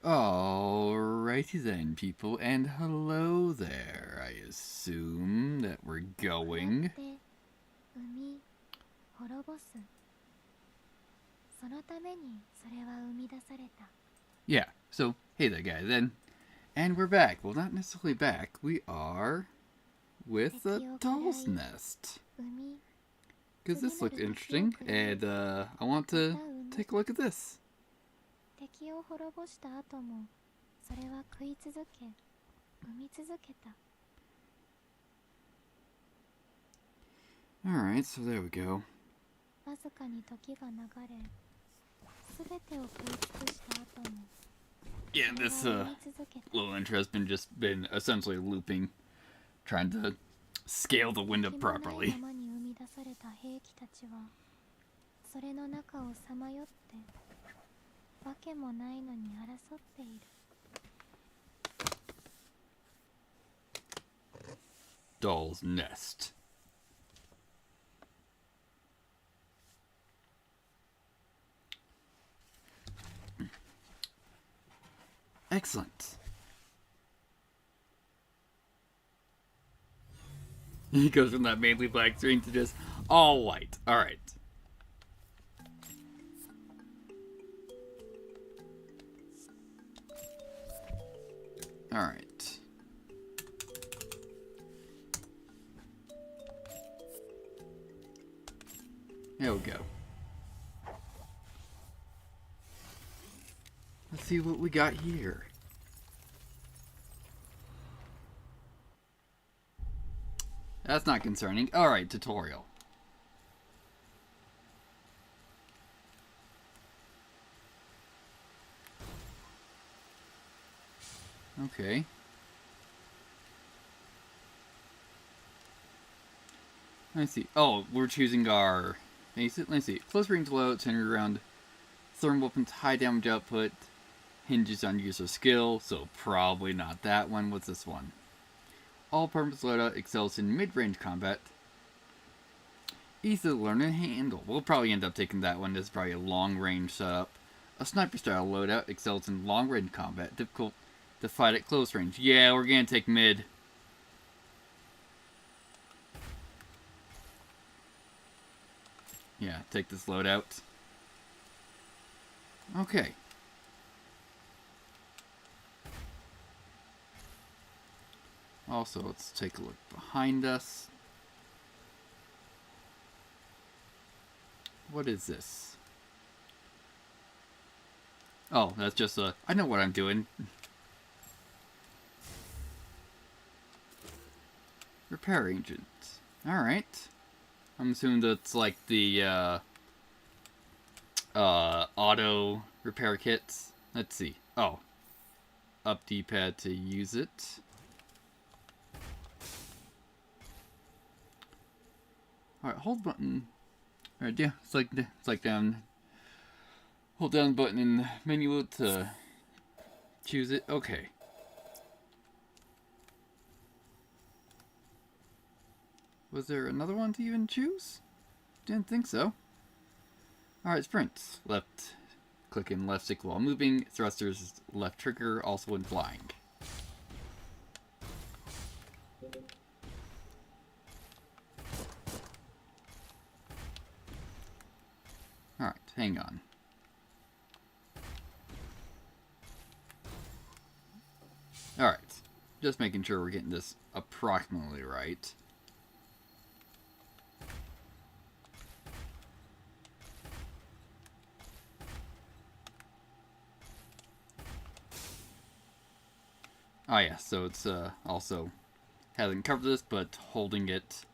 Alrighty then, people, and hello there. I assume that we're going. Yeah, so hey there, guys, and we're back. Well, not necessarily back. We are with a doll's nest. Because this looks interesting, and I want to take a look at this. Alright, so there we go. Yeah, this little intro has been essentially looping, trying to scale the wind up properly. Doll's nest. Excellent. He goes from that mainly black screen to just all white. Alright. Alright. There we go. Let's see what we got here. That's not concerning. Alright, tutorial. Okay. Let's see. Oh, we're choosing our... Let's see. Close range loadout centered around thermal weapons, high damage output, hinges on user skill, so probably not that one. What's this one? All-purpose loadout excels in mid-range combat. Easy to learn and handle. We'll probably end up taking that one. This is probably a long-range setup. A sniper-style loadout excels in long-range combat. Difficult to fight at close range. Yeah, we're gonna take mid. Yeah, take this loadout. Okay. Also, let's take a look behind us. What is this? Oh, that's just a... I know what I'm doing. Repair agent. Alright. I'm assuming that's like the, auto repair kits. Let's see. Oh. Up D-pad to use it. Alright, hold button. Alright, yeah, it's like down. Hold down button in the menu to choose it. Okay. Was there another one to even choose? Didn't think so. Alright, sprint. Left click and left stick while moving. Thrusters left trigger, also when flying. Alright, hang on. Alright, just making sure we're getting this approximately right. Oh yeah, so it's also hasn't covered this, but holding it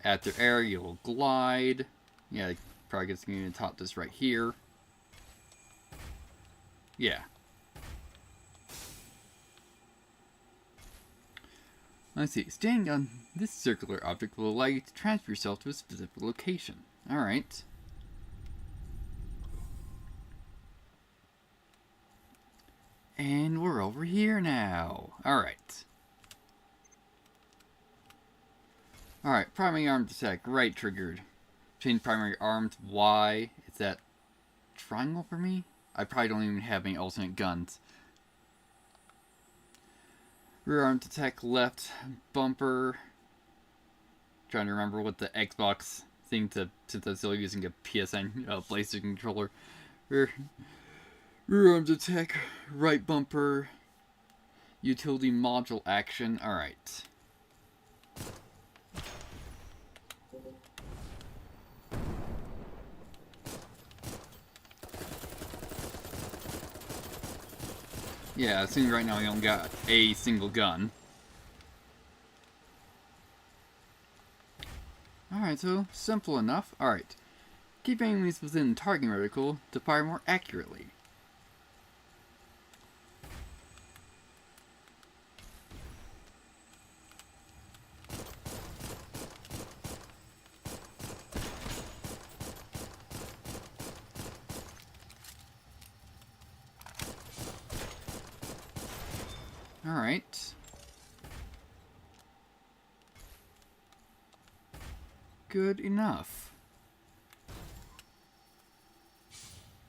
at the air, you'll glide. Yeah, probably gets me to top this right here. Yeah. Let's see. Standing on this circular object will allow you to transfer yourself to a specific location. Alright. And we're over here now. Alright. Alright, primary arms attack, right triggered. Change primary arms, Y. Is that triangle for me? I probably don't even have any alternate guns. Rear arm to attack left bumper. Trying to remember what the Xbox thing to, since I'm still using a PSN PlayStation controller. Rear arm to attack right bumper. Utility module action. Alright. Yeah, it seems right now we only got a single gun. Alright, so simple enough. Alright. Keep enemies within target reticle to fire more accurately. Alright. Good enough.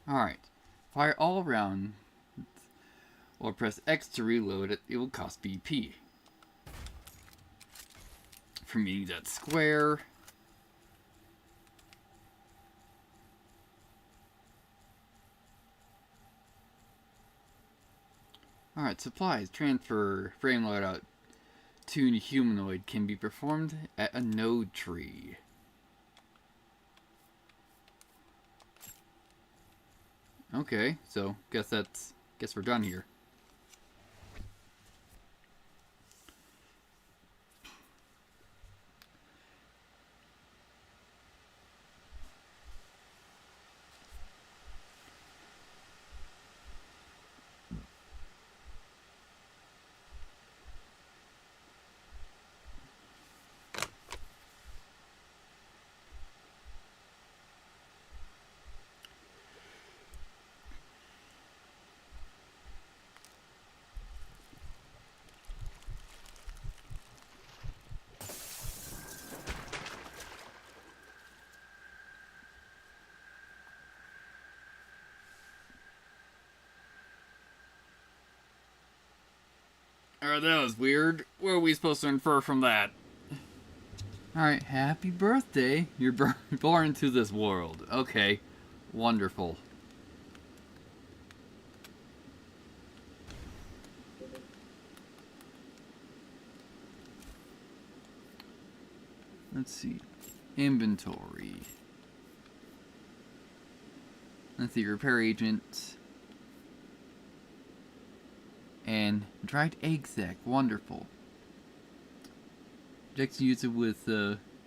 Alright. Fire all around. Or press X to reload it. It will cost BP. For me, that's square. Alright, supplies. Transfer frame loadout to humanoid can be performed at a node tree. Okay, so guess we're done here. Alright, that was weird. What are we supposed to infer from that? Alright, happy birthday. You're born into this world. Okay, wonderful. Let's see. Inventory. Let's see, repair agent. And dried egg sac. Wonderful. Jackson use it with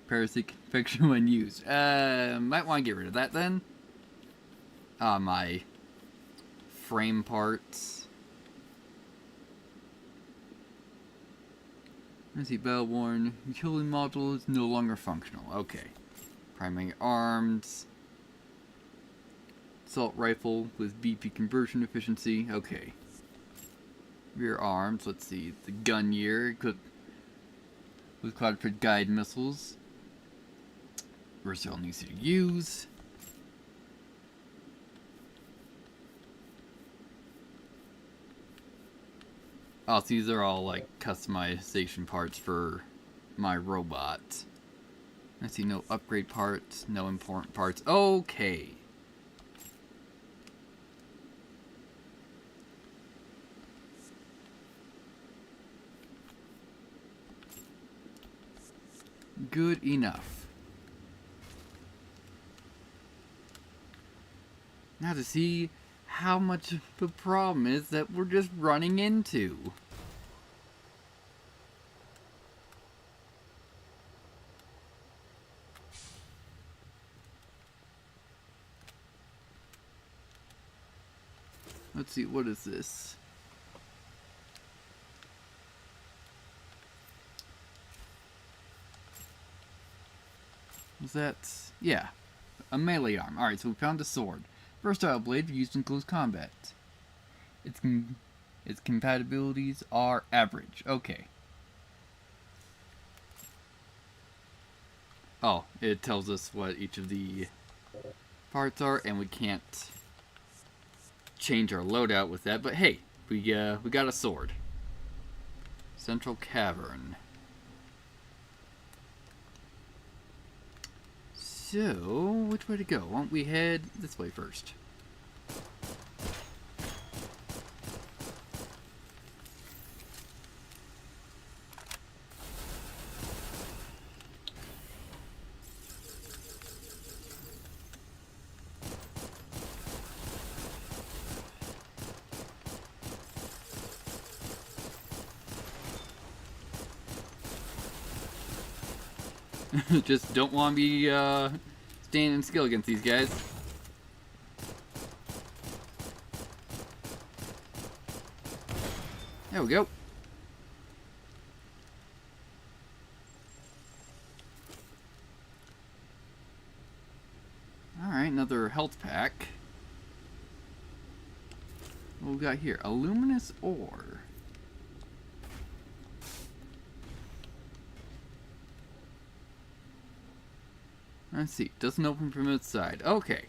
parasitic infection when used. Might want to get rid of that then. My frame parts. Let's see, battle-worn. Utility module is no longer functional. Okay. Primary arms. Assault rifle with BP conversion efficiency. Okay. Rear arms, let's see, the gun year, equipped with quadruped guide missiles. Versatile and easy to use. Oh, so these are all like customization parts for my robot. Let's see, no upgrade parts, no important parts. Okay. Good enough. Now to see how much of the problem is that we're just running into. Let's see, what is this? Was that... yeah. A melee arm. Alright, so we found a sword. Versatile blade used in close combat. Its compatibilities are average. Okay. Oh, it tells us what each of the parts are, and we can't change our loadout with that, but hey, we got a sword. Central Cavern. So, which way to go? Why don't we head this way first? Just don't want to be standing still against these guys. There we go. Alright, another health pack. What we got here? A luminous ore. Let's see. Doesn't open from outside. Okay.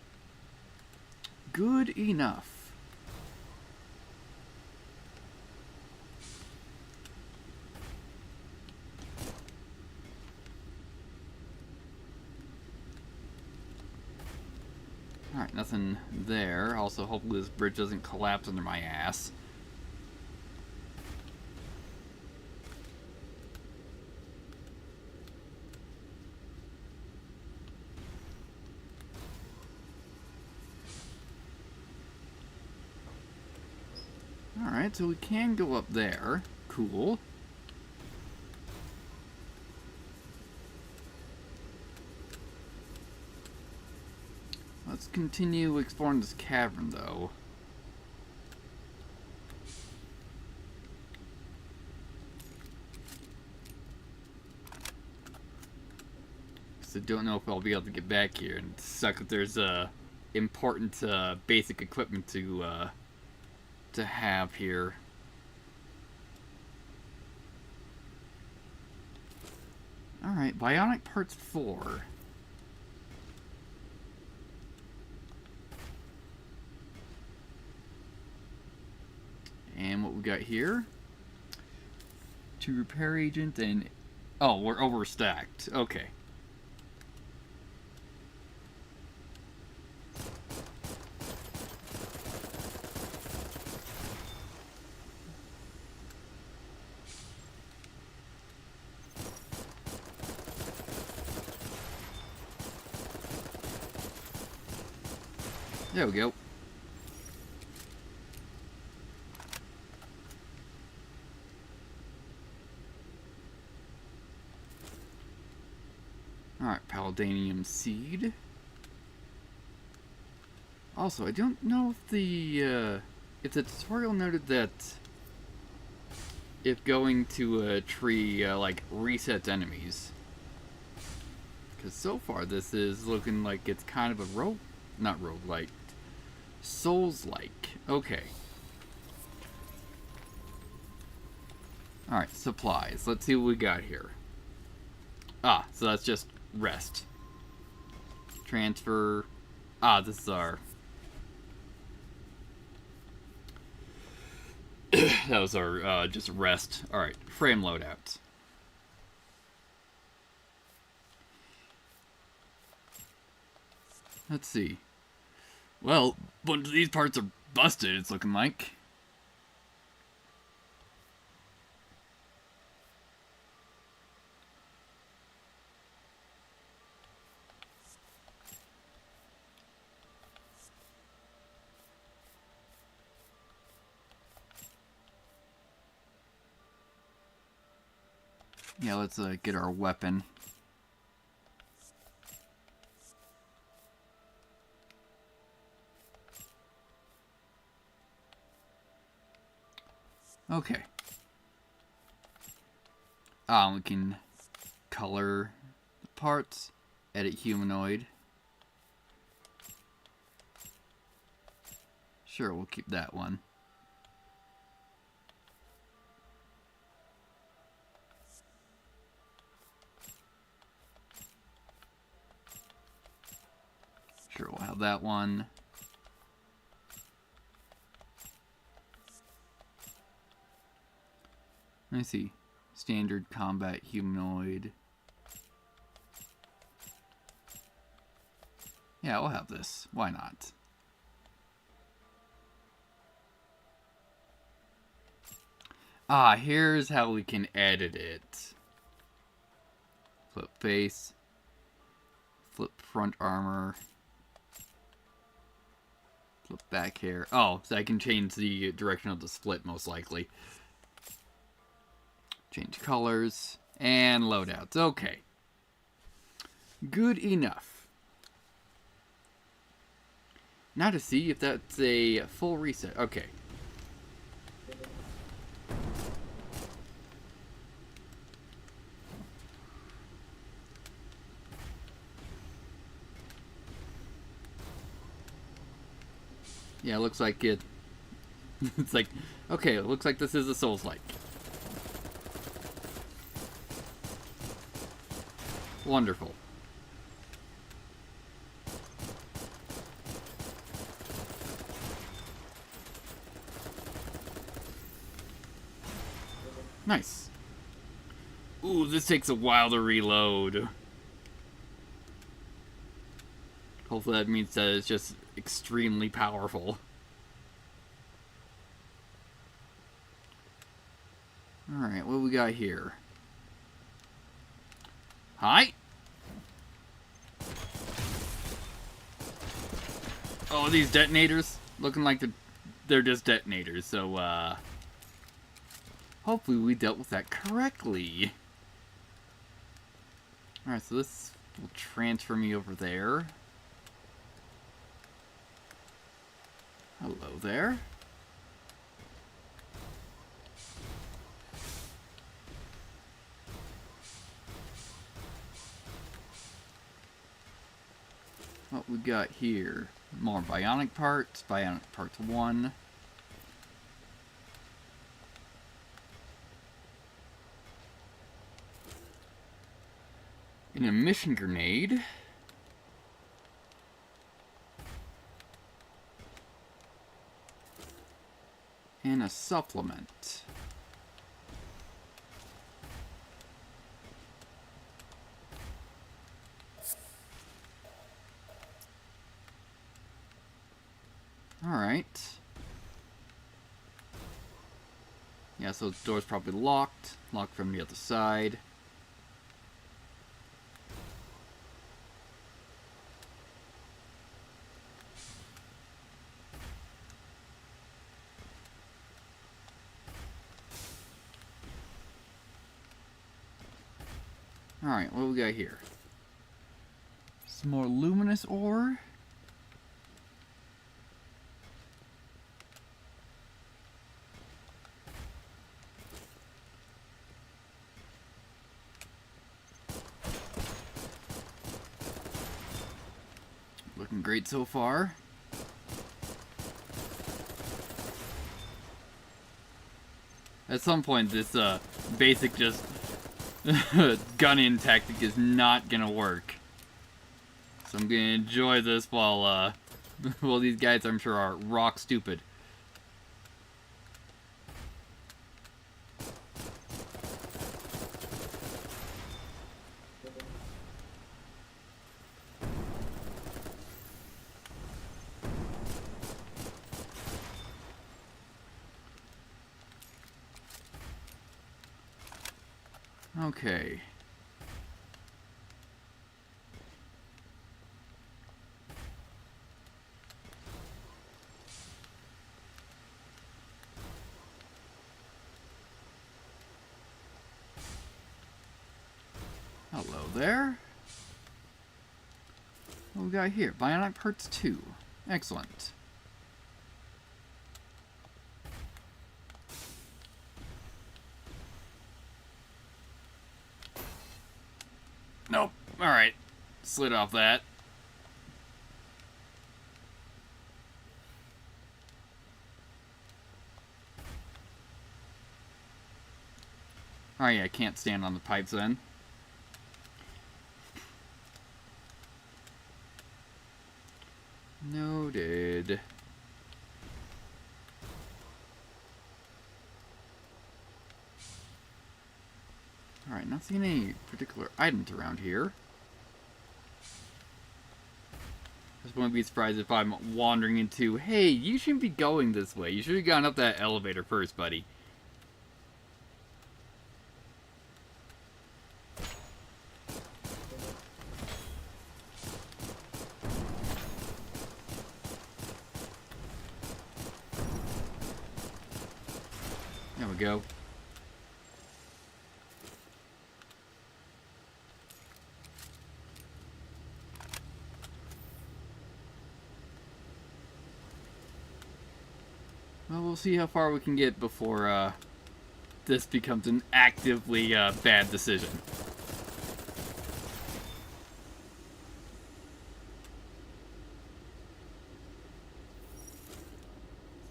Good enough. Alright, nothing there. Also, hopefully this bridge doesn't collapse under my ass. Alright, so we can go up there. Cool. Let's continue exploring this cavern, though. Because I don't know if I'll be able to get back here, and suck if there's important basic equipment to have here. Alright, Bionic Parts 4. And what we got here? 2 repair agent and... Oh, we're overstacked. Okay. There we go. Alright, Paladinium Seed. Also, I don't know if the tutorial noted that if going to a tree, like, resets enemies. Because so far this is looking like it's kind of a not roguelike, Souls-like. Okay. Alright, supplies. Let's see what we got here. Ah, so that's just rest. Transfer. Ah, this is our... that was our, just rest. Alright, frame loadout. Let's see. Well, a bunch of these parts are busted, it's looking like. Yeah, let's get our weapon. Okay. We can color the parts, edit humanoid. Sure, we'll keep that one. Sure, we'll have that one. Let me see. Standard combat humanoid. Yeah, we'll have this. Why not? Ah, here's how we can edit it. Flip face. Flip front armor. Flip back hair. Oh, so I can change the direction of the split, most likely. Change colors. And loadouts. Okay. Good enough. Now to see if that's a full reset. Okay. Yeah, it looks like it. It's like, okay, it looks like this is a Souls-like. Wonderful. Nice. Ooh, this takes a while to reload. Hopefully that means that it's just extremely powerful. Alright, what do we got here? Hi! Oh, these detonators? Looking like they're just detonators, so, hopefully we dealt with that correctly. Alright, so this will transfer me over there. Hello there. What we got here? More bionic parts. Bionic parts 1. An emission grenade. And a supplement. Alright. Yeah, so the door's probably locked. Locked from the other side. Alright, what do we got here? Some more luminous ore. Looking great so far. At some point, this basic just gun-in tactic is not gonna work. So I'm gonna enjoy this while well, these guys I'm sure are rock stupid. Okay. Hello there. What we got here? Bionic parts 2. Excellent. Nope. Alright. Slid off that. Alright, I can't stand on the pipes then. Noted. Alright, not seeing any particular items around here. I just wouldn't be surprised if I'm wandering into, hey, you shouldn't be going this way. You should have gone up that elevator first, buddy. There we go. Well, we'll see how far we can get before this becomes an actively bad decision.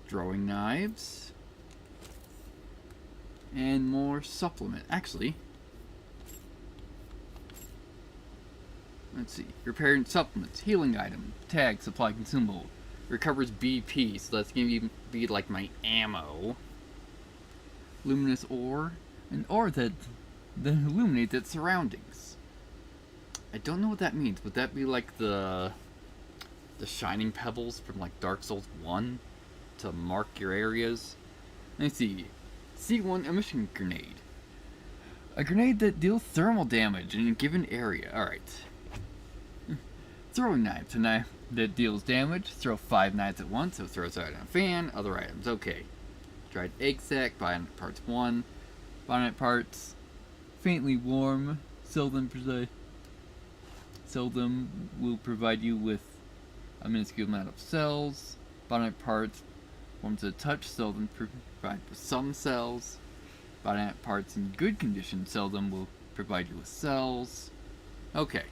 Throwing knives. And more supplement. Actually, let's see. Repairing supplements. Healing item. Tag. Supply consumable. Recovers BP. So that's going to be like my ammo. Luminous ore. An ore that illuminates its surroundings. I don't know what that means. Would that be like the shining pebbles from like Dark Souls 1 to mark your areas? Let's see. C1 emission grenade. A grenade that deals thermal damage in a given area. Alright. Throwing knife. A knife that deals damage. Throw 5 knives at once. So throws out a fan. Other items. Okay. Dried egg sac. Bionic parts 1. Bionic parts. Faintly warm. Seldom will provide you with a minuscule amount of cells. Bionic parts. Warm to the touch. Seldom provide with some cells. Bionic parts in good condition seldom will provide you with cells. Okay.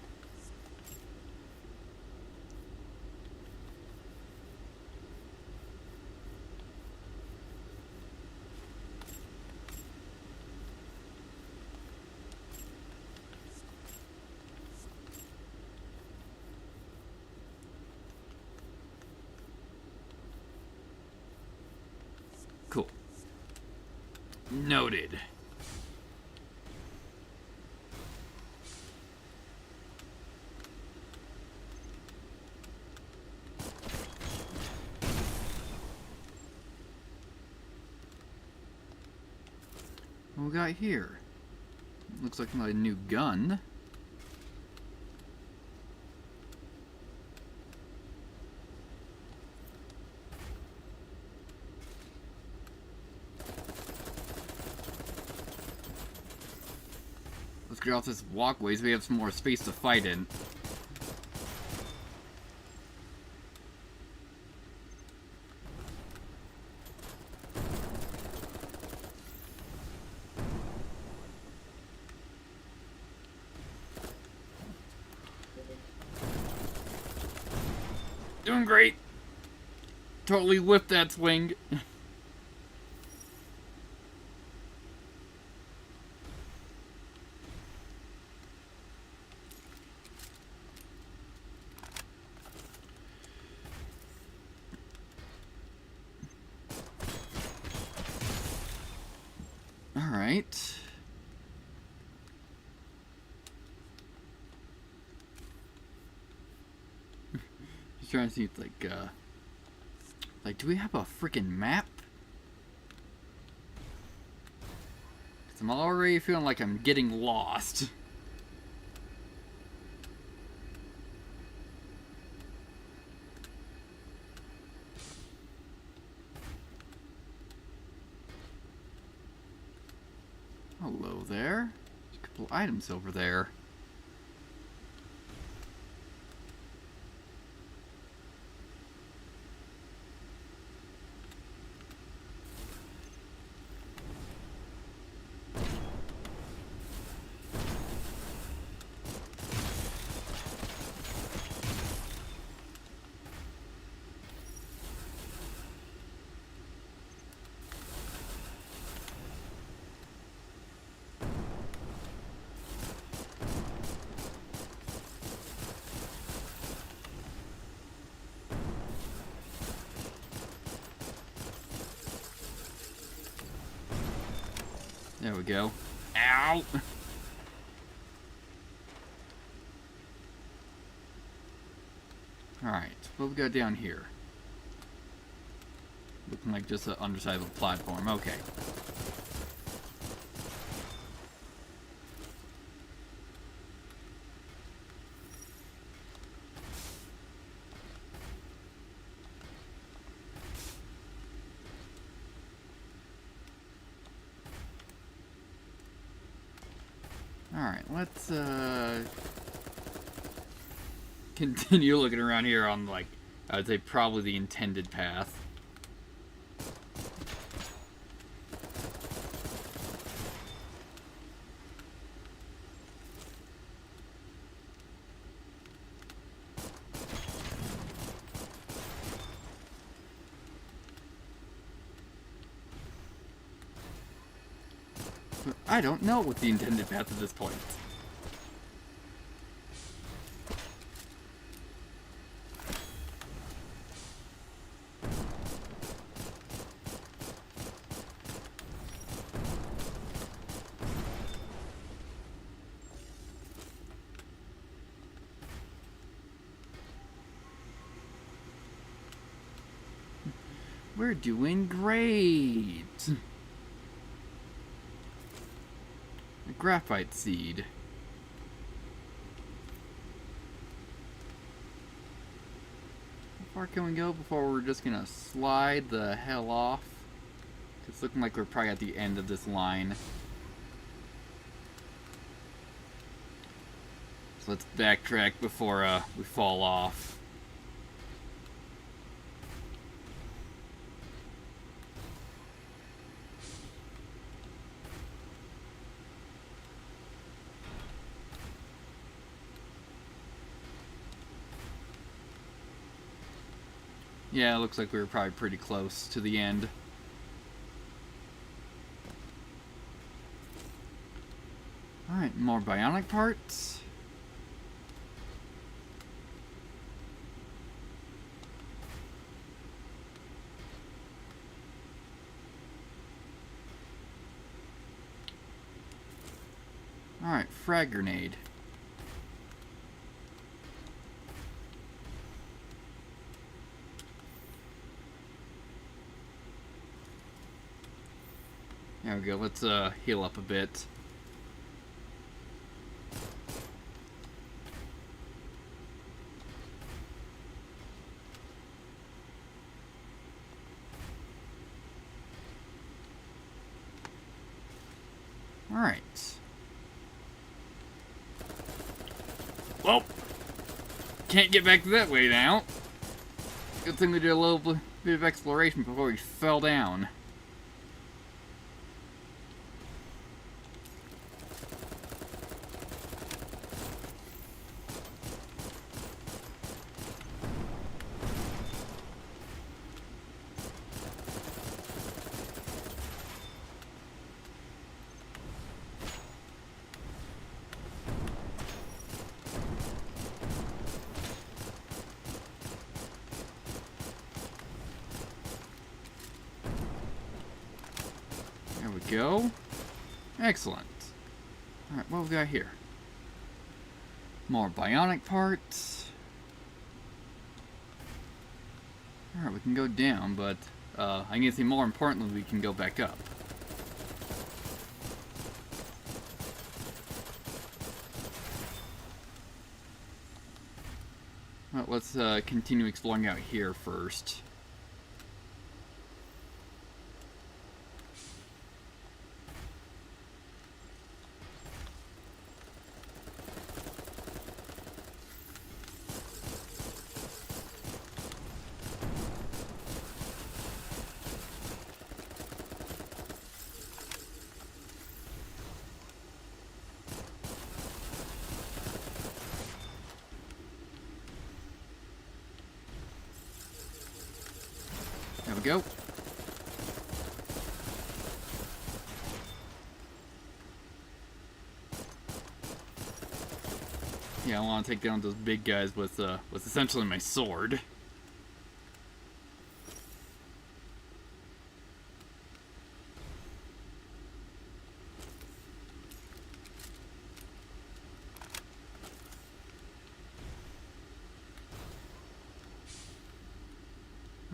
Cool. Noted. What we got here? Looks like my new gun. Let's get off this walkway so we have some more space to fight in. Doing great. Totally whipped that swing. Alright. Just trying to see if, like, do we have a freaking map? Because I'm already feeling like I'm getting lost. Hello there. There's a couple items over there. There we go. Ow! What we got down here? Looking like just the underside of a platform. Okay. Alright, let's continue looking around here on, like, I would say probably the intended path. But I don't know what the intended path at this point. We're doing great! A graphite seed. How far can we go before we're just gonna slide the hell off? It's looking like we're probably at the end of this line. So let's backtrack before we fall off. Yeah, it looks like we were probably pretty close to the end. Alright, more bionic parts. Alright, frag grenade. There we go, let's heal up a bit. Alright. Well, can't get back that way now. Good thing we did a little bit of exploration before we fell down. There we go. Excellent. Alright, what we got here? More bionic parts. Alright, we can go down, but I guess more importantly, we can go back up. Well, let's continue exploring out here first. There we go. Yeah, I want to take down those big guys with essentially my sword.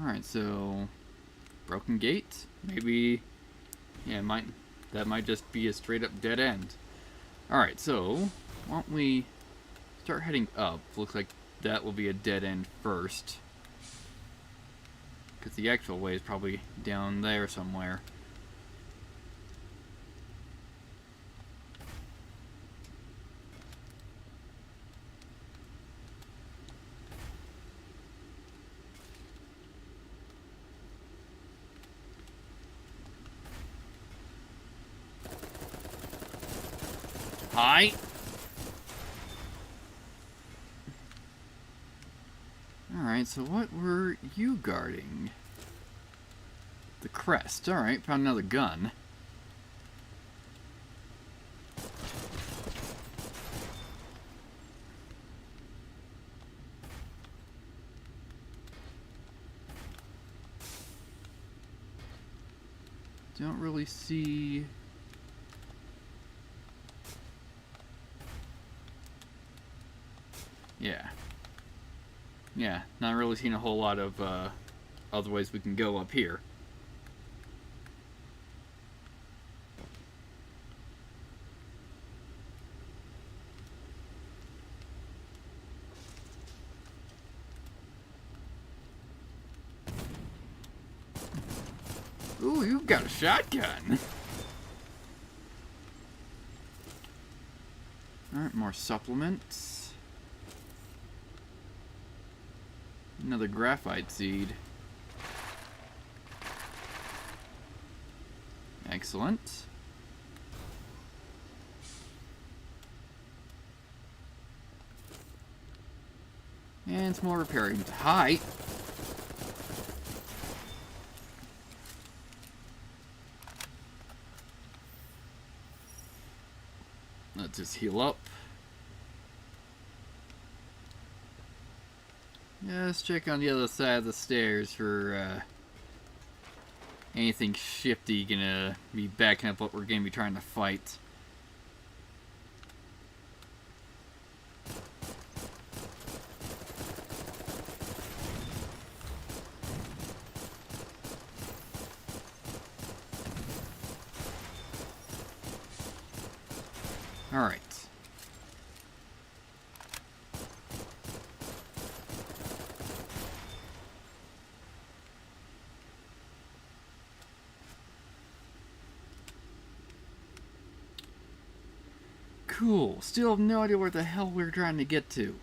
Alright, so broken gate? Maybe, yeah, that might just be a straight up dead end. Alright, so why don't we start heading up? Looks like that will be a dead end first, because the actual way is probably down there somewhere. Hi! Alright, so what were you guarding? The crest. Alright, found another gun. Don't really see... Yeah. Yeah, not really seeing a whole lot of other ways we can go up here. Ooh, you've got a shotgun! Alright, more supplements. Another graphite seed. Excellent. And some more repairing. Hi! Let's just heal up. Let's check on the other side of the stairs for anything shifty gonna be backing up what we're gonna be trying to fight. Alright. Cool. Still have no idea where the hell we're trying to get to.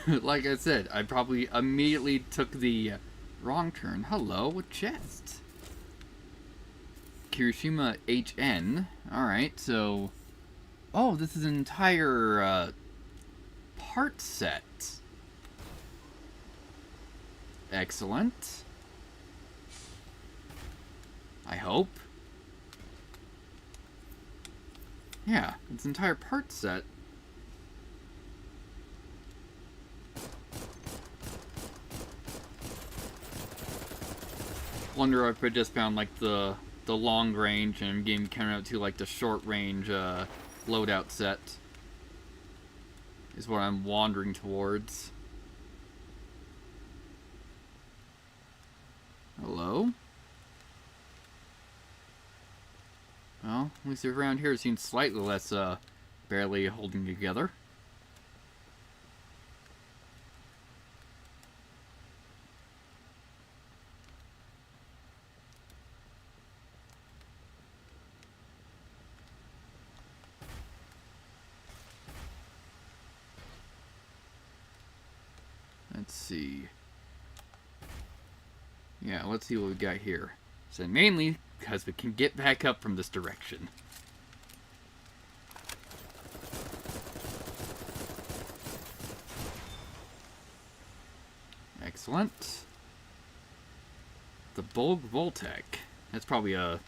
Like I said, I probably immediately took the wrong turn. Hello, a chest. Kirishima HN. Alright, so... Oh, this is an entire part set. Excellent. I hope. Yeah, it's an entire part set. Wonder if I just found like the long range and game coming out to like the short range loadout set is what I'm wandering towards. Hello? Well, at least around here it seems slightly less barely holding together. Let's see. Yeah, let's see what we got here. So mainly because we can get back up from this direction. Excellent. The Bulg Voltec. That's probably a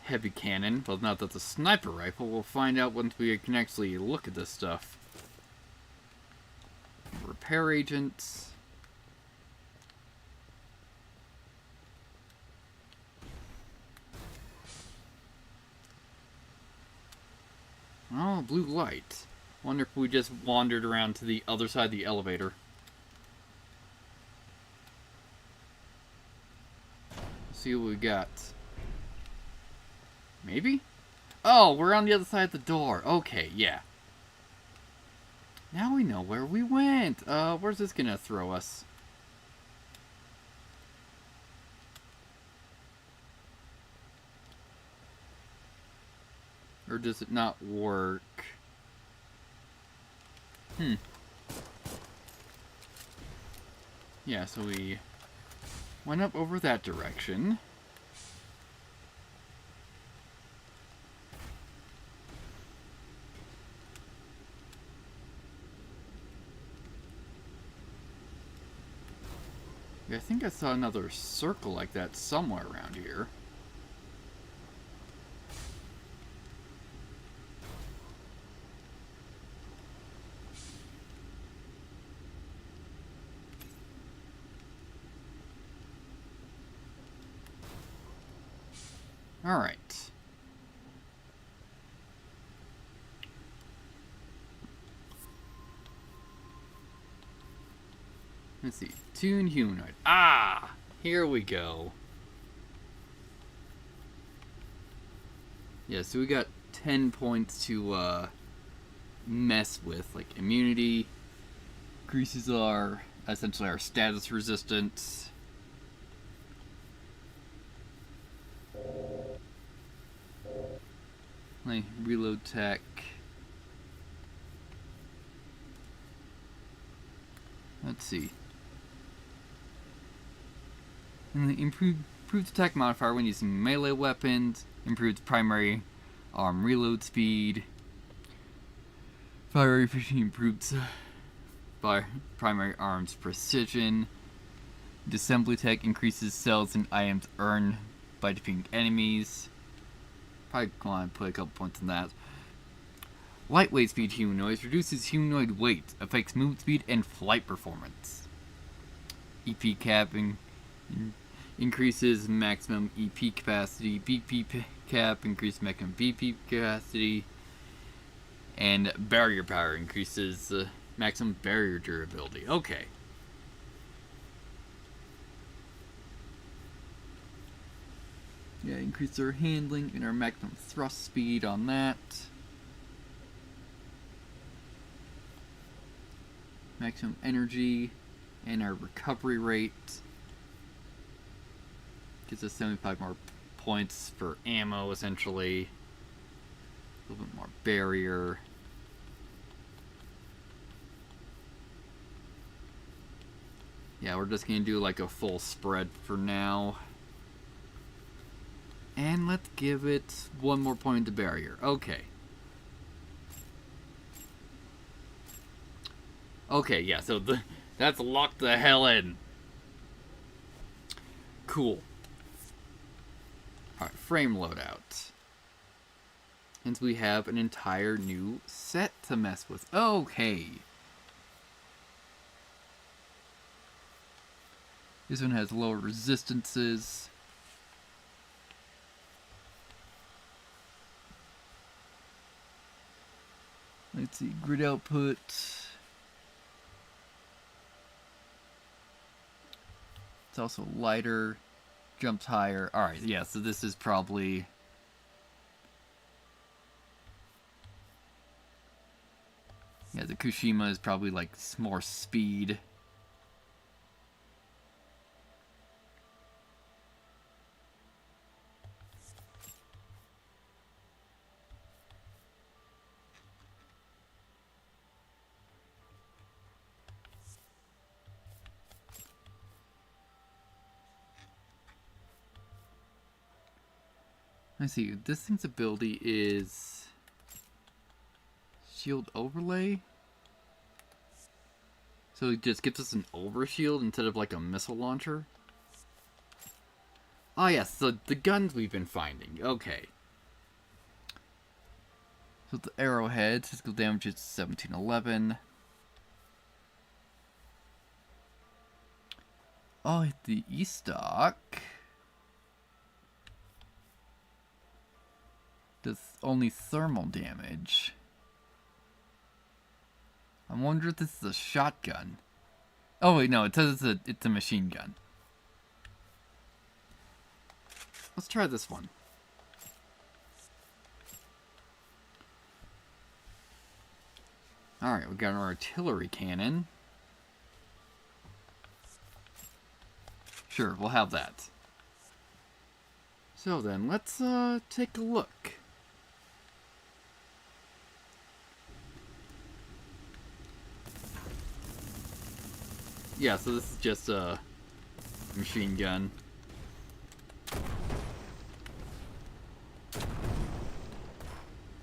heavy cannon. Well, not that the sniper rifle. We'll find out once we can actually look at this stuff. Repair agents. Oh, blue light. Wonder if we just wandered around to the other side of the elevator. See what we got. Maybe? Oh, we're on the other side of the door. Okay, yeah. Now we know where we went. Where's this gonna throw us? Or does it not work? Yeah, so we went up over that direction. I think I saw another circle like that somewhere around here. Alright. Let's see. Tune humanoid. Ah! Here we go. Yeah, so we got 10 points to mess with. Like immunity. Increases our, essentially our status resistance. Like reload tech. Let's see. And the improved attack modifier when using melee weapons. Improved primary arm reload speed. Fire efficiency improves by primary arms precision. Disassembly tech increases cells and items earned by defeating enemies. Probably want to put a couple points on that. Lightweight speed humanoids reduces humanoid weight, affects movement speed and flight performance. EP capping increases maximum EP capacity. BP cap increases maximum BP capacity. And barrier power increases maximum barrier durability. Okay. Yeah, increase our handling and our maximum thrust speed on that. Maximum energy and our recovery rate. Gives us 75 more points for ammo, essentially. A little bit more barrier. Yeah, we're just gonna do like a full spread for now. And let's give it one more point to barrier. Okay. Okay, yeah, so that's locked the hell in. Cool. Alright, frame loadout. And we have an entire new set to mess with. Okay. This one has lower resistances. Let's see, grid output. It's also lighter, jumps higher. Alright, yeah, so this is probably... Yeah, the Kushima is probably like more speed. Let's see, this thing's ability is shield overlay. So it just gives us an overshield instead of like a missile launcher. Ah yes, so the guns we've been finding. Okay. So the arrowhead, physical damage is 1711. Oh, the E-stock does only thermal damage. I wonder if this is a shotgun. Oh wait, no, it says it's a machine gun. Let's try this one. Alright, we got an artillery cannon. Sure, we'll have that. So then, let's take a look. Yeah, so this is just a machine gun.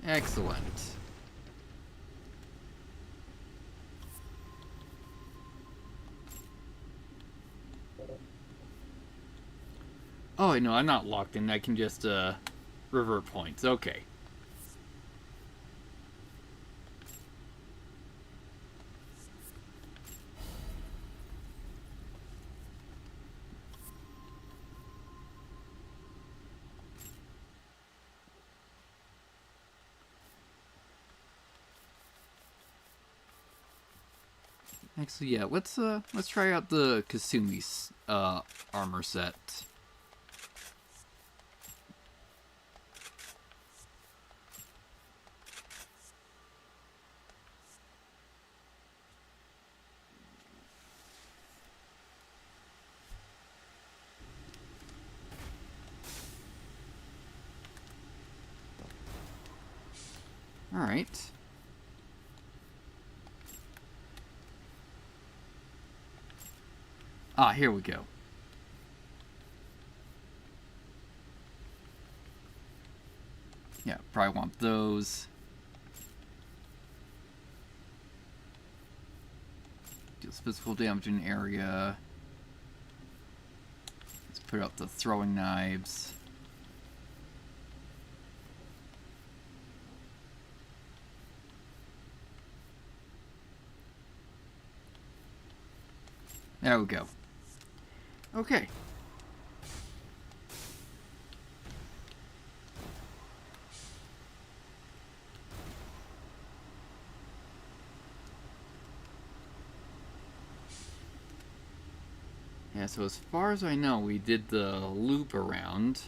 Excellent. Oh, no, I'm not locked in. I can just revert points. Okay. Actually, yeah, let's try out the Kasumi's armor set. All right. Ah, here we go. Yeah, probably want those. Deals physical damage in area. Let's put out the throwing knives. There we go. Okay. Yeah, so as far as I know, we did the loop around.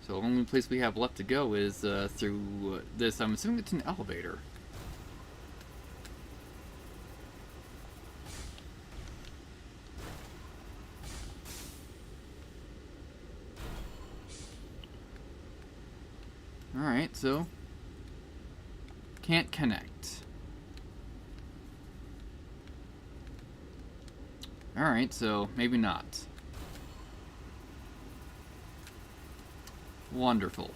So the only place we have left to go is through this. I'm assuming it's an elevator. Alright, so can't connect. Alright, so maybe not. Wonderful.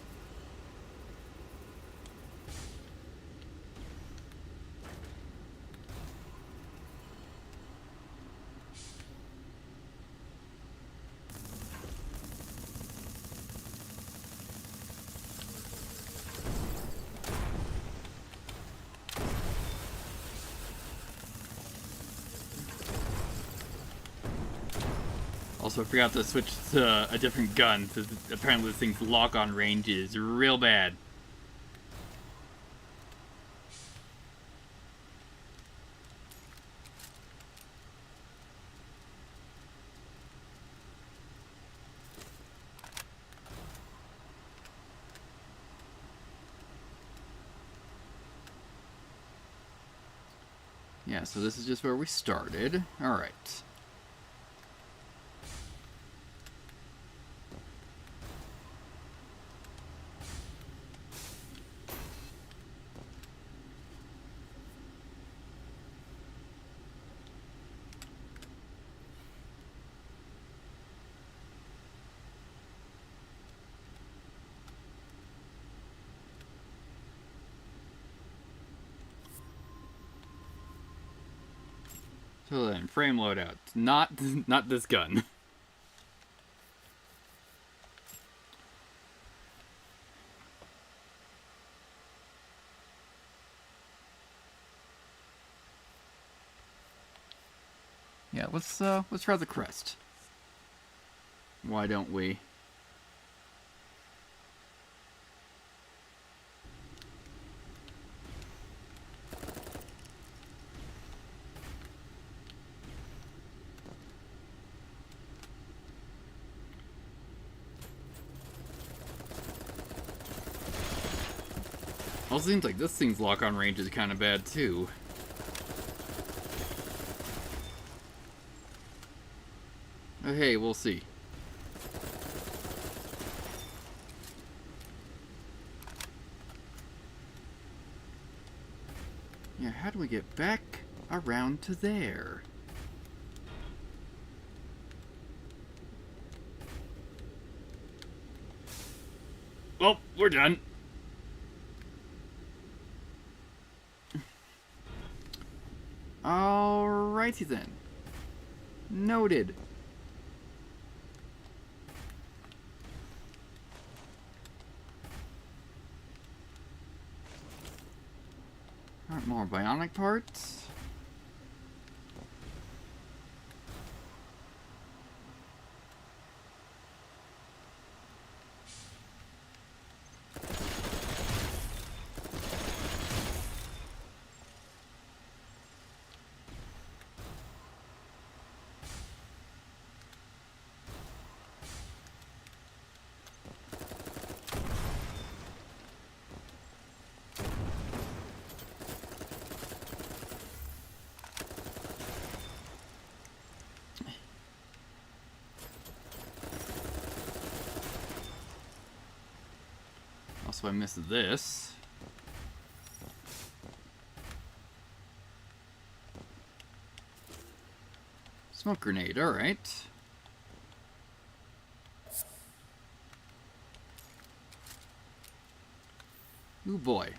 Also, I forgot to switch to a different gun, because apparently this thing's lock-on range is real bad. Yeah, so this is just where we started. Alright. So then, frame loadout. Not this gun. Yeah, let's try the crest. Why don't we? Also seems like this thing's lock-on range is kind of bad too. But hey, we'll see. Yeah, how do we get back around to there? Well, we're done. Alrighty then. Noted. Aren't more bionic parts? Also, I missed this. Smoke grenade, alright. Ooh boy.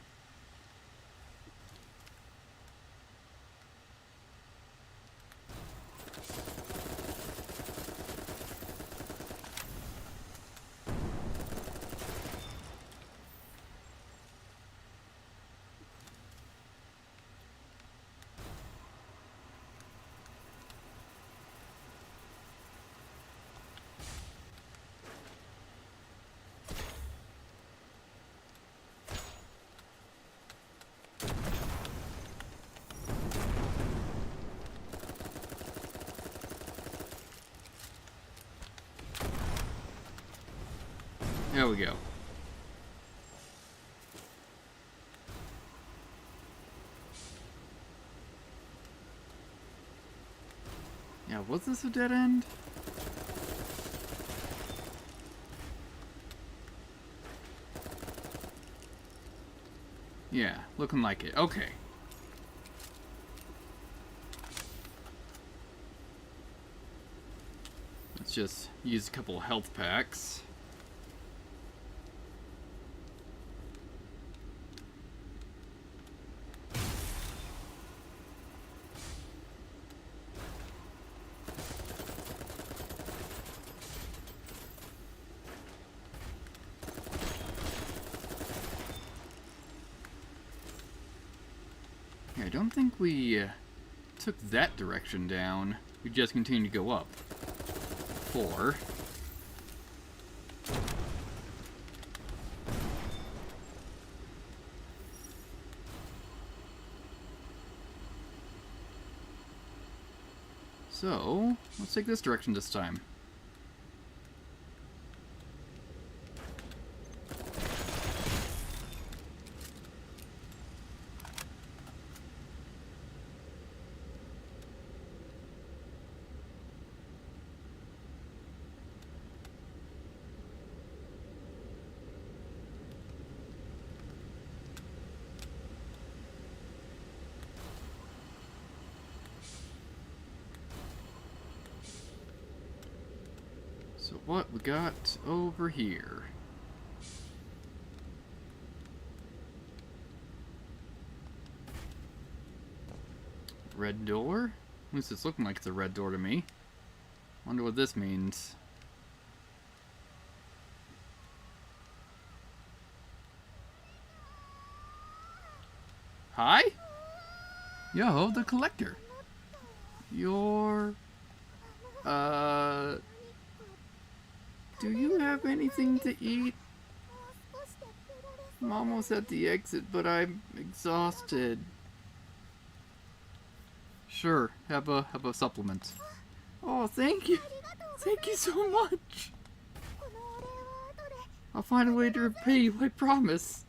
There we go. Yeah, was this a dead end? Yeah, looking like it. Okay. Let's just use a couple of health packs. I don't think we took that direction down. We just continue to go up. 4. So, let's take this direction this time. So what we got over here? Red door? At least it's looking like it's a red door to me. Wonder what this means. Hi? Yo, the collector. You're... Do you have anything to eat? I'm almost at the exit, but I'm exhausted. Sure, have a supplement. Oh, thank you. Thank you so much. I'll find a way to repay you, I promise.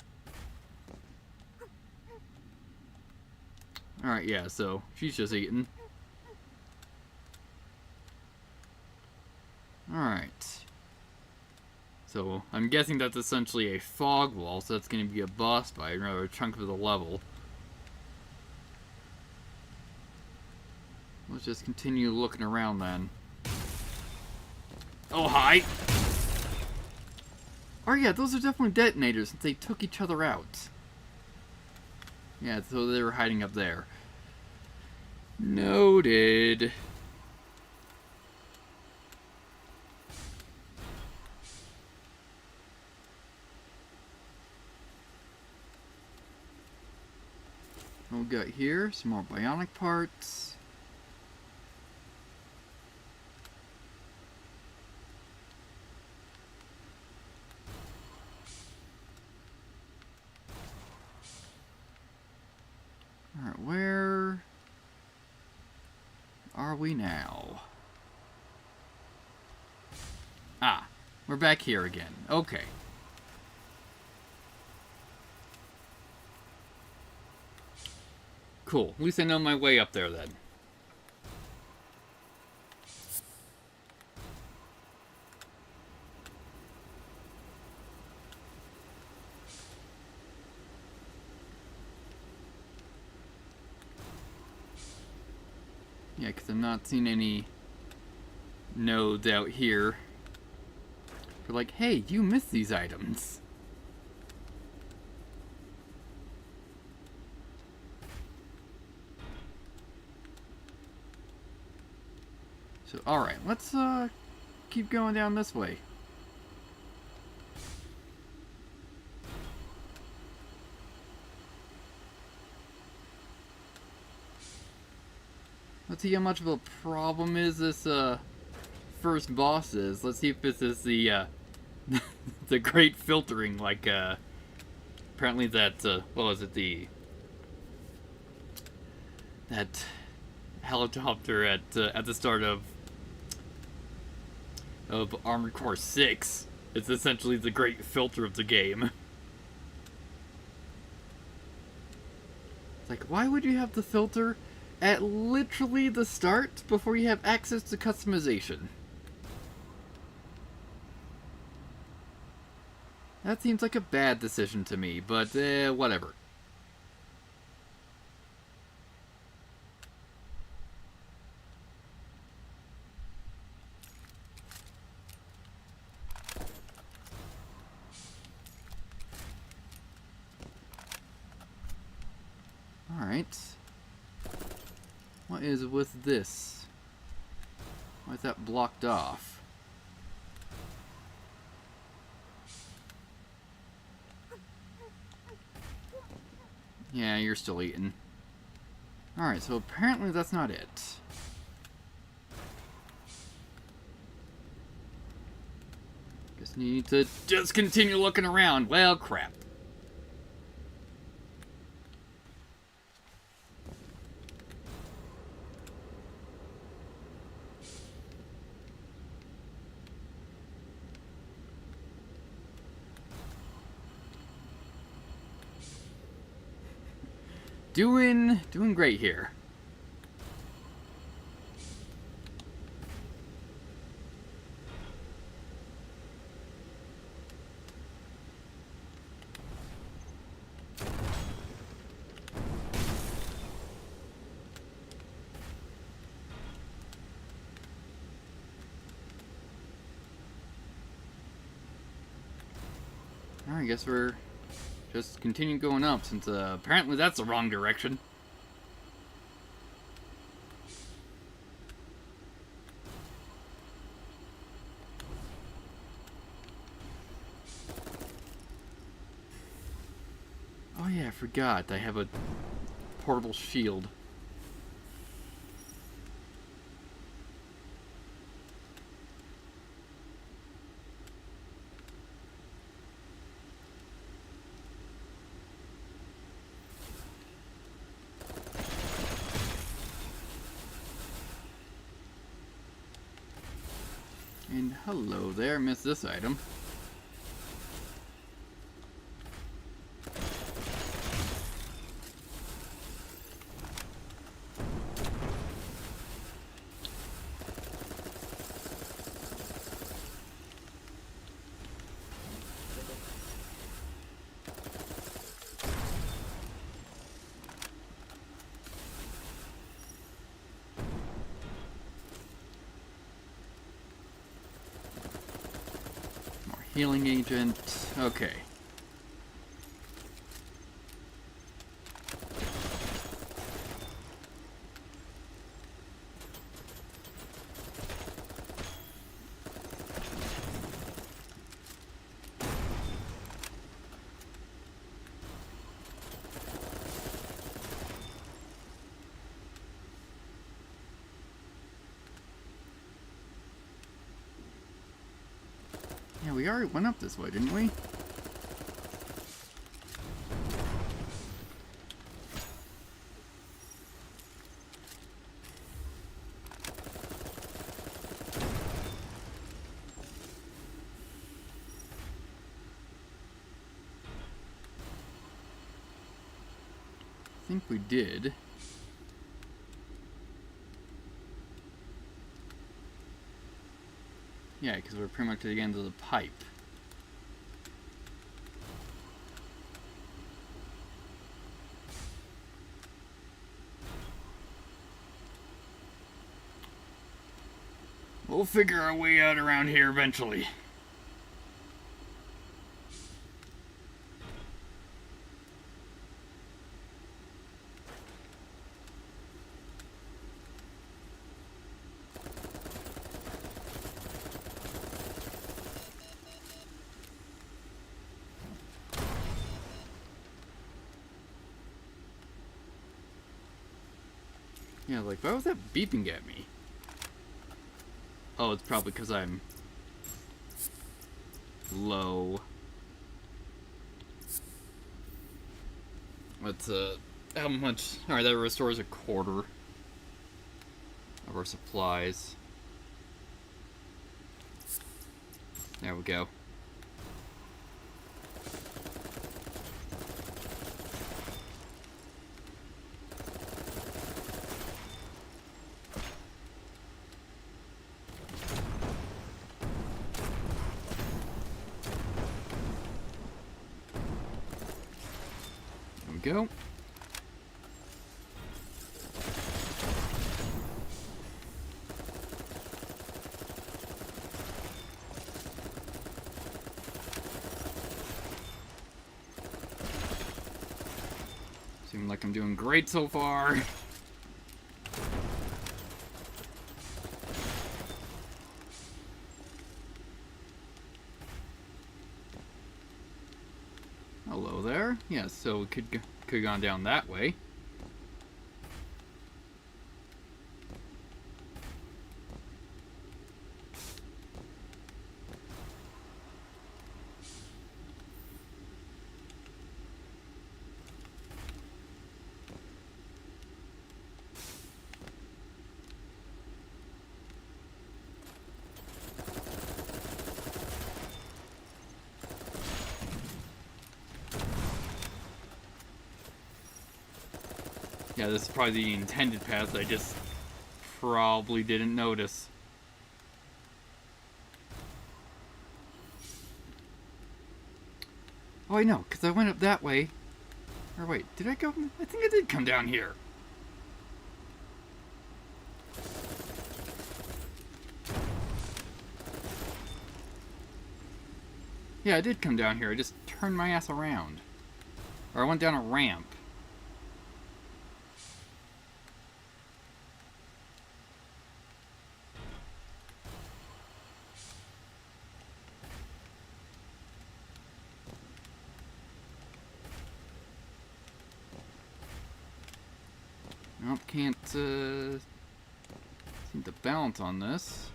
Alright, yeah, so she's just eating. Alright. So, I'm guessing that's essentially a fog wall, so that's going to be a boss fight, or rather a chunk of the level. Let's just continue looking around then. Oh, hi! Oh yeah, those are definitely detonators since they took each other out. Yeah, so they were hiding up there. Noted. What we got here? Some more bionic parts. Alright, where are we now? Ah, we're back here again. Okay. Cool. At least I know my way up there then. Yeah, because I'm not seeing any nodes out here. They're like, hey, you missed these items. So, alright, let's keep going down this way. Let's see how much of a problem is this first boss is. Let's see if this is the the great filtering, like apparently that what was it, that helicopter at the start of Armored Core 6. It's essentially the great filter of the game. It's like, why would you have the filter at literally the start before you have access to customization? That seems like a bad decision to me, but whatever. Alright. What is with this? Why is that blocked off? Yeah, you're still eating. Alright, so apparently that's not it. Guess need to just continue looking around. Well, crap. Doing great here. Alright, I guess we're just continue going up, since apparently that's the wrong direction. Oh yeah, I forgot. I have a portable shield. And hello there, missed this item. Healing agent. Okay. Yeah, we already went up this way, didn't we? I think we did. Yeah, because we're pretty much at the end of the pipe. We'll figure our way out around here eventually. Yeah, like, why was that beeping at me? Oh, it's probably because I'm low. Let's, how much? Alright, that restores a quarter of our supplies. There we go. Go. Seems like I'm doing great so far. Hello there. Yeah, so we could have gone down that way. Yeah, this is probably the intended path. I just probably didn't notice. Oh, I know, because I went up that way. Or wait, did I go? I think I did come down here. Yeah, I did come down here. I just turned my ass around. Or I went down a ramp. Nope, can't seem to balance on this.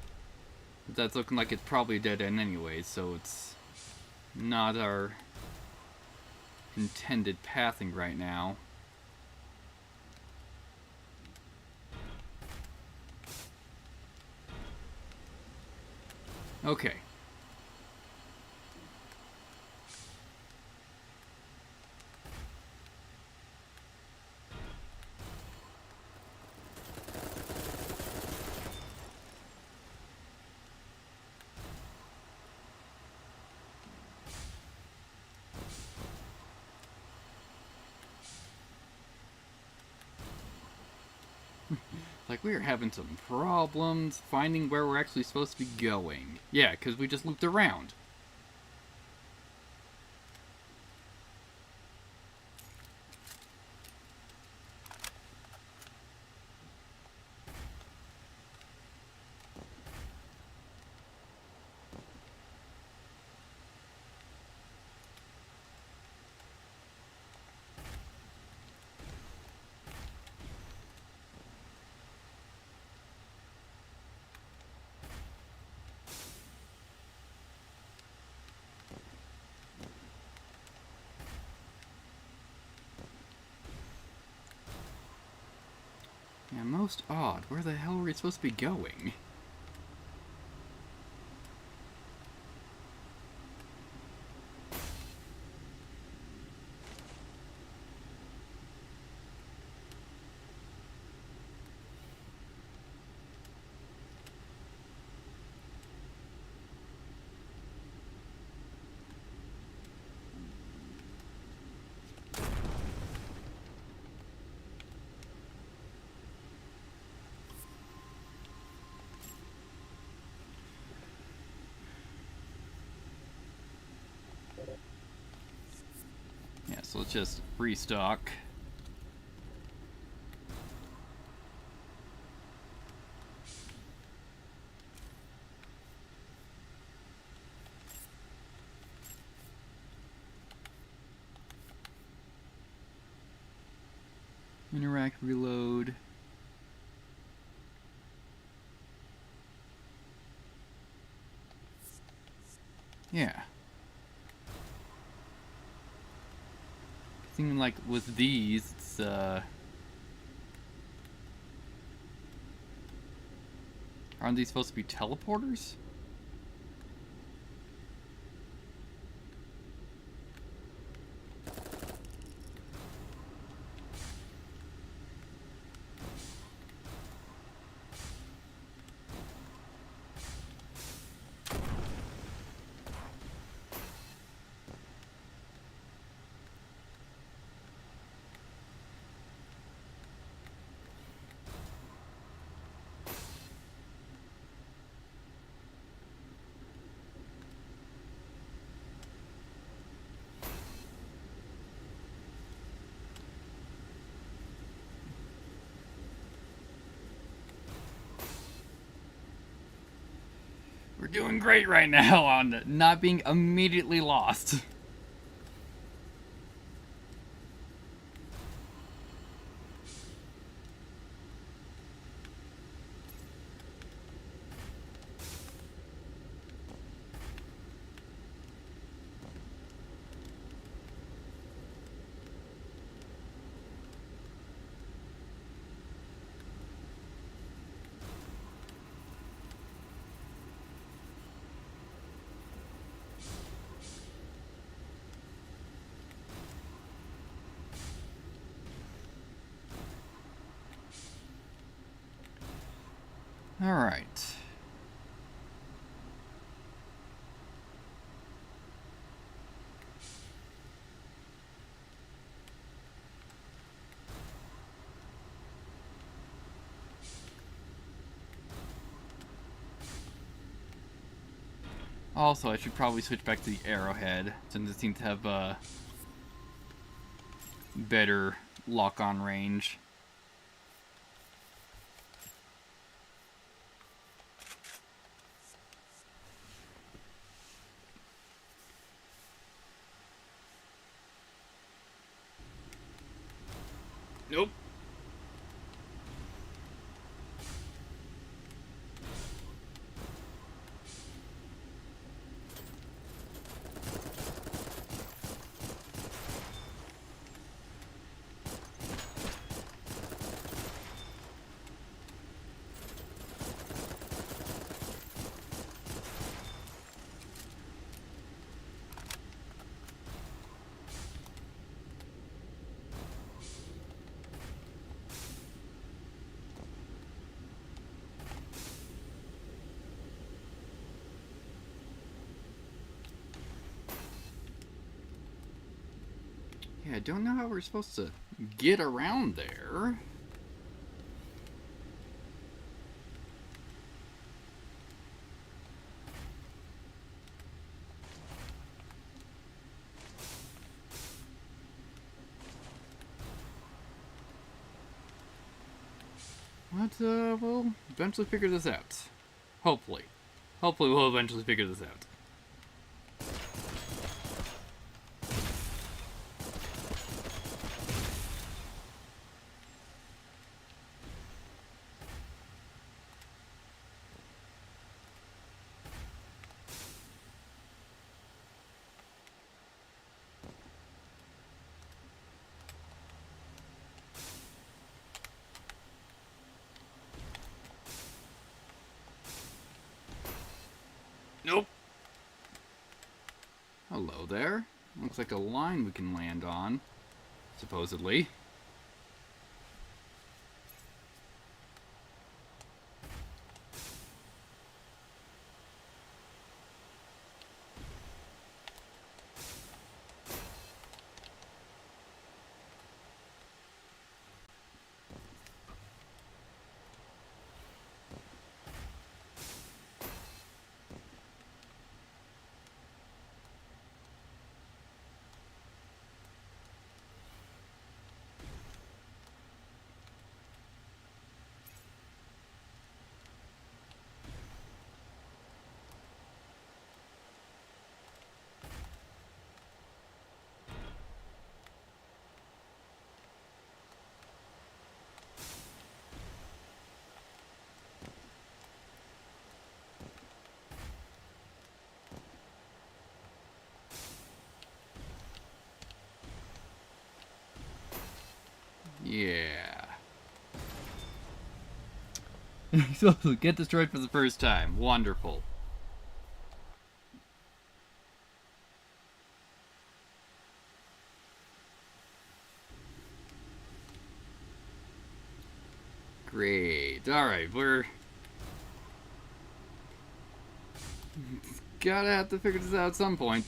But that's looking like it's probably a dead end anyway, so it's not our intended pathing right now. Okay. Like, we are having some problems finding where we're actually supposed to be going. Yeah, because we just looped around. Yeah, most odd. Where the hell are we supposed to be going? Yeah, so let's just restock. Interact, reload. Yeah. Seeming like with these, it's aren't these supposed to be teleporters? We're doing great right now on not being immediately lost. Alright. Also, I should probably switch back to the arrowhead, since it seems to have a better lock-on range. Nope. Yeah, I don't know how we're supposed to get around there. But, we'll eventually figure this out. Hopefully. Hopefully we'll eventually figure this out. Hello there. Looks like a line we can land on, supposedly. Yeah. So, get destroyed for the first time. Wonderful. Great. Alright, we're... gotta have to figure this out at some point.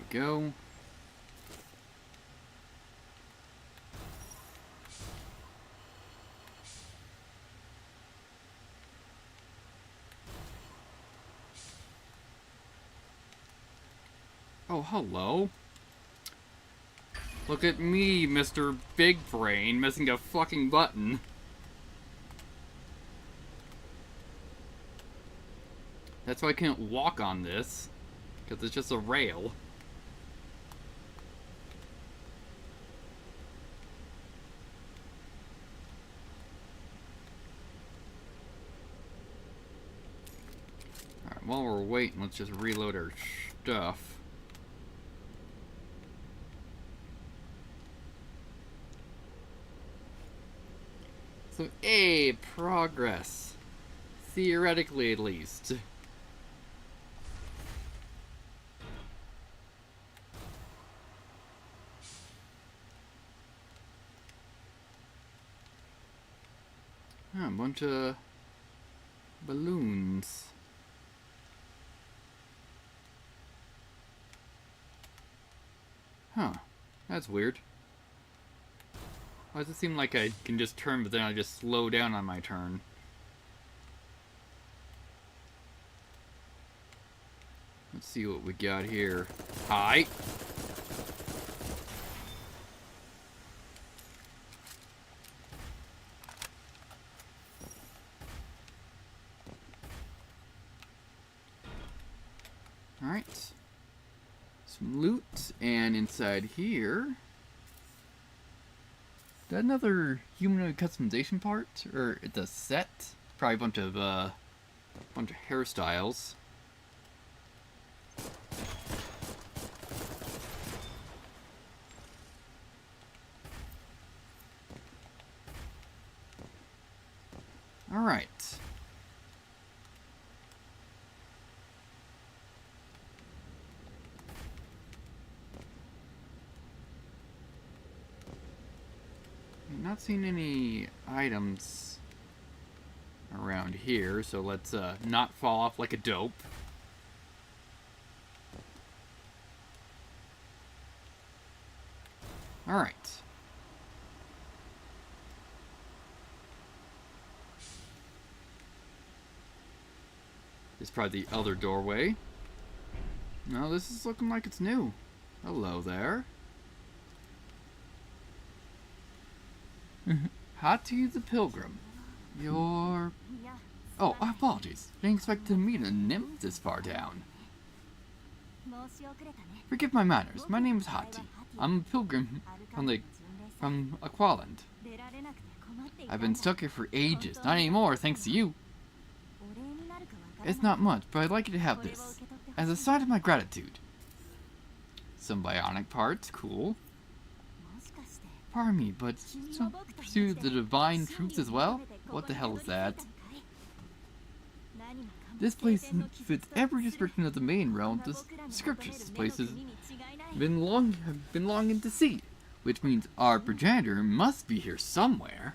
Go. Oh, hello. Look at me, Mr. Big Brain, missing a fucking button. That's why I can't walk on this, because it's just a rail. Alright, while we're waiting, let's just reload our stuff. So, hey, progress. Theoretically, at least. Oh, a bunch of balloons. Huh. That's weird. Why does it seem like I can just turn, but then I just slow down on my turn? Let's see what we got here. Hi! Alright. Some loot, and inside here... Is that another humanoid customization part? Or it's a set? Probably a bunch of hairstyles. Alright. Not seeing any items around here, so let's not fall off like a dope. Alright. It's probably the other doorway. No, this is looking like it's new. Hello there. Hati the Pilgrim. You're... Oh, apologies. Didn't expect to meet a nymph this far down. Forgive my manners. My name is Hati. I'm a pilgrim from Aqualand. I've been stuck here for ages. Not anymore, thanks to you. It's not much, but I'd like you to have this. As a sign of my gratitude. Some bionic parts, cool. Pardon me, but some pursue the divine truth as well? What the hell is that? This place fits every description of the main realm of the scriptures. This place has been longing to see, which means our progenitor must be here somewhere.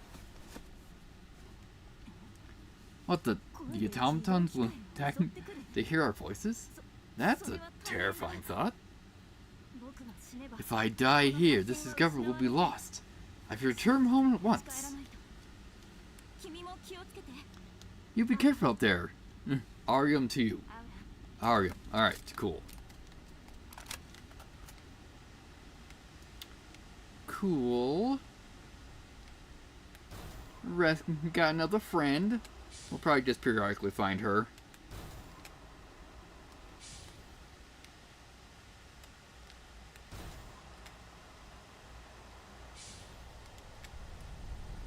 What the automatons will attack? They hear our voices? That's a terrifying thought. If I die here, this discovery will be lost. I have to return home at once. You be careful up there. Arium to you. Arium. Alright, cool. Cool. Rest, got another friend. We'll probably just periodically find her.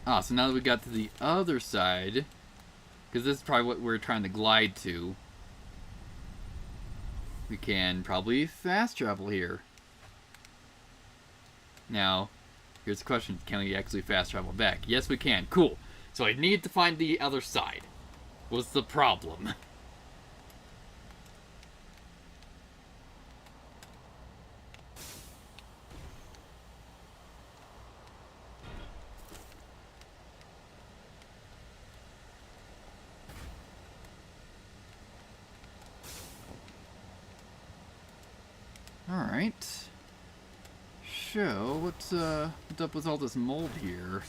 Ah, so now that we got to the other side, because this is probably what we're trying to glide to, we can probably fast travel here. Now, here's the question, can we actually fast travel back? Yes, we can. Cool. So I need to find the other side. What's the problem? Alright. So, what's up with all this mold here?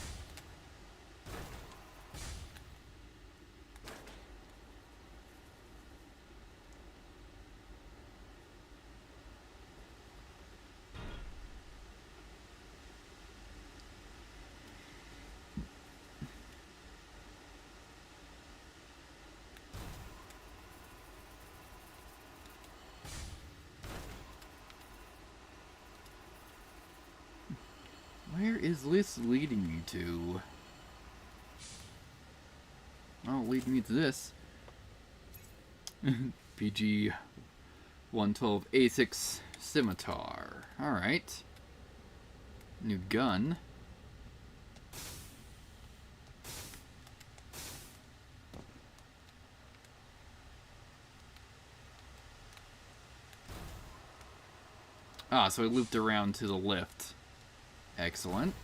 Where is this leading me to? Oh, leading me to this. PG 112 A6 Scimitar. Alright. New gun. Ah, so I looped around to the lift. Excellent.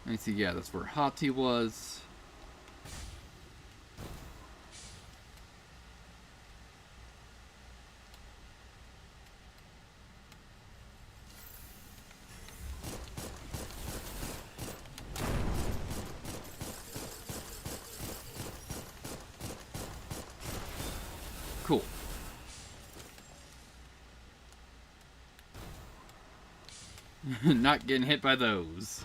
Let me see, yeah, that's where Hati was. Cool. Not getting hit by those.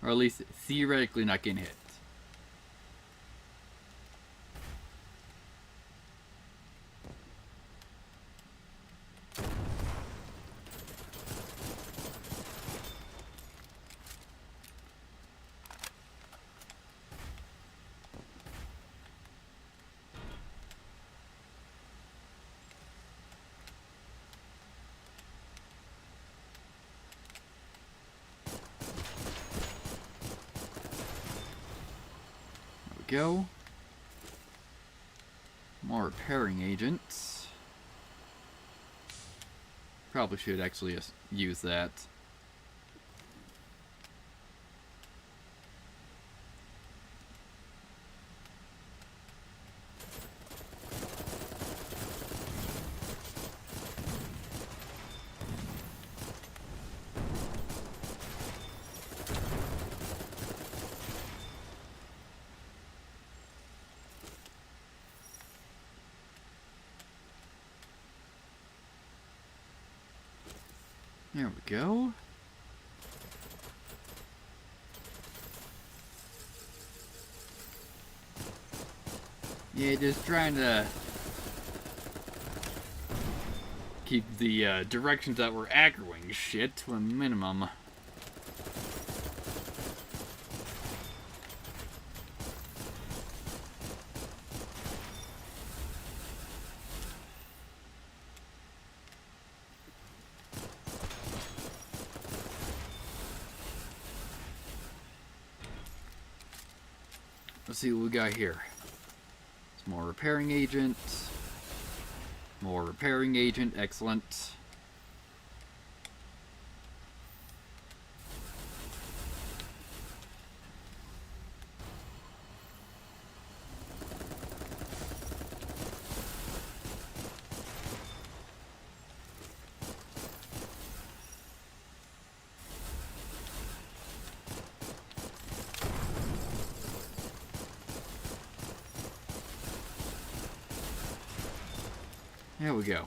Or at least theoretically not getting hit. Go. More repairing agents. Probably should actually use that. There we go. Yeah, just trying to keep the directions that we're aggroing shit to a minimum. Let's see what we got here. Some more repairing agent. More repairing agent. Excellent. There we go.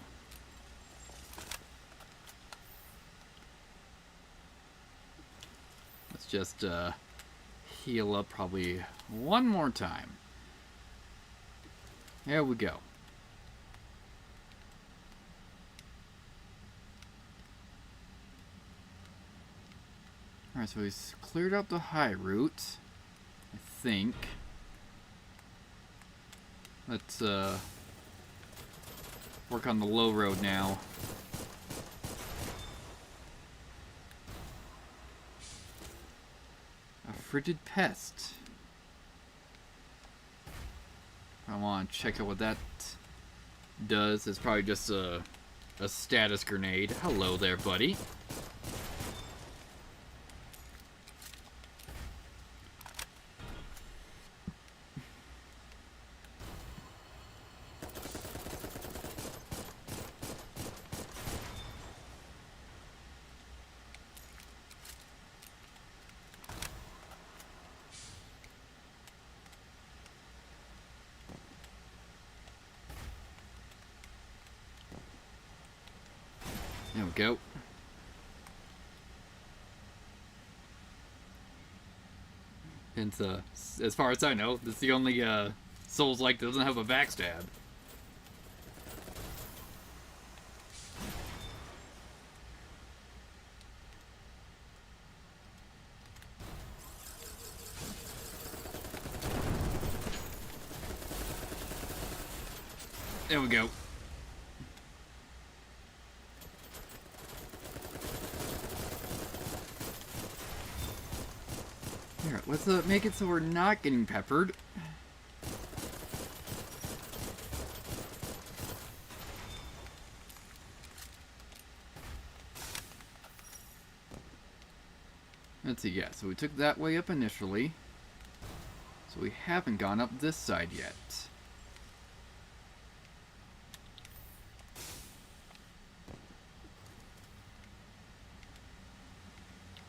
Let's just heal up probably one more time. There we go. Alright, so he's cleared up the high route, I think. Let's work on the low road now. A frigid pest. I want to check out what that does. It's probably just a status grenade. Hello there, buddy. There we go. And as far as I know, this is the only Souls-like that doesn't have a backstab. There we go. Here, let's make it so we're not getting peppered. Let's see, yeah, so we took that way up initially. So we haven't gone up this side yet.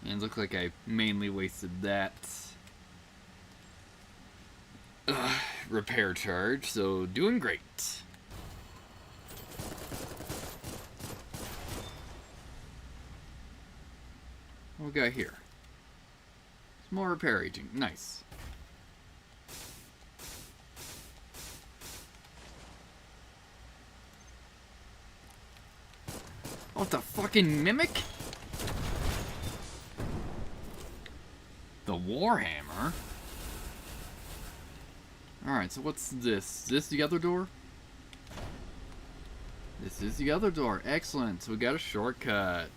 And it looks like I mainly wasted that repair charge, so doing great. What we got here? Some more repair agent. Nice. Oh, it's a fucking mimic? The Warhammer? Alright, so what's this? Is this the other door? This is the other door. Excellent. So we got a shortcut.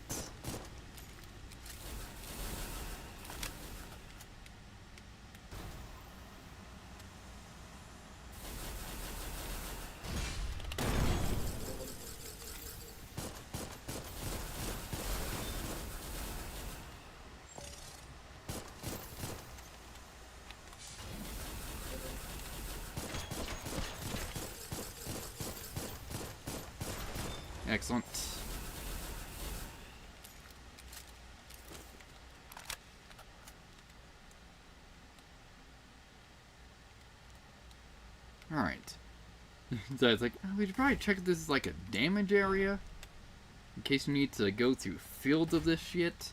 Excellent. Alright. So it's like, oh, we should probably check if this is like a damage area. In case you need to go through fields of this shit.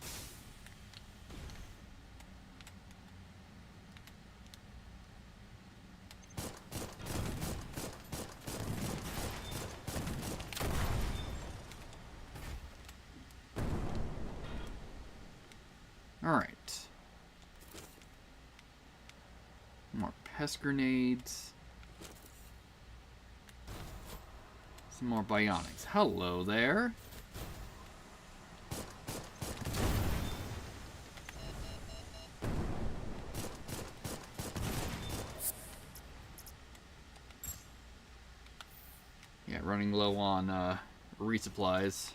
Alright. More pest grenades. Some more bionics. Hello there. Yeah, running low on resupplies.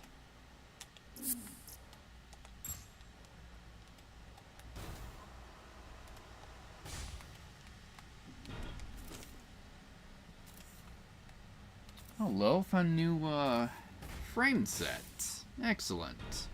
Hello, found a new frame set. Excellent.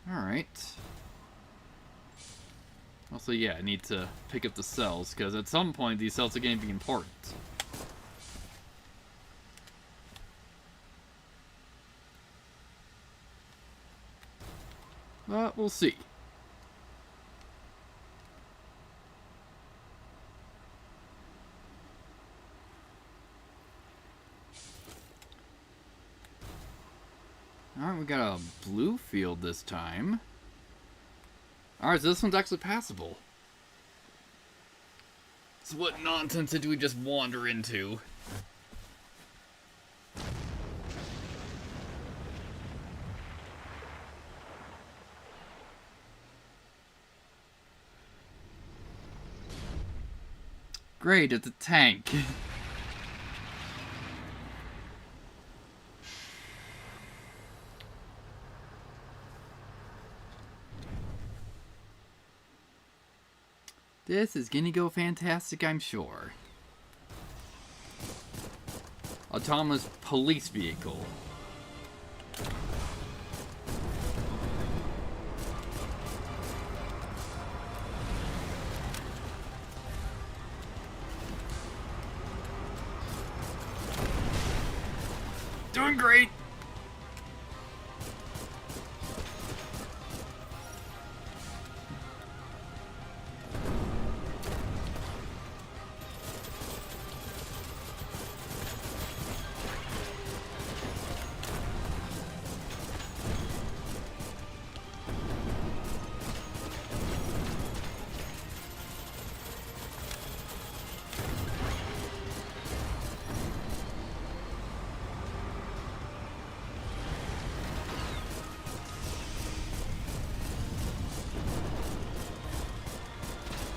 Alright. Also, yeah, I need to pick up the cells, because at some point these cells are going to be important. But we'll see. Alright, we got a blue field this time. Alright, so this one's actually passable. So what nonsense did we just wander into? Great, it's a tank. This is gonna go fantastic, I'm sure. Autonomous police vehicle. Doing great!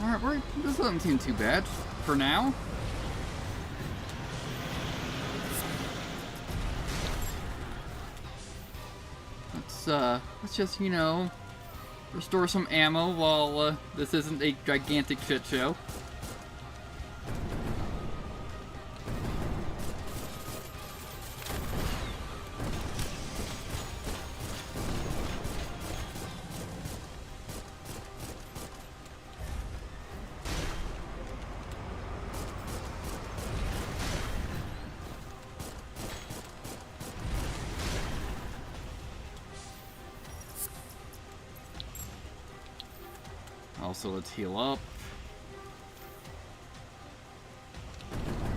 Alright, this doesn't seem too bad for now. Let's just, you know, restore some ammo while this isn't a gigantic shit show. Also, let's heal up.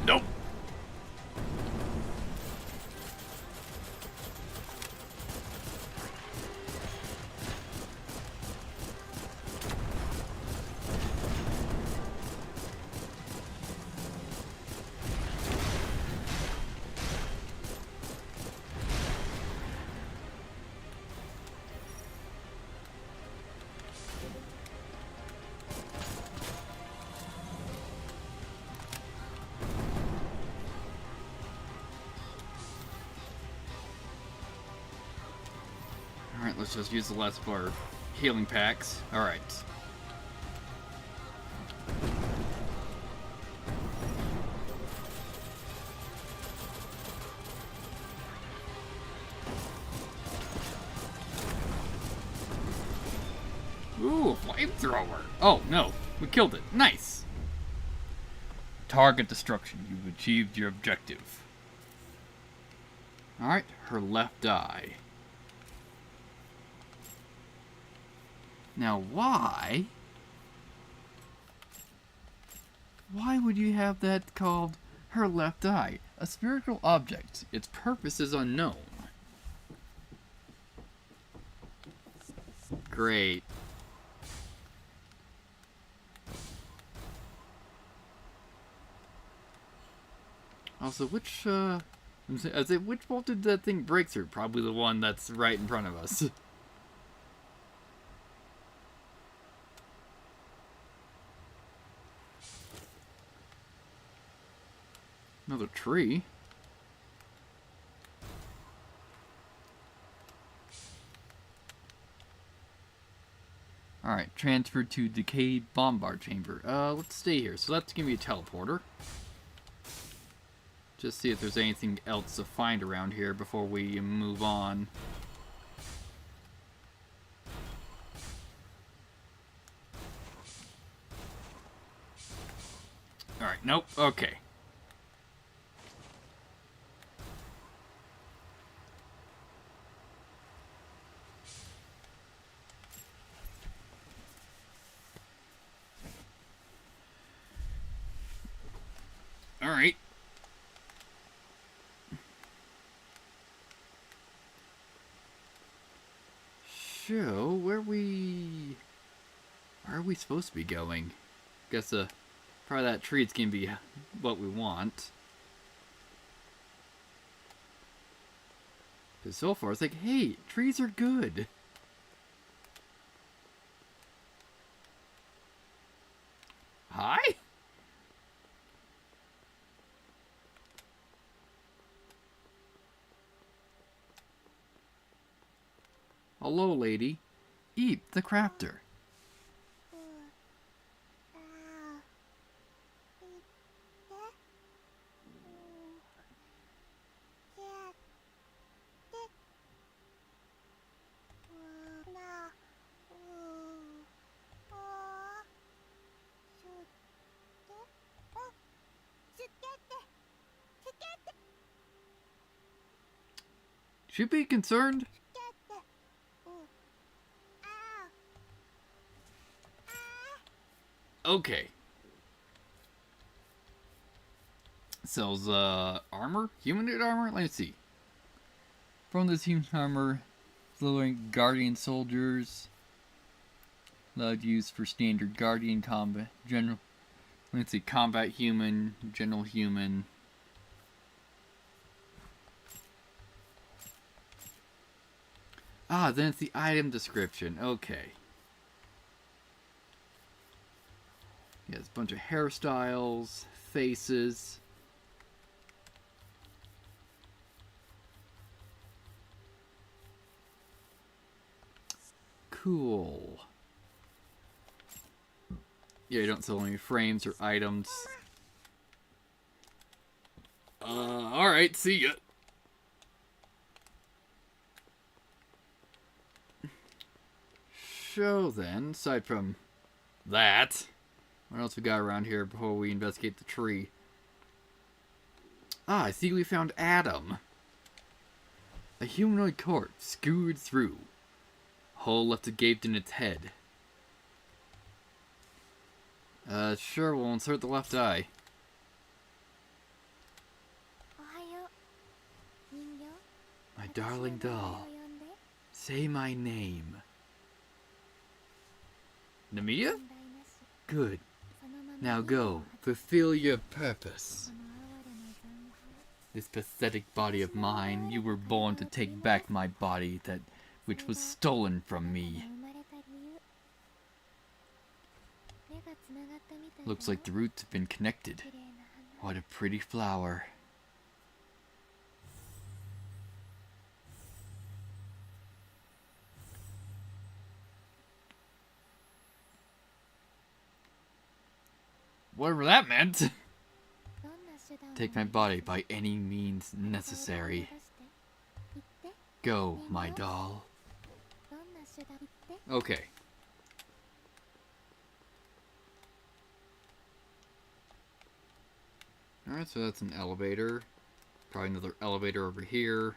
Nope. Alright, let's just use the last of our healing packs. Alright. flamethrower. Oh, no. We killed it. Nice. Target destruction. You've achieved your objective. Alright, her left eye. Now, why? Why would you have that called her left eye? A spiritual object. Its purpose is unknown. Great. Also, which wall did that thing break through? Probably the one that's right in front of us. Another tree. Alright, transferred to decayed bombard chamber. Let's stay here. So that's gonna be a teleporter. Just see if there's anything else to find around here before we move on. Alright, nope, okay. Alright. So, where are we supposed to be going? Guess probably that tree's gonna be what we want. Because so far it's like, hey, trees are good. Hi? Hello, lady. Eat the crafter. Should be concerned. Okay. Sells armor? Humanoid armor? Let's see. From this human armor, flowing guardian soldiers. Allowed use for standard guardian combat. General. Let's see. Combat human, general human. Ah, then it's the item description. Okay. He has a bunch of hairstyles, faces. Cool. Yeah, you don't sell any frames or items. Alright, see ya. So then, aside from that, what else we got around here before we investigate the tree? Ah, I see we found Adam. A humanoid corpse skewered through. Hole left agaped in its head. Sure, we'll insert the left eye. My darling doll, say my name. Namiya? Good. Now go, fulfill your purpose. This pathetic body of mine, you were born to take back my body which was stolen from me. Looks like the roots have been connected. What a pretty flower. Whatever that meant. Take my body by any means necessary. Go, my doll. Okay. Alright, so that's an elevator. Probably another elevator over here.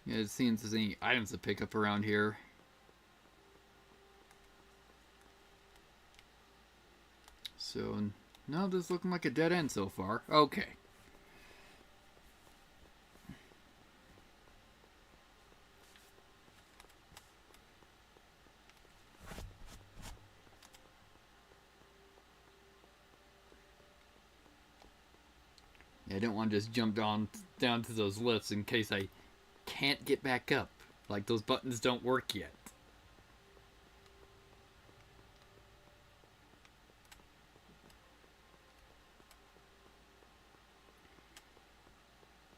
Yeah, it seems there's any items to pick up around here. So, no, this is looking like a dead end so far. Okay. Yeah, I don't want to just jump down to those lifts in case I can't get back up. Like, those buttons don't work yet.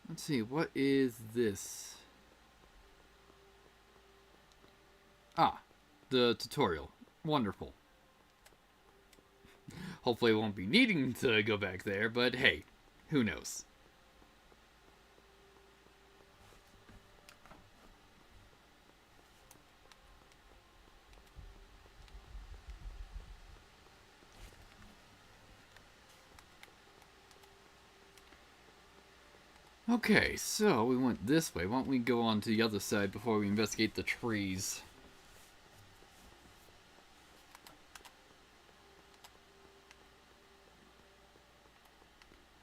Let's see, what is this? Ah, the tutorial. Wonderful. Hopefully I won't be needing to go back there, but hey, who knows? Okay, so we went this way. Why don't we go on to the other side before we investigate the trees?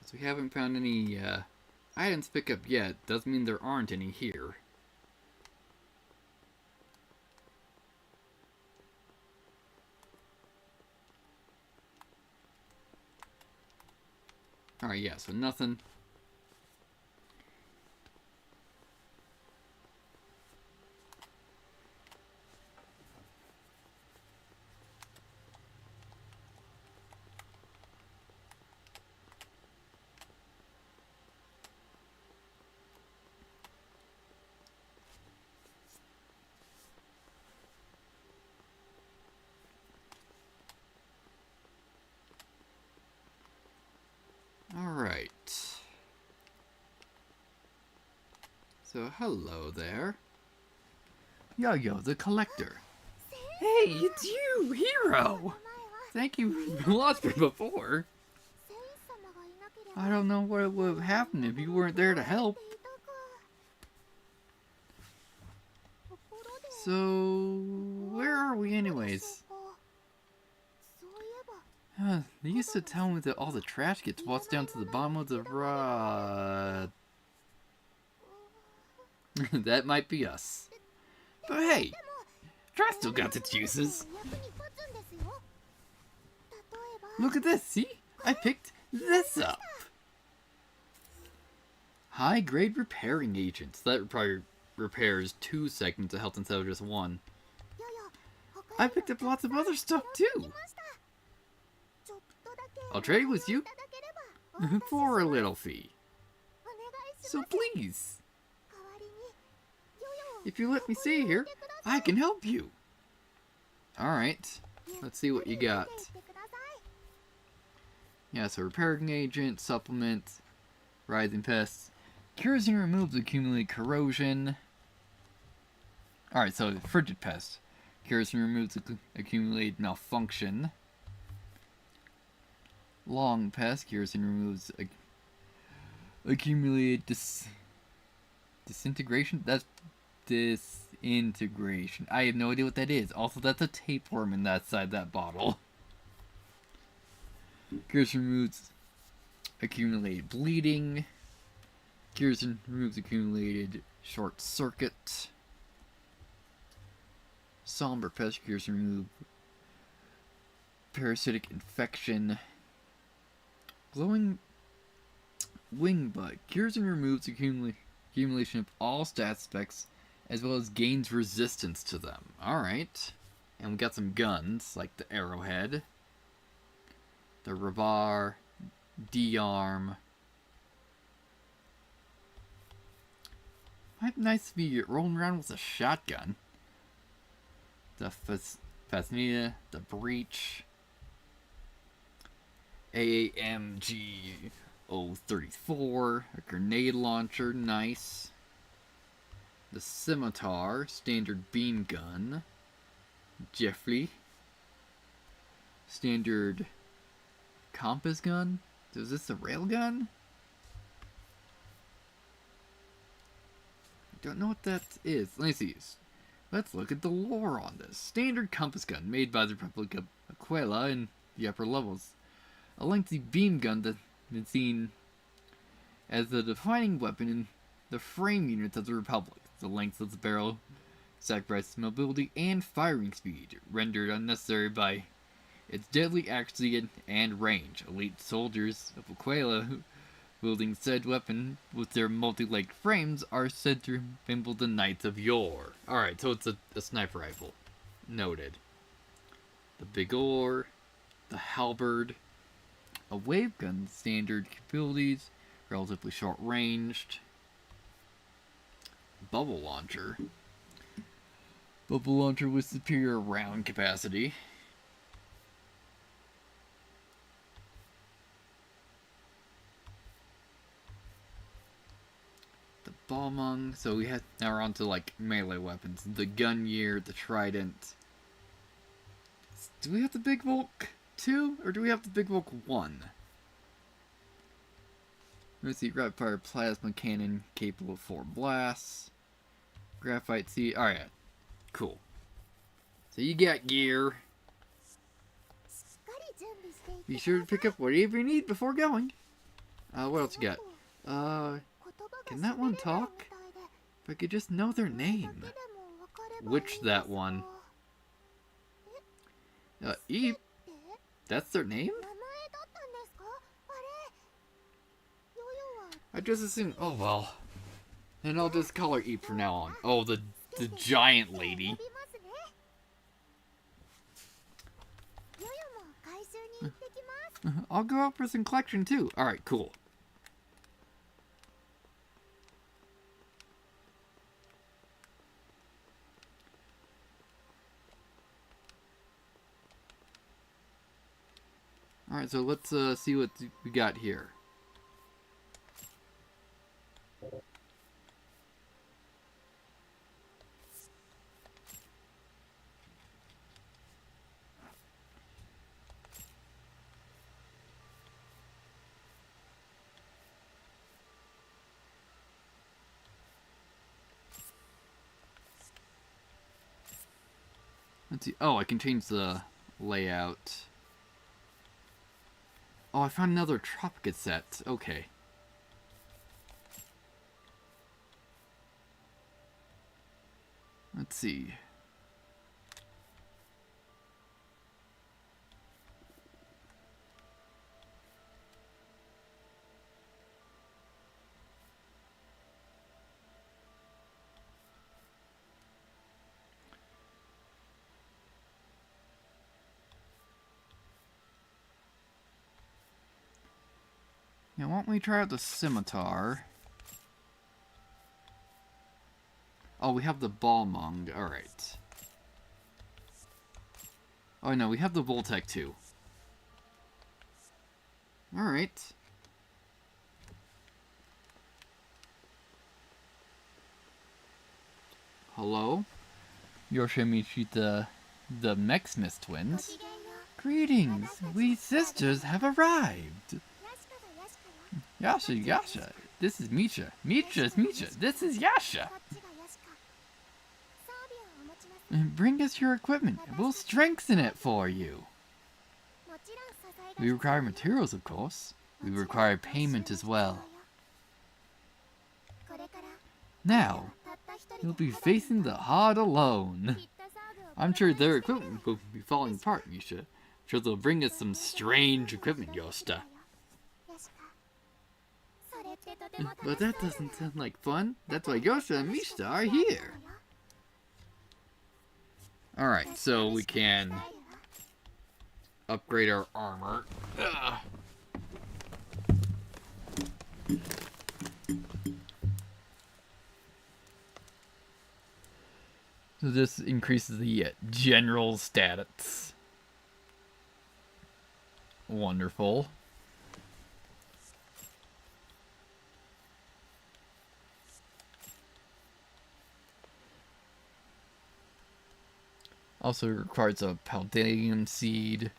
So we haven't found any items to pick up yet. Doesn't mean there aren't any here. Alright, yeah, so nothing. Alright. So, hello there. Yo-Yo, the collector. Hey, it's you, Hero! Thank you a lot for before. I don't know what would have happened if you weren't there to help. So, where are we anyways? They used to tell me that all the trash gets washed down to the bottom of the rod. That might be us. But hey, trash still got its uses. Look at this, see? I picked this up. High-grade repairing agents. That probably repairs 2 segments of health instead of just 1. I picked up lots of other stuff too. I'll trade with you for a little fee. So please, if you let me stay here, I can help you. Alright, let's see what you got. Yeah, so repairing agent, supplement, rising pests, cures and removes accumulated corrosion. Alright, so frigid pest, cures and removes accumulated malfunction. Long pest, cures and removes accumulated disintegration? That's disintegration. I have no idea what that is. Also, that's a tapeworm in that side of that bottle. Cures and removes accumulated bleeding. Cures and removes accumulated short circuit. Somber pest, cures and remove parasitic infection. Glowing wing bud, cures and removes accumulation of all stat specs, as well as gains resistance to them. Alright. And we got some guns, like the arrowhead, the rebar, D-arm. Might be nice to be rolling around with a shotgun. The Fascina, the breach, AAMG, 034, a grenade launcher, nice. The scimitar, standard beam gun. Jeffrey. Standard compass gun. Is this a railgun? I don't know what that is. Let me see. Let's look at the lore on this. Standard compass gun made by the Republic of Aquila in the upper levels. A lengthy beam gun that's been seen as the defining weapon in the frame units of the Republic. The length of the barrel sacrifices mobility and firing speed, rendered unnecessary by its deadly accuracy and range. Elite soldiers of Aquila wielding said weapon with their multi-legged frames are said to resemble the knights of yore. Alright, so it's a sniper rifle. Noted. The big oar, the halberd, a wave gun, standard capabilities, relatively short-ranged, bubble launcher. Bubble launcher with superior round capacity. The bombung. So now we're on to like melee weapons. The gun year, the trident. Do we have the big bulk 2 or do we have the big bulk 1? Let's see, rapid fire plasma cannon capable of 4 blasts. Graphite seed. Alright. Cool. So you got gear. Be sure to pick up whatever you need before going. What else you got? Can that one talk? If I could just know their name. Which that one? Eep. That's their name? I just assumed, oh well. And I'll just call her Eep from now on. Oh, the giant lady. I'll go out for some collection too. Alright, cool. Alright, so let's see what we got here. Let's see. Oh, I can change the layout. Oh, I found another Tropica set. Okay. Let's see. Now, why don't we try out the scimitar? Oh, we have the bombung. Alright. Oh, no, we have the Voltec too. Alright. Hello? Yoshimichi, the Mexmas twins. Greetings! We sisters have arrived! Yasha, this is Misha. Misha, this is Yasha. Bring us your equipment, and we'll strengthen it for you. We require materials, of course. We require payment as well. Now, you'll be facing the hard alone. I'm sure their equipment will be falling apart, Misha. I'm sure they'll bring us some strange equipment, Yoshida. But that doesn't sound like fun. That's why Yoshida and Mishita are here. Alright, so we can upgrade our armor. So this increases the general stats. Wonderful. Also requires a Palladium seed.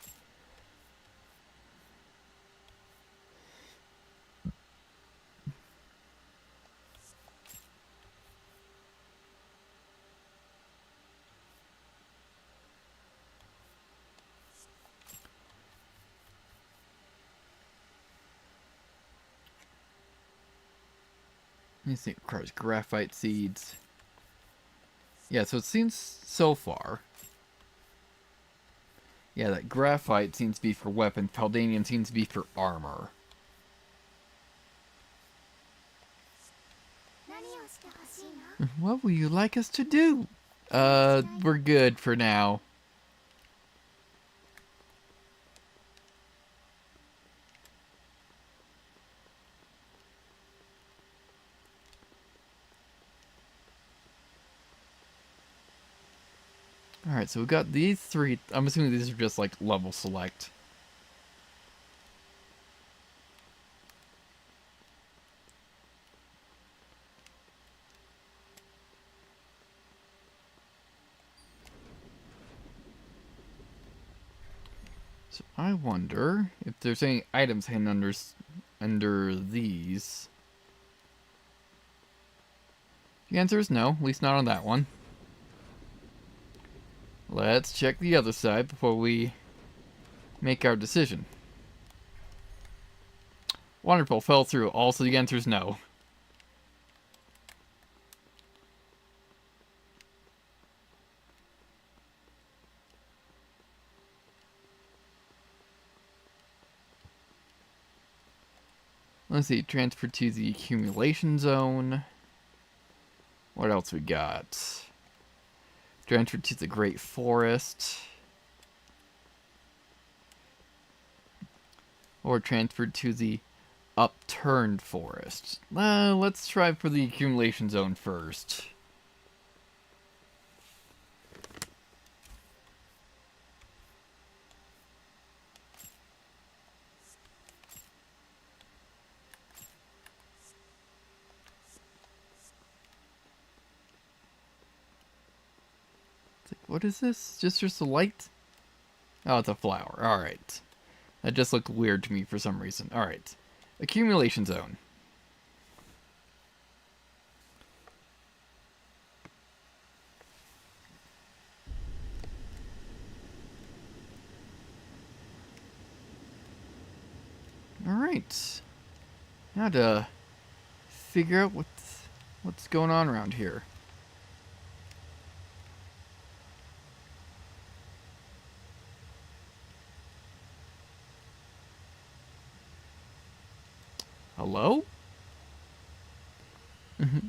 Let me see, it requires graphite seeds. Yeah, so it seems so far. Yeah, that graphite seems to be for weapons. Palladium seems to be for armor. What would you like us to do? We're good for now. Alright, so we've got these three. I'm assuming these are just like level select. So I wonder if there's any items hidden under these. The answer is no, at least not on that one. Let's check the other side before we make our decision. Wonderful, fell through. Also, the answer is no. Let's see, transfer to the accumulation zone. What else we got? Transfer to the Great Forest. Or transferred to the Upturned Forest. Let's try for the accumulation zone first. What is this? Just a light? Oh, it's a flower. Alright. That just looked weird to me for some reason. Alright. Accumulation zone. Alright. Now to figure out what's going on around here. Hello?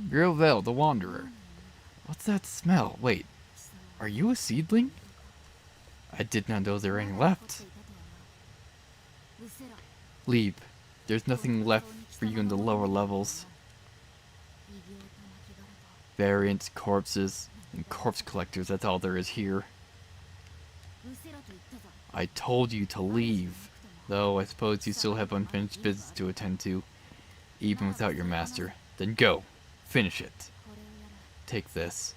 Grilvel, the Wanderer. What's that smell? Wait, are you a seedling? I did not know there were any left. Leave. There's nothing left for you in the lower levels. Variants, corpses, and corpse collectors, that's all there is here. I told you to leave, though I suppose you still have unfinished business to attend to, even without your master. Then go. Finish it. Take this.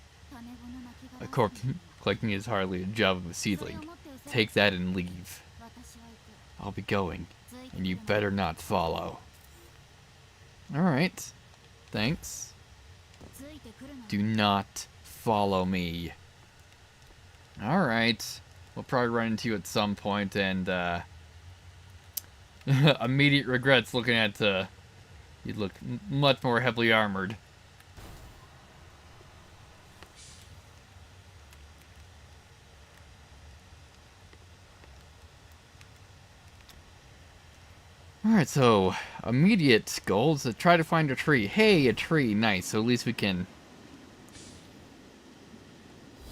A corpse collecting is hardly a job of a seedling. Take that and leave. I'll be going, and you better not follow. Alright. Thanks. Do not follow me. Alright. We'll probably run into you at some point, and immediate regrets looking at you look much more heavily armored. Alright, so immediate goals to try to find a tree. Hey, a tree, nice. So at least we can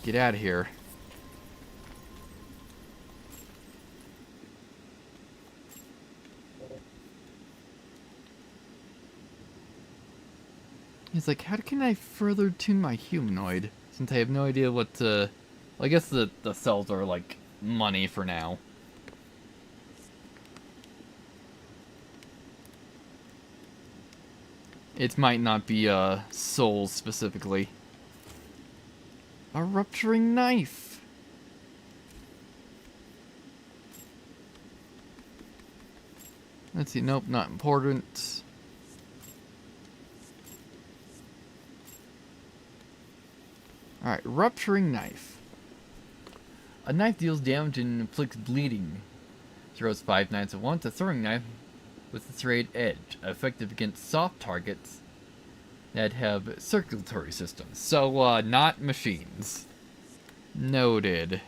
get out of here. He's like, how can I further tune my humanoid? Since I have no idea what to... Well, I guess the cells are like money for now. It might not be souls specifically. A rupturing knife! Let's see, nope, not important. Alright, rupturing knife. A knife deals damage and inflicts bleeding. Throws 5 knives at once. A throwing knife with a serrated edge, effective against soft targets that have circulatory systems. So, not machines. Noted.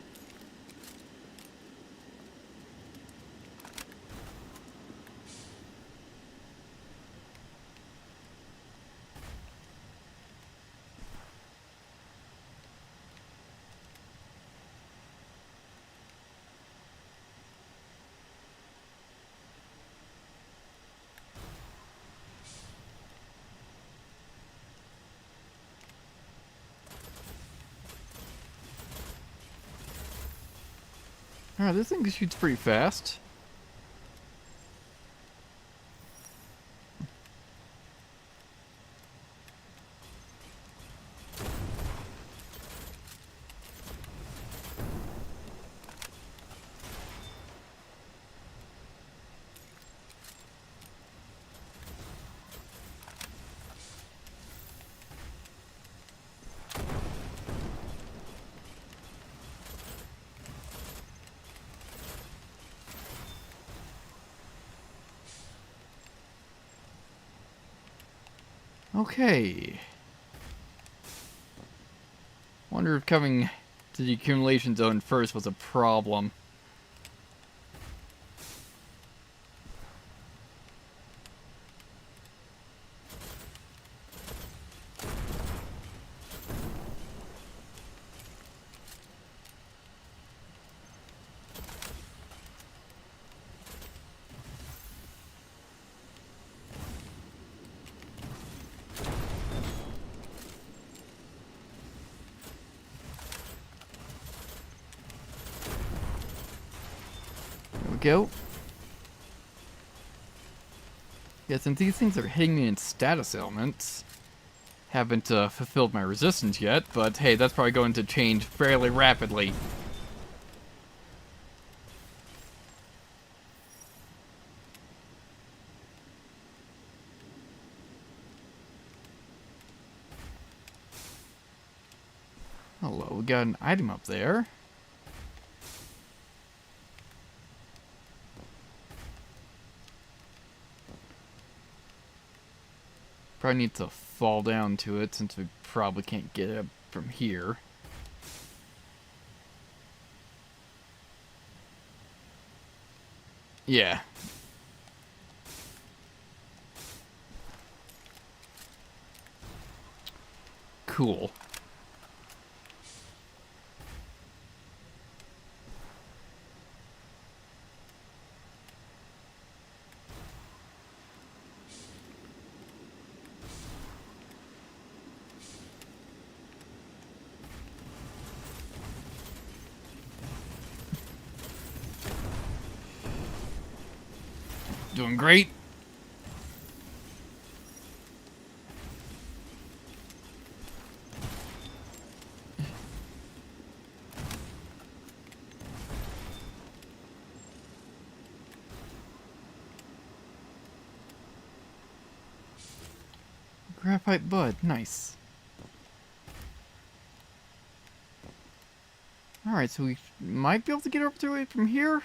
Alright, this thing shoots pretty fast. Okay. Wonder if coming to the accumulation zone first was a problem. There we go. Yeah, since these things are hitting me in status elements, haven't fulfilled my resistance yet, but hey, that's probably going to change fairly rapidly. Hello, we got an item up there. Probably need to fall down to it since we probably can't get it from here. Yeah. Cool. Doing great. Graphite bud, nice. Alright, so we might be able to get up to it from here.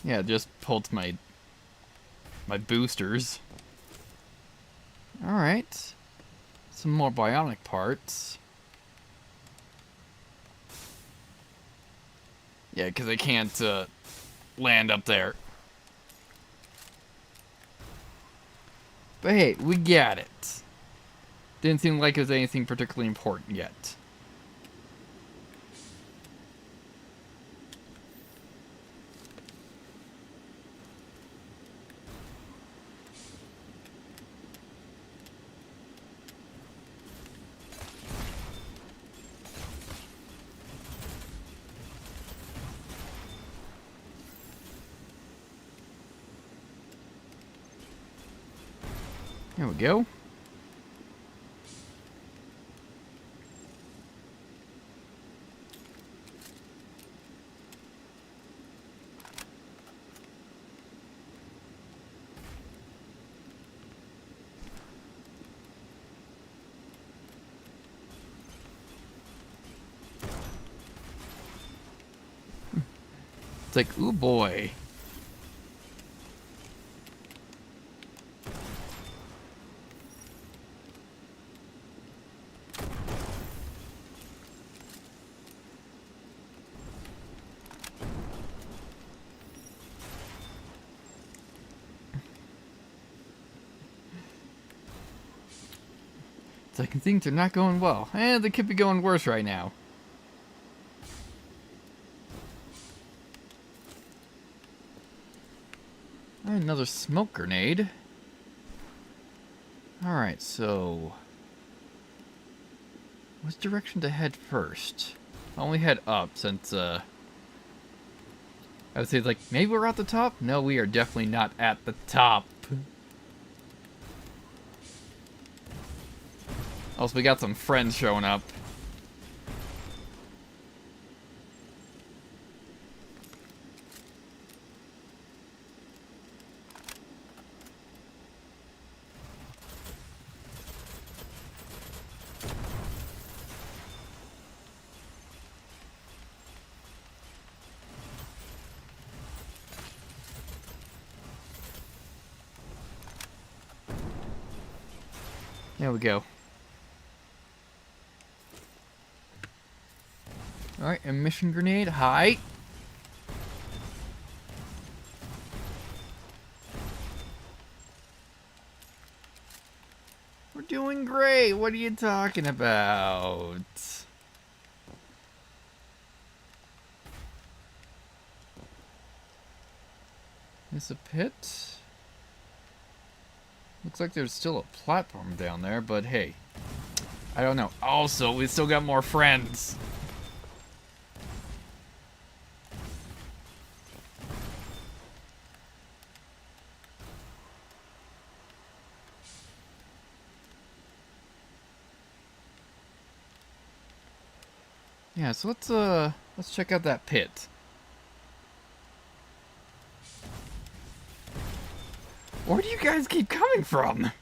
Yeah, just pulled my boosters. Alright. Some more bionic parts. Yeah, because I can't land up there. But hey, we got it. Didn't seem like it was anything particularly important yet. There we go. It's like, ooh boy. It's like things are not going well. They could be going worse right now. Another smoke grenade. Alright, so... which direction to head first? Why don't we head up, since, I would say, like, maybe we're at the top? No, we are definitely not at the top. Also, we got some friends showing up. There we go. Alright, emission grenade, hi! We're doing great, what are you talking about? Is a pit? Looks like there's still a platform down there, but hey. I don't know. Also, we still got more friends. Yeah, so let's check out that pit. Where do you guys keep coming from?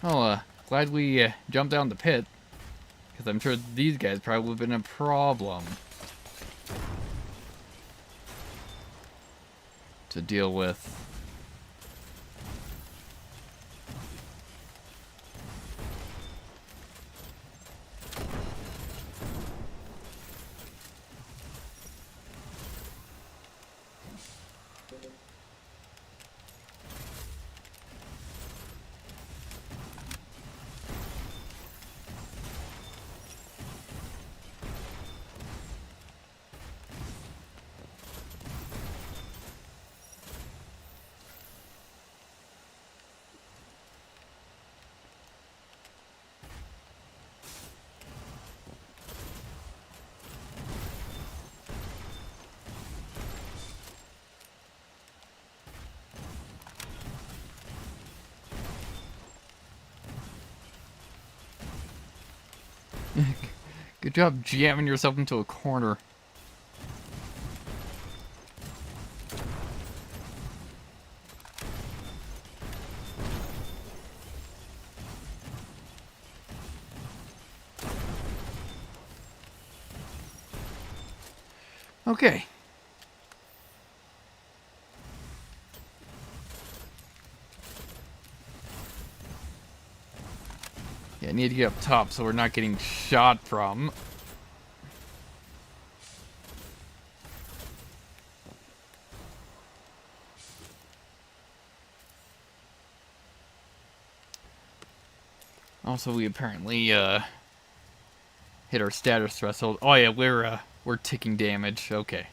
Oh, glad we jumped down the pit. Because I'm sure these guys probably would have been a problem to deal with. Good job jamming yourself into a corner. Okay. Yeah, I need to get up top so we're not getting shot from. Also, we apparently hit our status threshold. Oh yeah, we're ticking damage. Okay.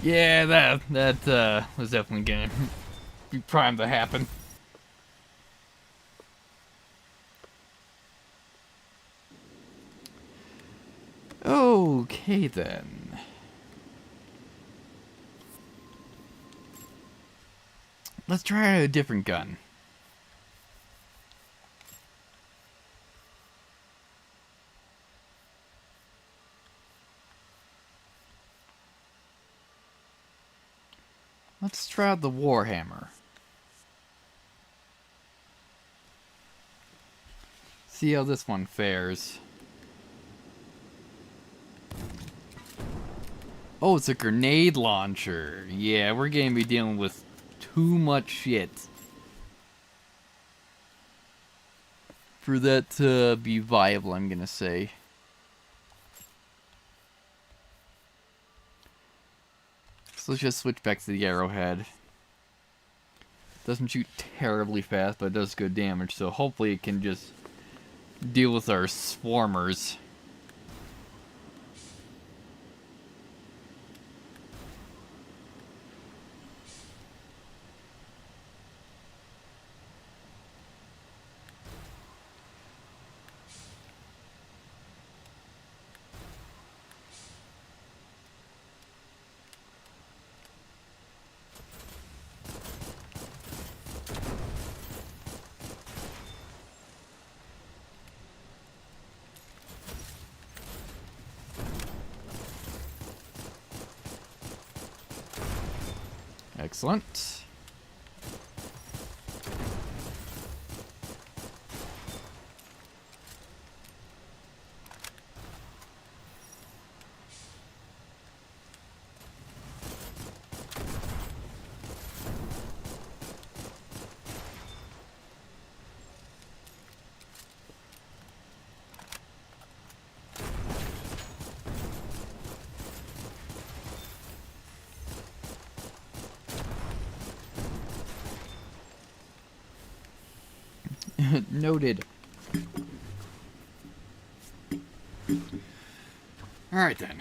Yeah, that was definitely gonna be primed to happen. Okay then. Let's try a different gun. Let's try out the Warhammer. See how this one fares. Oh, it's a grenade launcher. Yeah, we're gonna be dealing with too much shit for that to be viable, I'm gonna say. So let's just switch back to the arrowhead. Doesn't shoot terribly fast, but it does good damage, so hopefully it can just deal with our swarmers. Excellent. Noted. Alright then.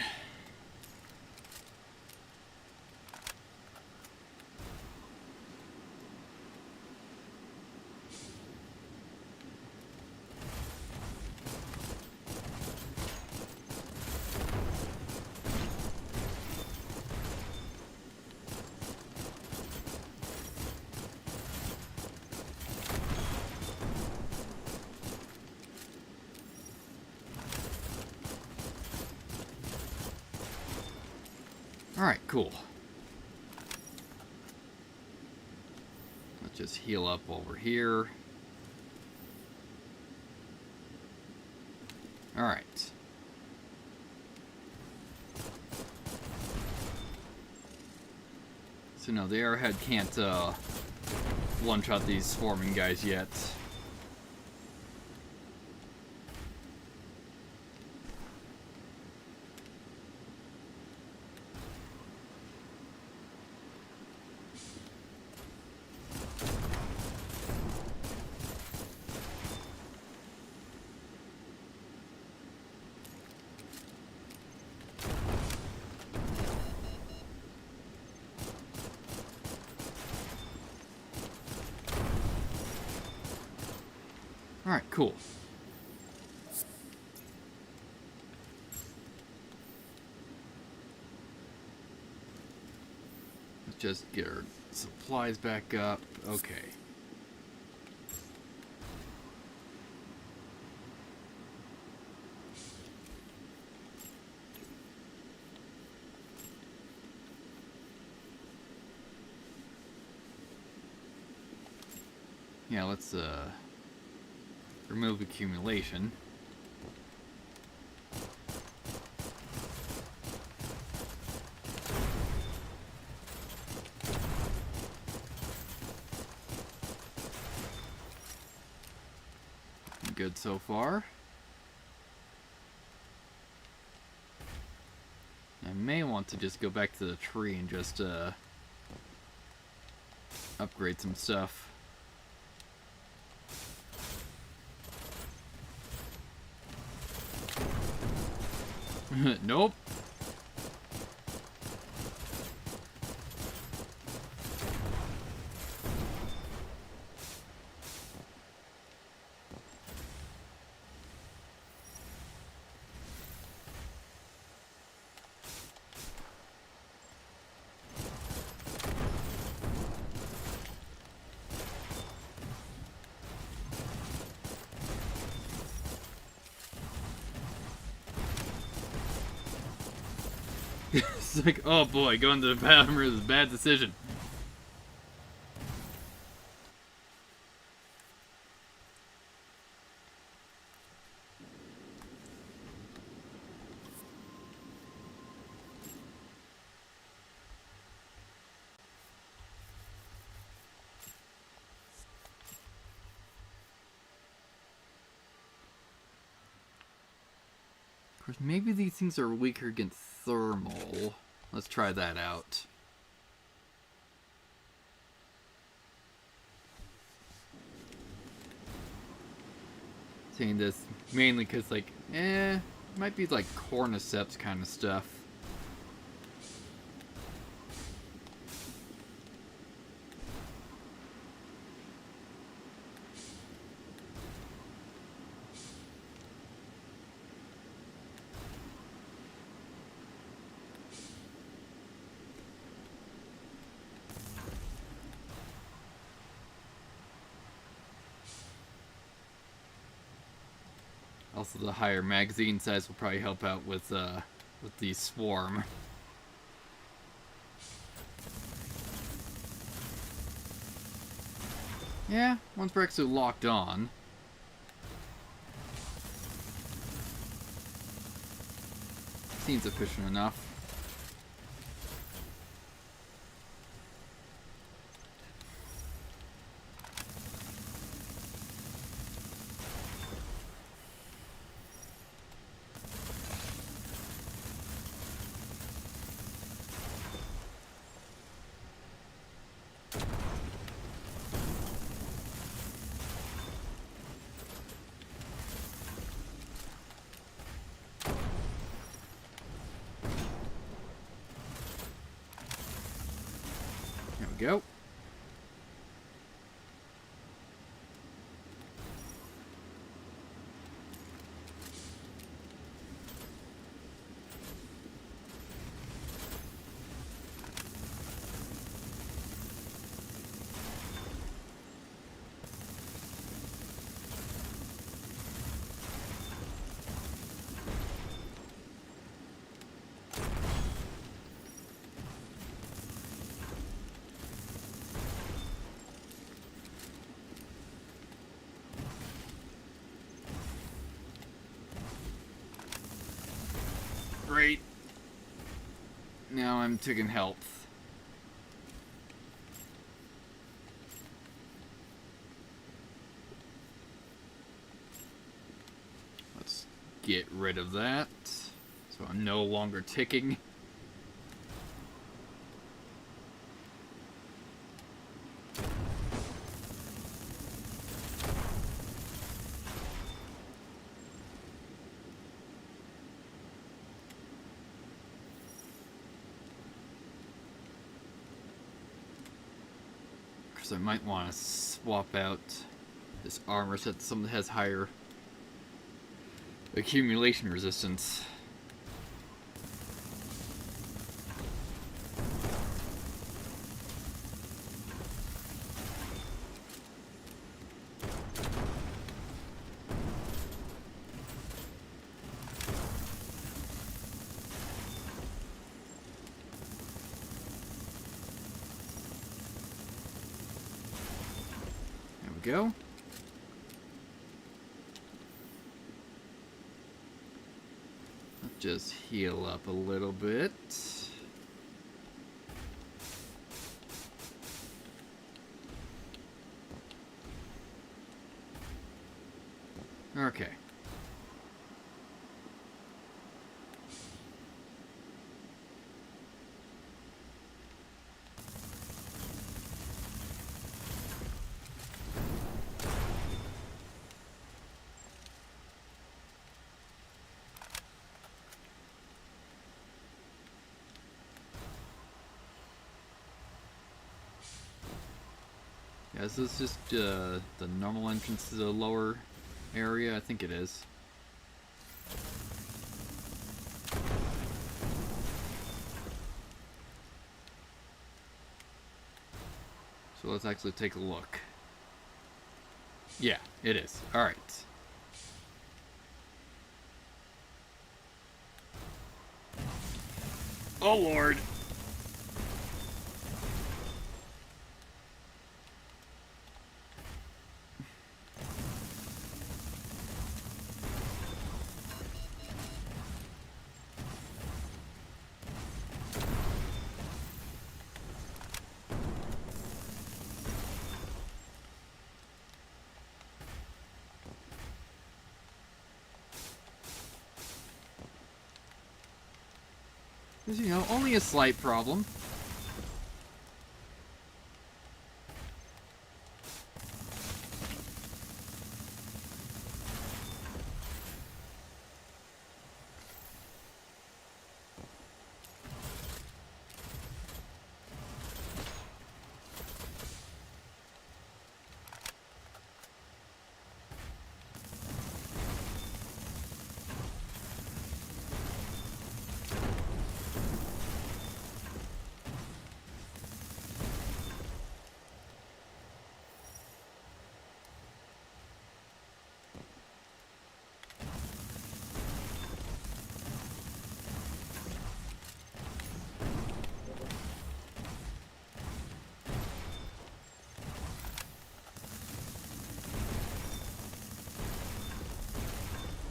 Alright, cool. Let's just heal up over here. Alright. So no, the arrowhead can't one-shot these swarming guys yet. Alright, cool. Let's just get our supplies back up. Okay. Yeah, let's remove accumulation. Good so far. I may want to just go back to the tree and just upgrade some stuff. Nope. It's like, oh boy, going to the bathroom is a bad decision. Of course, maybe these things are weaker against thermal. Let's try that out. Saying this mainly because, like, might be like cordyceps kind of stuff. Also, the higher magazine size will probably help out with the swarm. Yeah, once we're actually locked on. Seems efficient enough. Go. Great. Now I'm taking health. Let's get rid of that. So I'm no longer ticking. I might want to swap out this armor set. Something that has higher accumulation resistance. Go. Let's just heal up a little bit. Okay. Yeah, is this just the normal entrance to the lower area? I think it is. So let's actually take a look. Yeah, it is. Alright. Oh, Lord. You know, only a slight problem.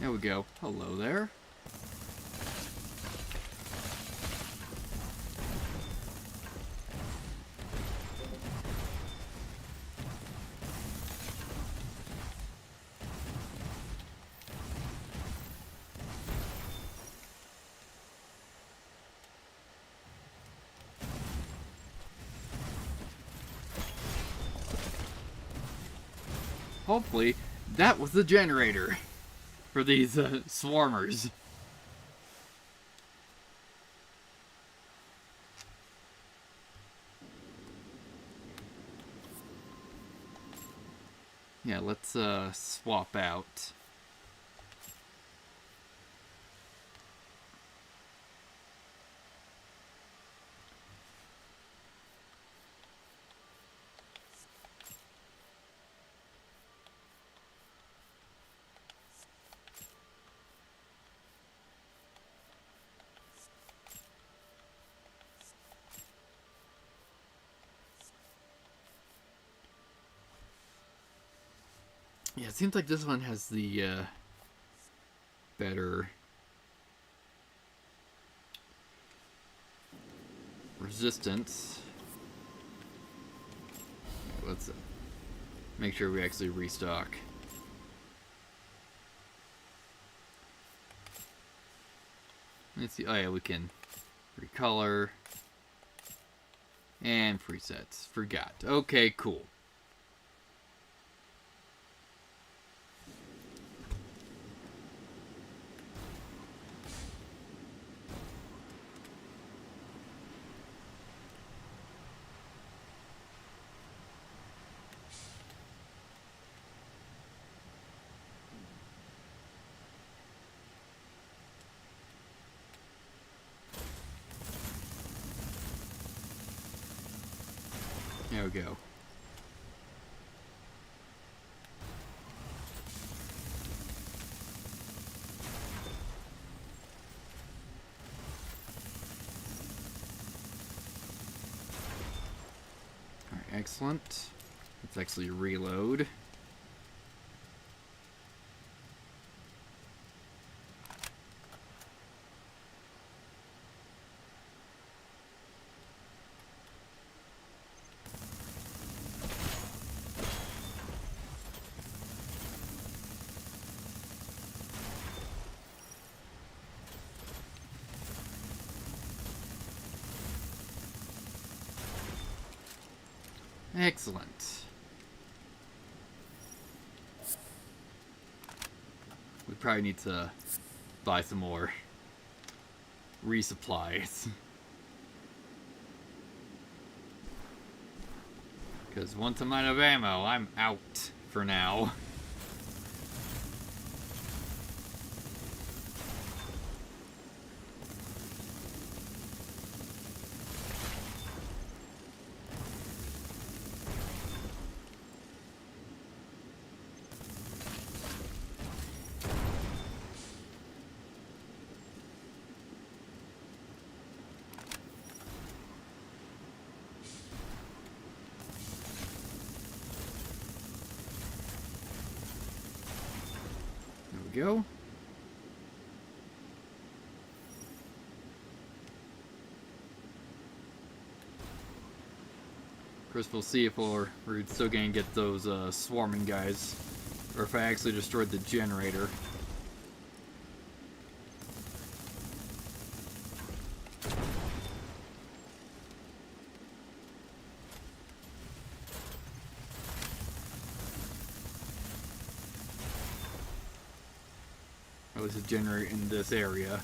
There we go. Hello there. Hopefully, that was the generator for these swarmers. Yeah, let's swap out. Yeah, it seems like this one has the better resistance. Let's make sure we actually restock. Let's see. Oh yeah, we can recolor and presets. Forgot. Okay, cool. There we go. Alright, excellent. Let's actually reload. Excellent. We probably need to buy some more resupplies. Because once I'm out of ammo, I'm out for now. go. Of course, we'll see if we're still gonna get those swarming guys, or if I actually destroyed the generator. At least a generator in this area.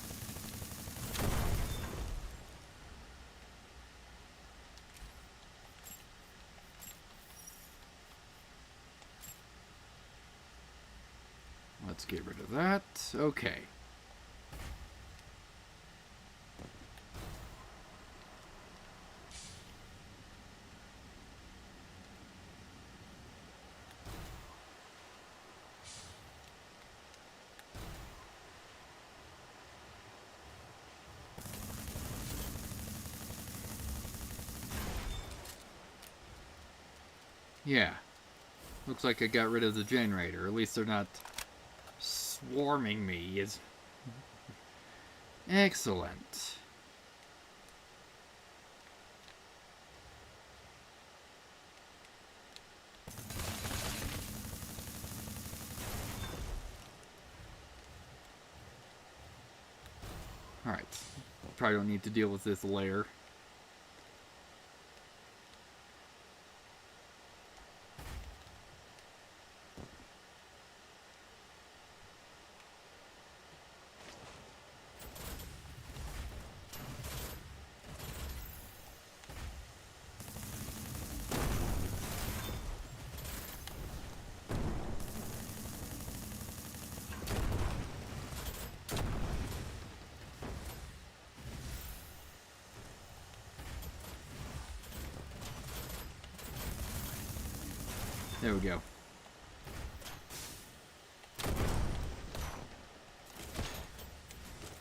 Let's get rid of that. Okay. Yeah. Looks like I got rid of the generator. At least they're not swarming me. Is excellent. Alright. Probably don't need to deal with this layer. There we go.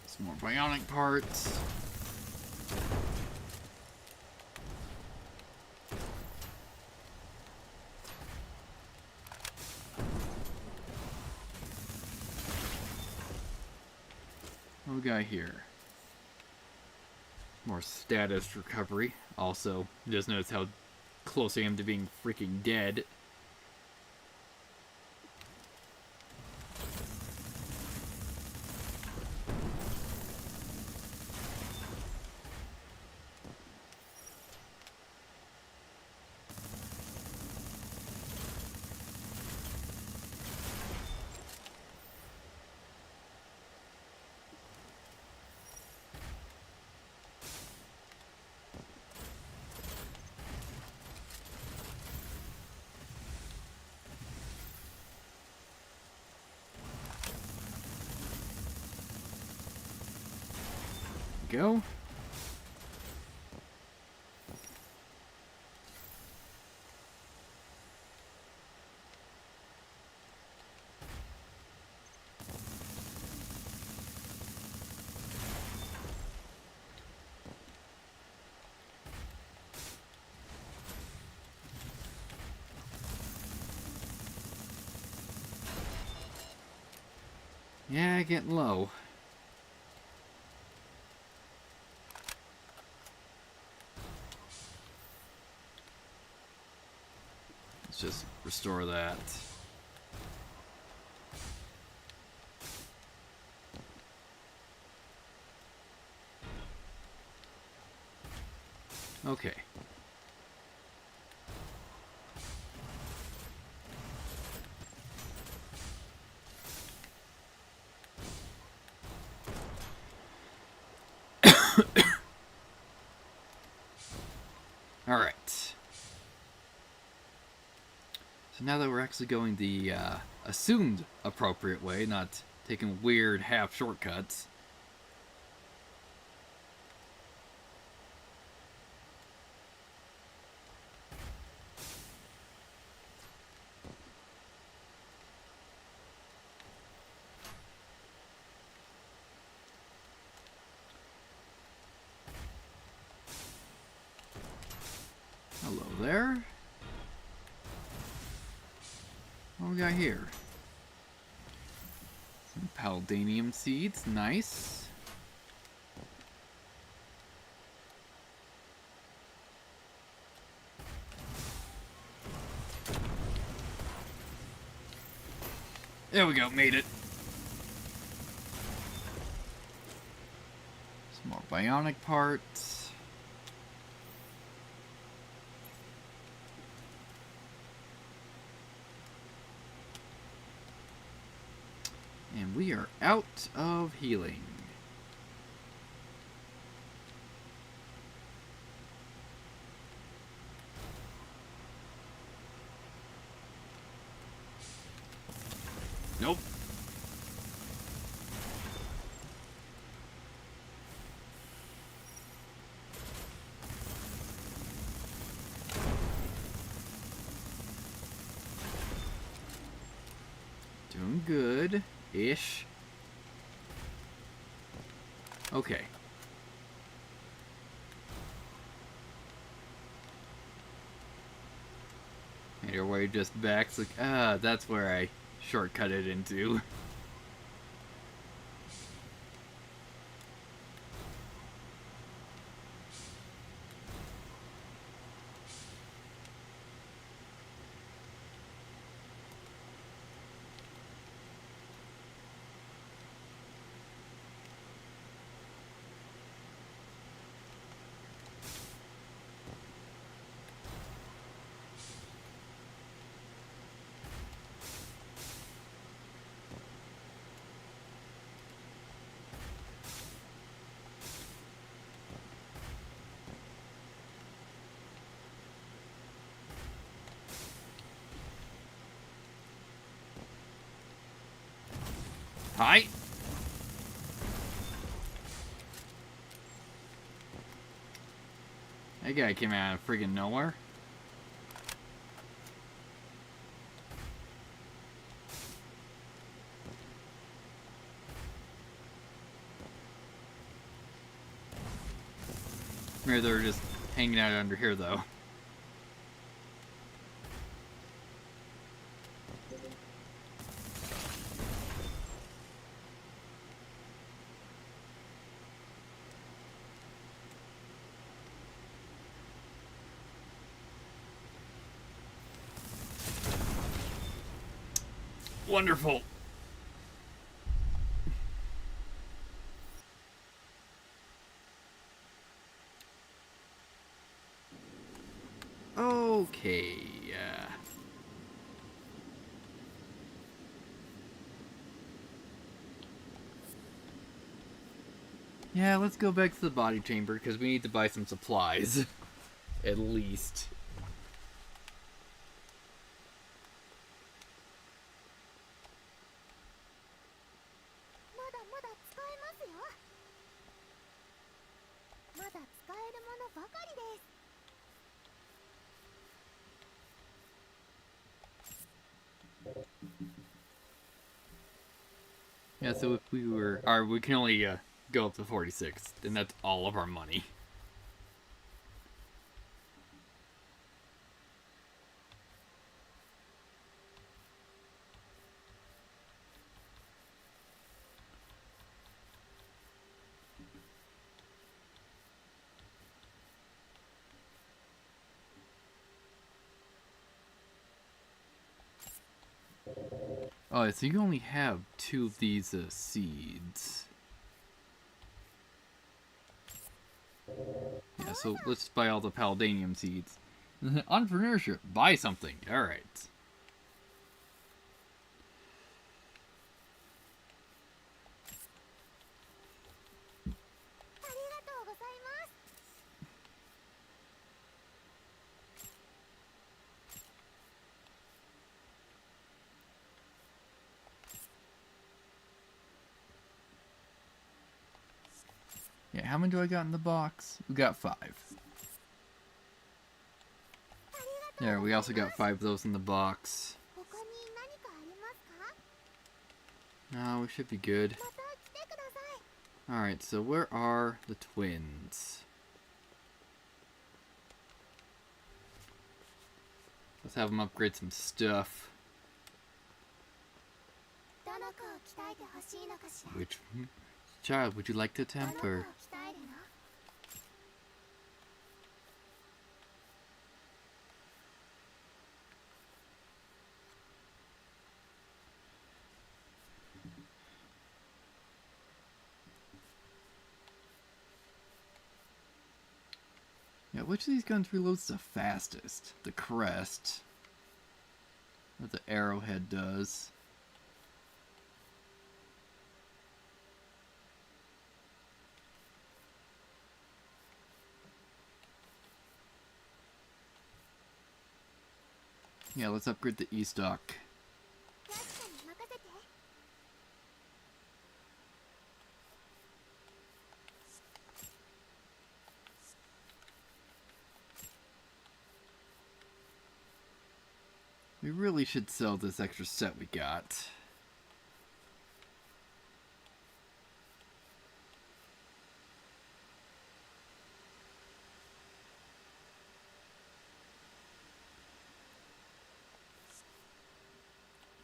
Some more bionic parts. What we got here? More status recovery. Also, just notice how close I am to being freaking dead. Go. Yeah, getting low. Let's just restore that. Okay. All right. So now that we're actually going the assumed appropriate way, not taking weird half shortcuts. Hello there. What we got here? Some Palladium seeds, nice. There we go, made it. Some more bionic parts. And we are out of healing. Nope. Doing good-ish. Okay. Made our way just back. It's like, that's where I shortcutted into. Hi. That guy came out of friggin' nowhere. Maybe they're just hanging out under here, though. Wonderful. Okay. Yeah, let's go back to the body chamber because we need to buy some supplies. At least. Yeah, so if we were, or we can only go up to 46, and that's all of our money. Oh, so you only have 2 of these seeds. Yeah, so let's buy all the Palladium seeds. Entrepreneurship, buy something. Alright. Yeah, how many do I got in the box? We got 5. There, we also got 5 of those in the box. No, we should be good. Alright, so where are the twins? Let's have them upgrade some stuff. Which child would you like to temper? Yeah, which of these guns reloads the fastest? The crest. Or the arrowhead does. Yeah, let's upgrade the E-stock. We really should sell this extra set we got.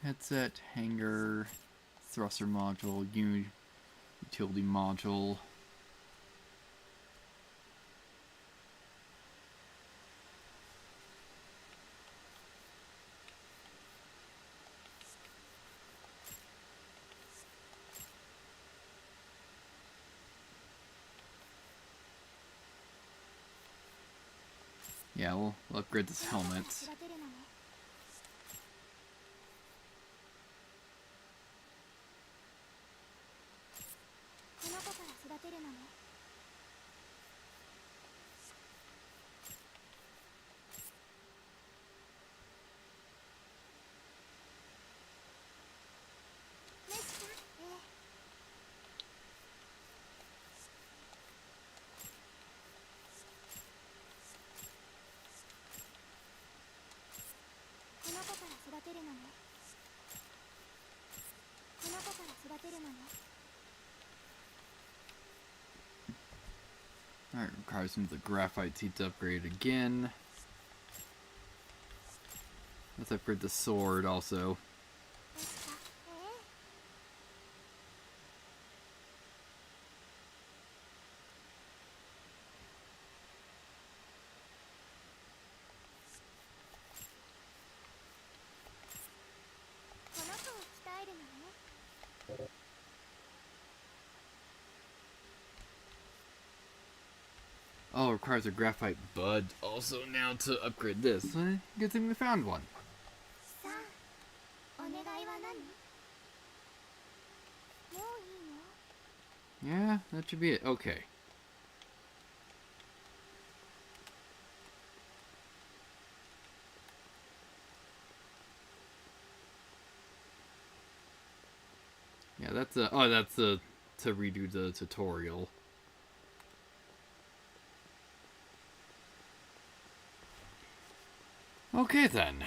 Headset, hanger, thruster module, utility module. Yeah, we'll upgrade this helmet. Alright, requires some of the graphite seed to upgrade again. Let's upgrade the sword also. Oh, it requires a graphite bud also now to upgrade this. Good thing we found one. Yeah, that should be it. Okay. Yeah, that's to redo the tutorial. Okay then.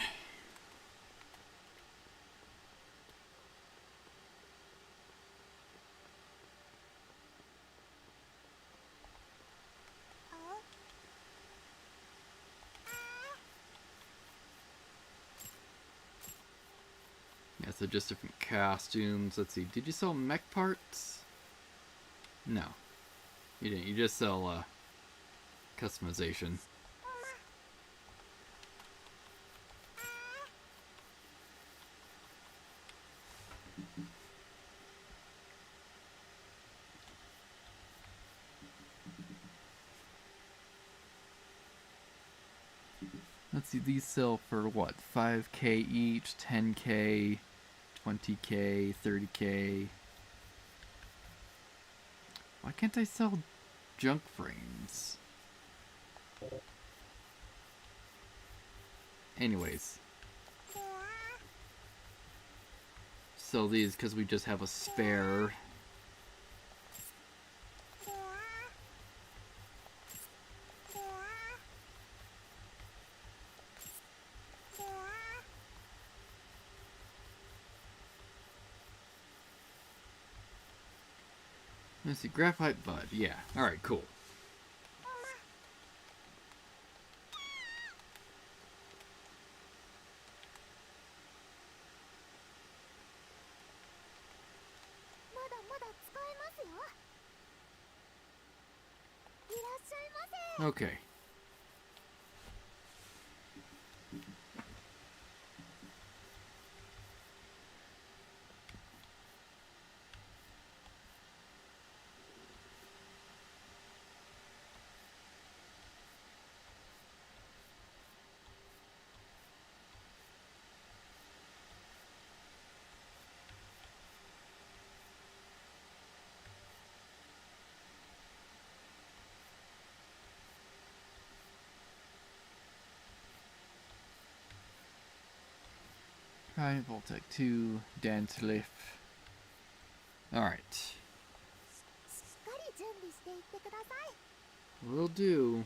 Yeah, so just different costumes. Let's see, did you sell mech parts? No. You didn't, you just sell customization. Let's see, these sell for what? 5k each, 10k, 20k, 30k. Why can't I sell junk frames? Anyways. Sell these because we just have a spare. Let's see, graphite bud. Yeah. Alright, cool. Okay. Right, Voltec 2, Dance Lift. Alright. Will do.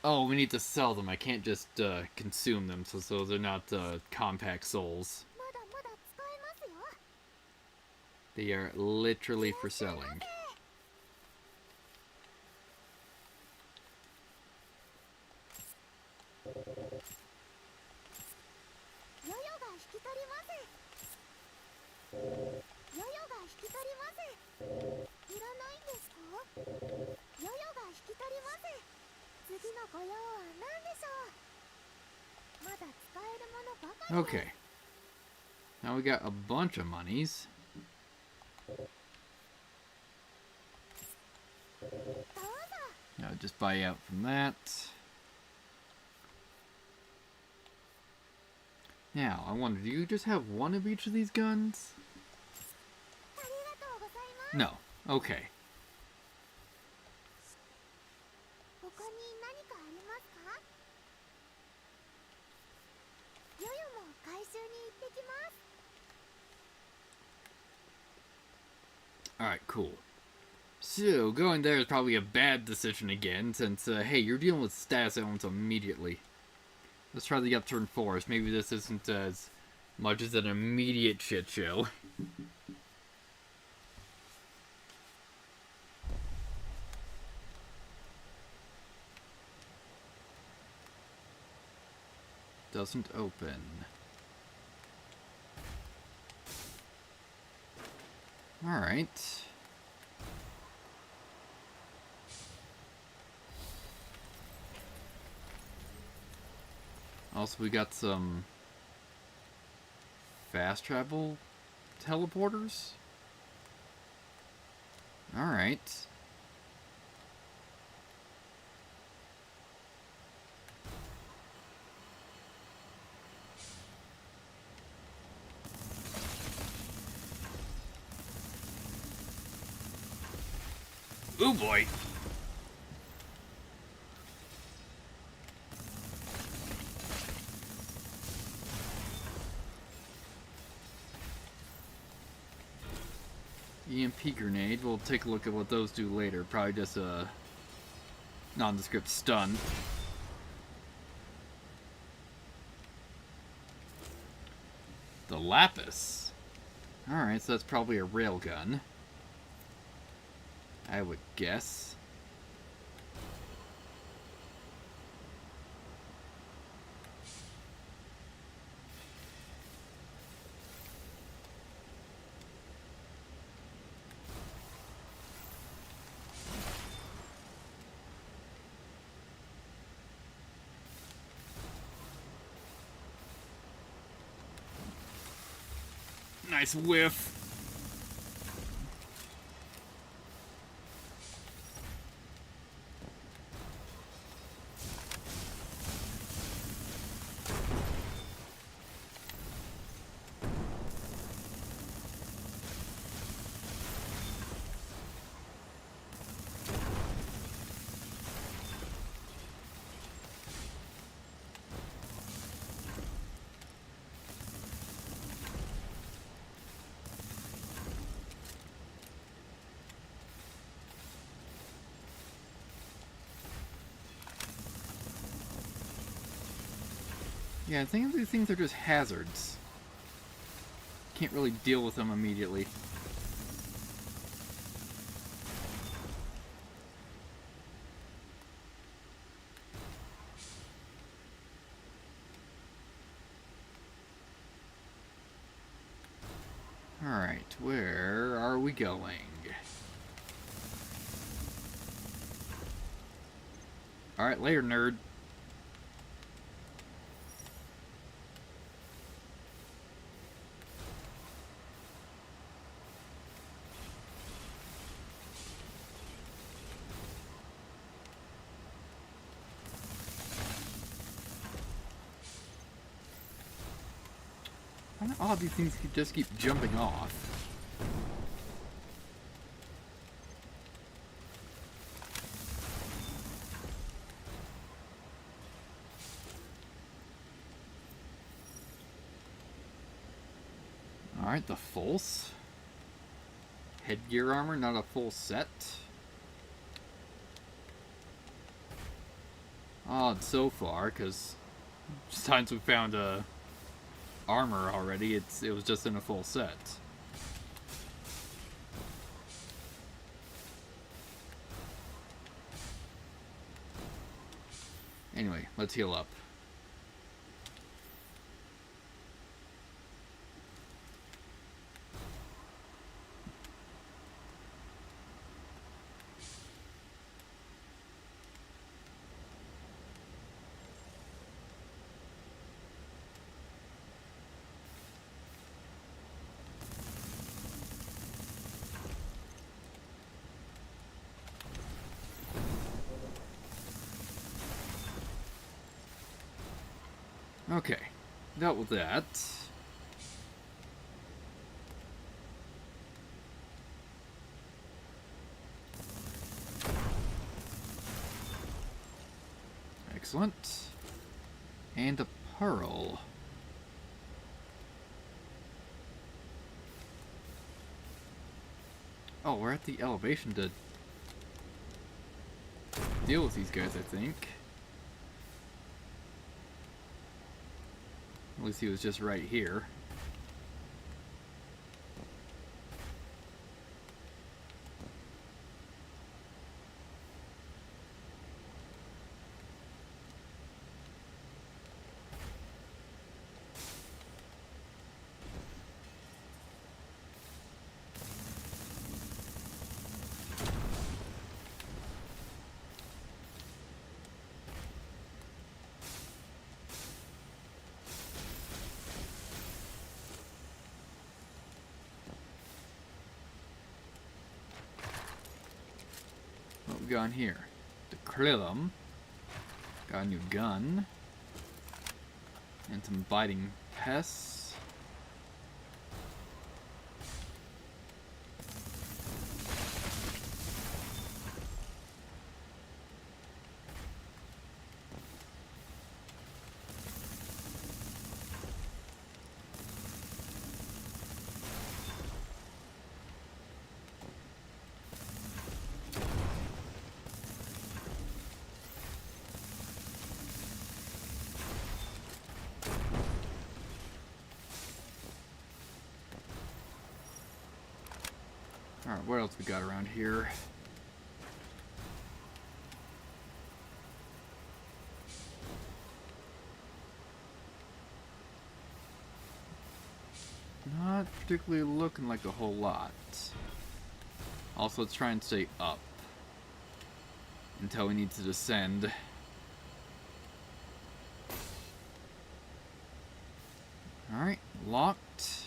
Oh, we need to sell them. I can't just consume them, so they're not compact souls. They are literally for selling. Okay. Now we got a bunch of monies. Now just buy out from that. Now, I wonder, do you just have one of each of these guns? No. Okay. Alright, cool. So, going there is probably a bad decision again, since, hey, you're dealing with status elements immediately. Let's try the upturn force. Maybe this isn't as much as an immediate shit show. Doesn't open. Alright. Also, we got some fast travel teleporters. Alright. Ooh boy! EMP grenade. We'll take a look at what those do later. Probably just a nondescript stun. The lapis. Alright, so that's probably a railgun. I would guess. Nice whiff. Yeah, I think these things are just hazards. Can't really deal with them immediately. where are we going? Alright, later, nerd. Kind of odd these things could just keep jumping off. Alright, the false headgear armor, not a full set. Odd so far, because times we found armor already, it was just in a full set. Anyway, let's heal up. Okay, dealt with that. Excellent. And a pearl. Oh, we're at the elevation to deal with these guys, I think. At least he was just right here. What we got in here? The Krillum. Got a new gun. And some biting pests. Alright, what else we got around here? Not particularly looking like a whole lot. Also, let's try and stay up until we need to descend. Alright, locked.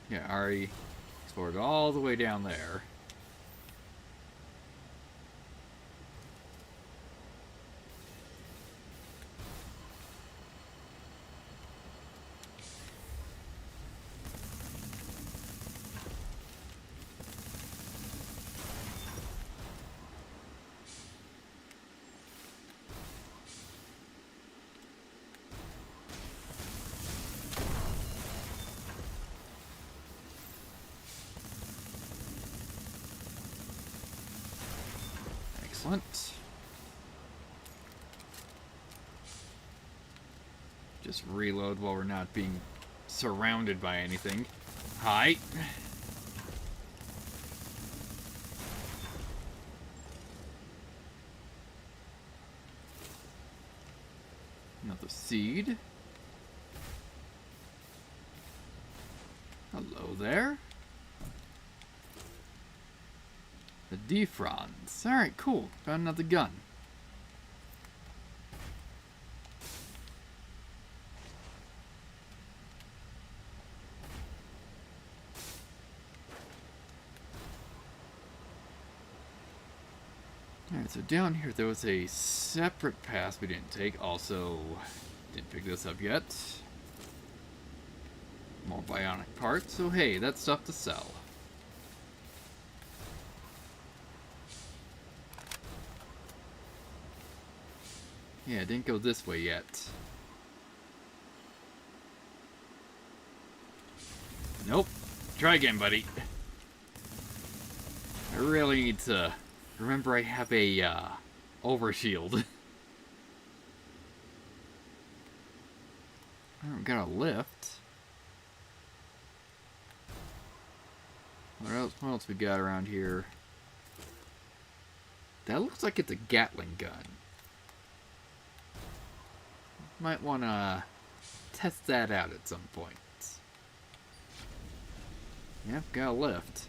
Yeah, I already explored all the way down there. Excellent. Just reload while we're not being surrounded by anything. Hi. worth of seed. Hello there. The defronds. Alright, cool. Found another gun. Alright, so down here there was a separate pass we didn't take. Also, didn't pick this up yet. More bionic parts. So hey, that's stuff to sell. Yeah, it didn't go this way yet. Nope. Try again, buddy. I really need to remember I have a overshield. I don't got a lift. What else we got around here? That looks like it's a Gatling gun. Might want to test that out at some point. Yep, got a lift.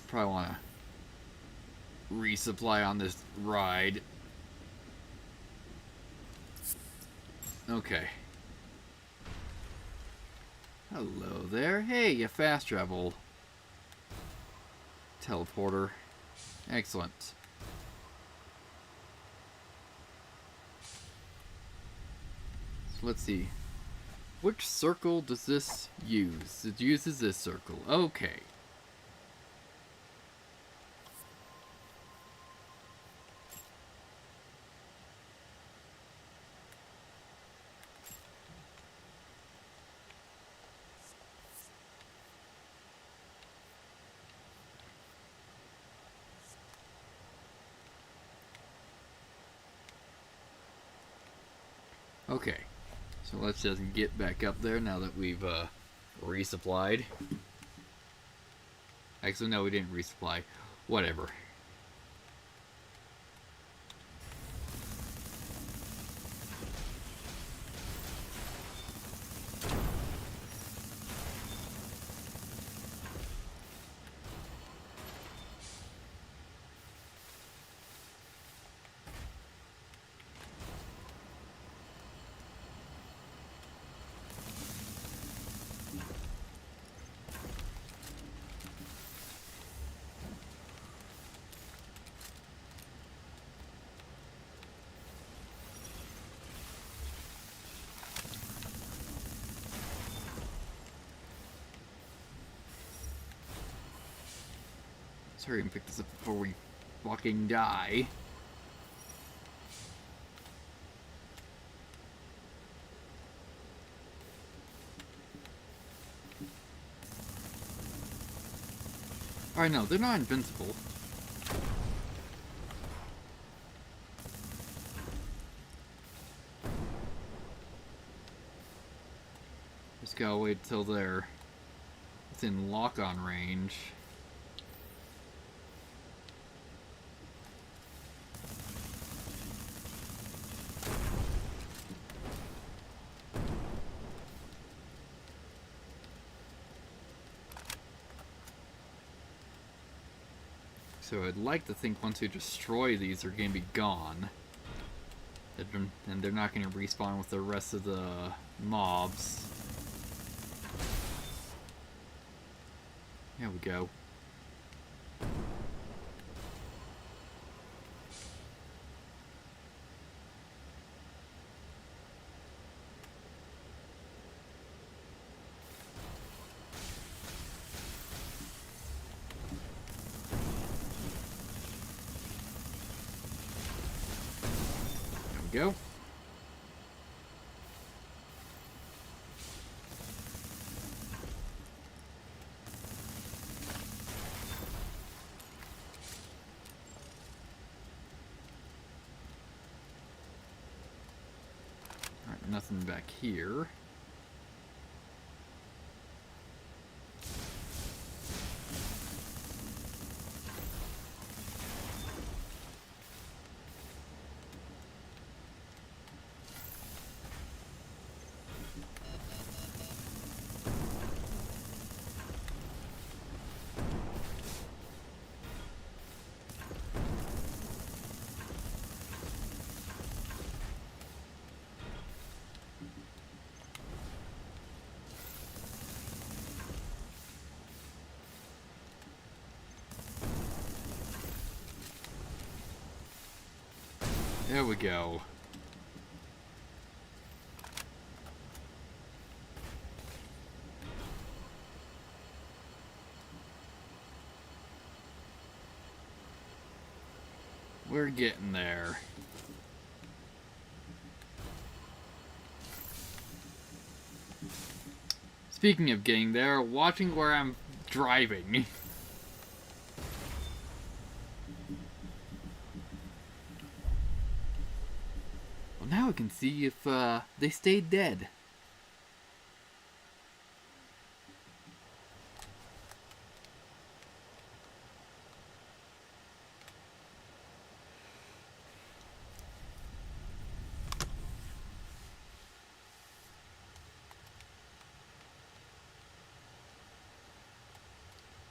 Probably want to resupply on this ride. Okay. Hello there. Hey, you fast travel. Teleporter. Excellent. So let's see. Which circle does this use? It uses this circle. Okay. Okay, so let's just get back up there now that we've resupplied. Actually, no, we didn't resupply. Whatever. Let's hurry and pick this up before we fucking die. Alright, no, they're not invincible. Just gotta wait till they're within lock-on range. So I'd like to think once we destroy these, they're going to be gone. And they're not going to respawn with the rest of the mobs. There we go. Go. nothing back here. There we go. We're getting there. Speaking of getting there, watching where I'm driving. Well, now I can see if they stayed dead.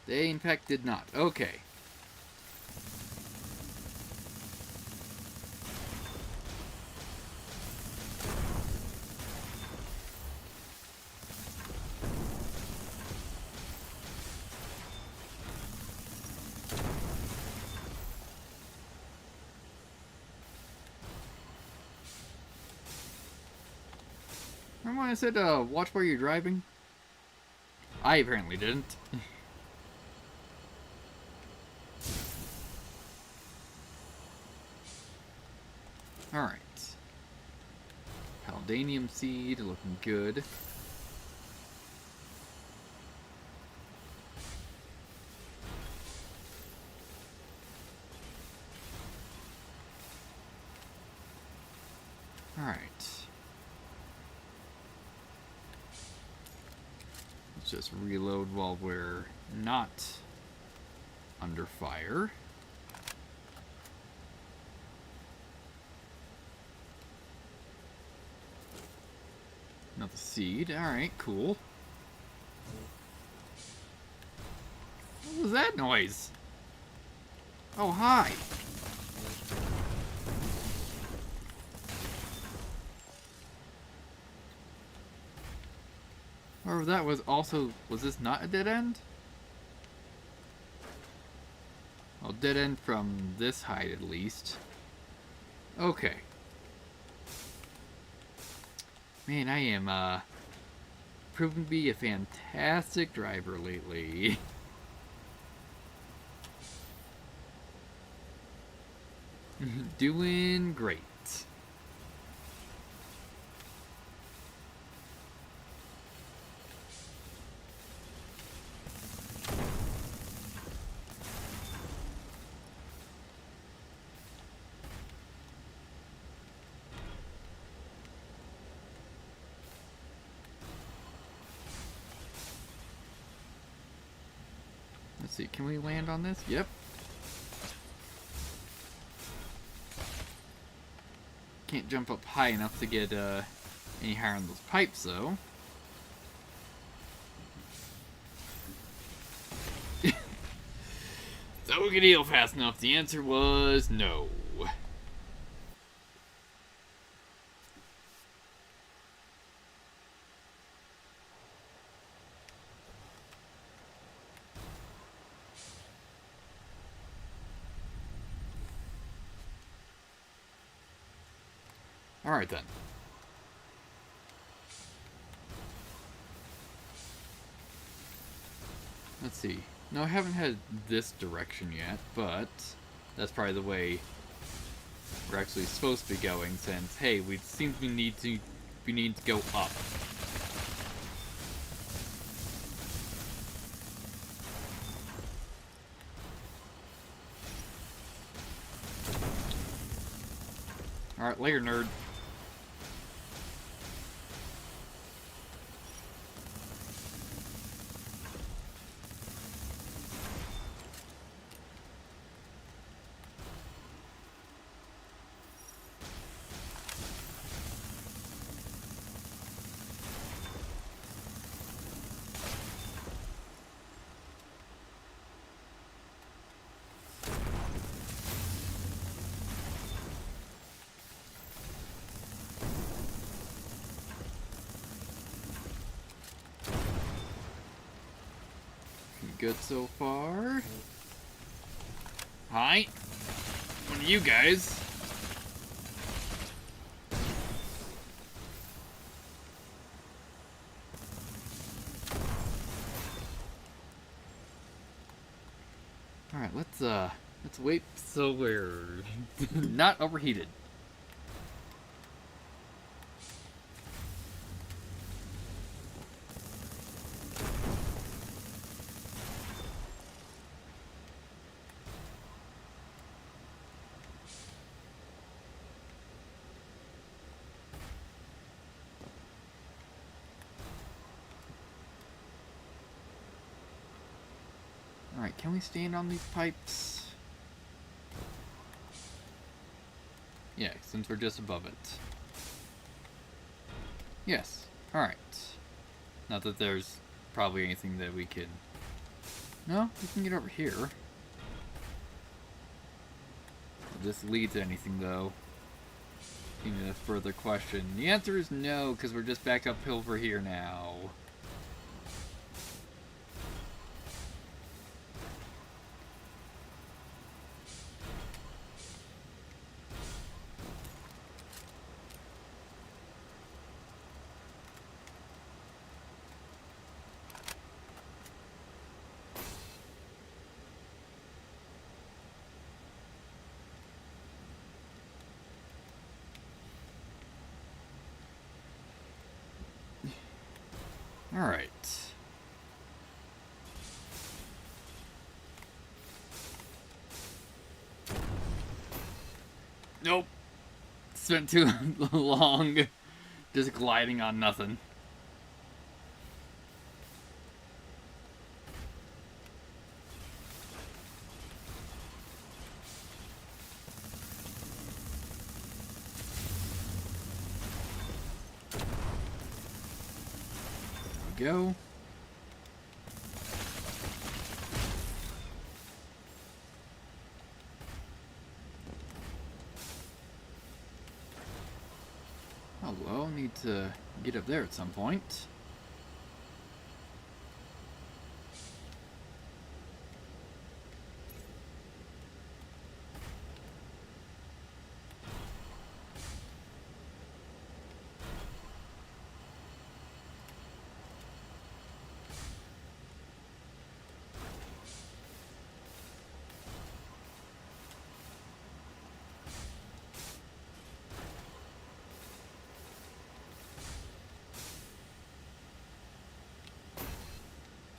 They, in fact, did not. Okay. Remember when I said, watch where you're driving? I apparently didn't. Alright. Palladium seed, looking good. Alright. Let's just reload while we're not under fire. Another seed. Alright, cool. What was that noise? Oh, hi. Or that was also... Was this not a dead end? Well, dead end from this height at least. Okay. Man, I am, proven to be a fantastic driver lately. Doing great. Let's see, can we land on this? Yep. Can't jump up high enough to get any higher on those pipes, though. So we could heal fast enough. The answer was no. Alright then. Let's see. No, I haven't had this direction yet, but that's probably the way we're actually supposed to be going, since, hey, we seem to need to go up. Alright, later, nerd. good so far. Hi. One of you guys. Alright, let's wait so we're not overheated. Alright, can we stand on these pipes? Yeah, since we're just above it. Yes. Alright. Not that there's probably anything that we can... No, we can get over here. If this leads to anything, though. Even a further question. The answer is no, because we're just back uphill over here now. Alright. Nope. Spent too long just gliding on nothing. There we go. Oh well, need to get up there at some point.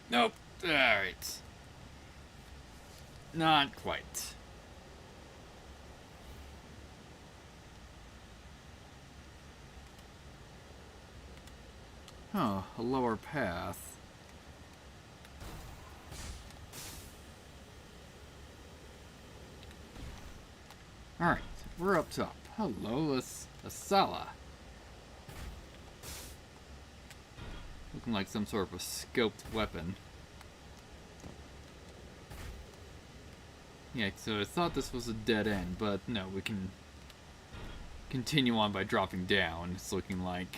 Nope. Alright. Not quite. Oh, a lower path. Alright, we're up top. Hello, Asala. Looking like some sort of a scoped weapon. Yeah, so I thought this was a dead end, but no, we can continue on by dropping down. It's looking like...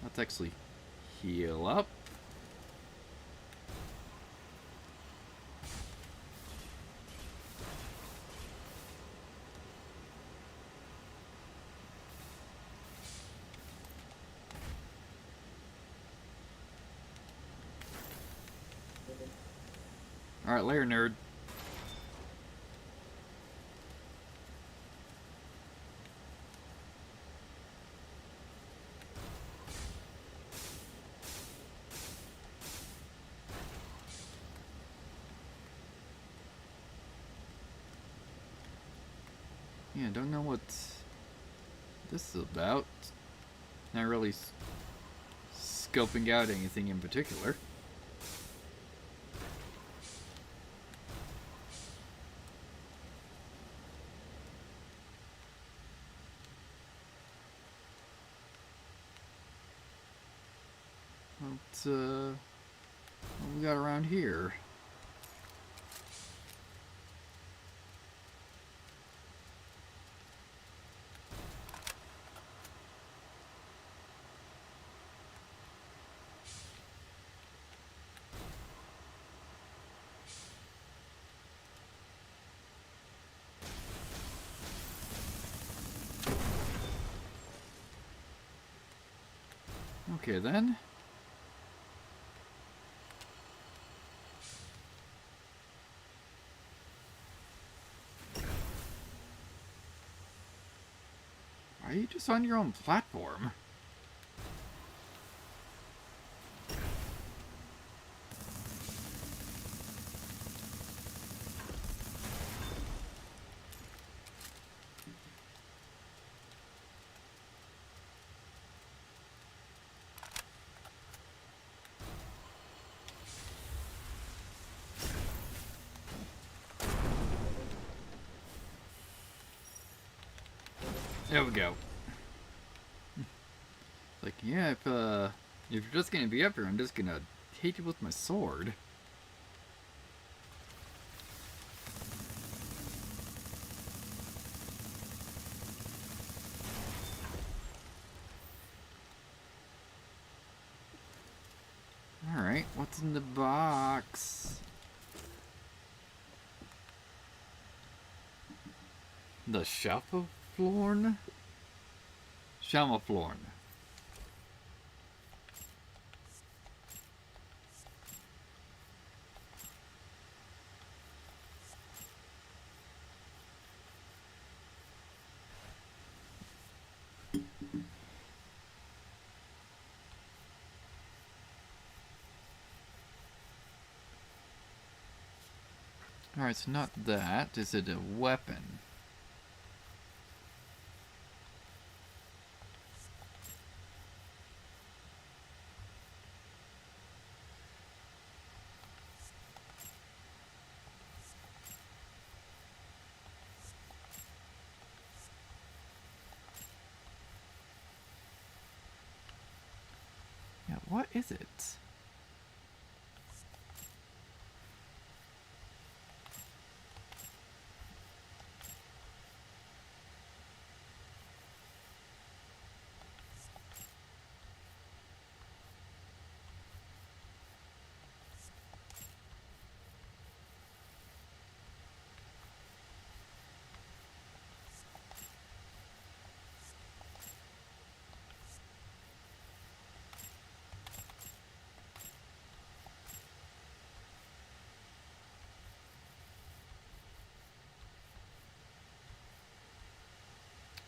Let's actually heal up. Alright, layer nerd. Yeah, don't know what this is about. Not really scoping out anything in particular. What we got around here? Okay then. Why are you just on your own platform? There we go. Like, yeah, if you're just gonna be up here, I'm just gonna hit you with my sword. Alright, what's in the box? The Shamaflorn? Shamaflorn. Alright, so not that. Is it a weapon? Yeah, what is it?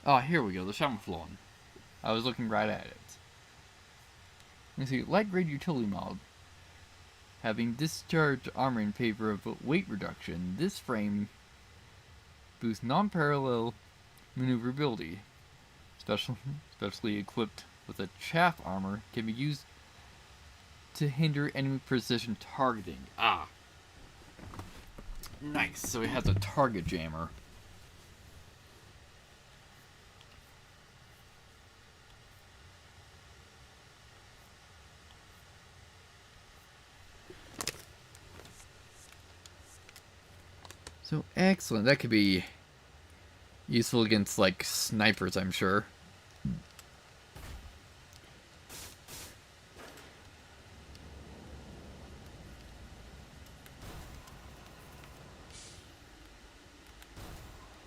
Oh, here we go, the Shamaflorn. I was looking right at it. You see, light grade utility mod. Having discharged armor in favor of weight reduction, this frame boosts non-parallel maneuverability. Especially equipped with a chaff armor, can be used to hinder enemy precision targeting. Ah. Nice, so it has a target jammer. So excellent, that could be useful against, like, snipers, I'm sure.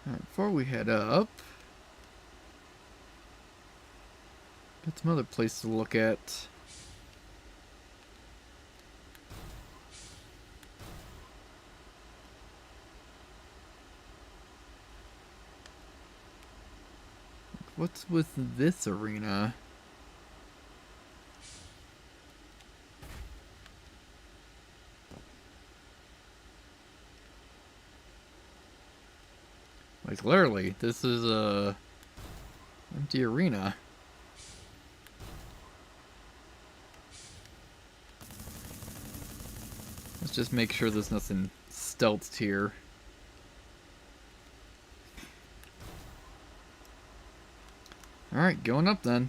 Alright, before we head up, got some other places to look at. What's with this arena? Like, literally, this is a empty arena. Let's just make sure there's nothing stealthed here. Alright, going up then.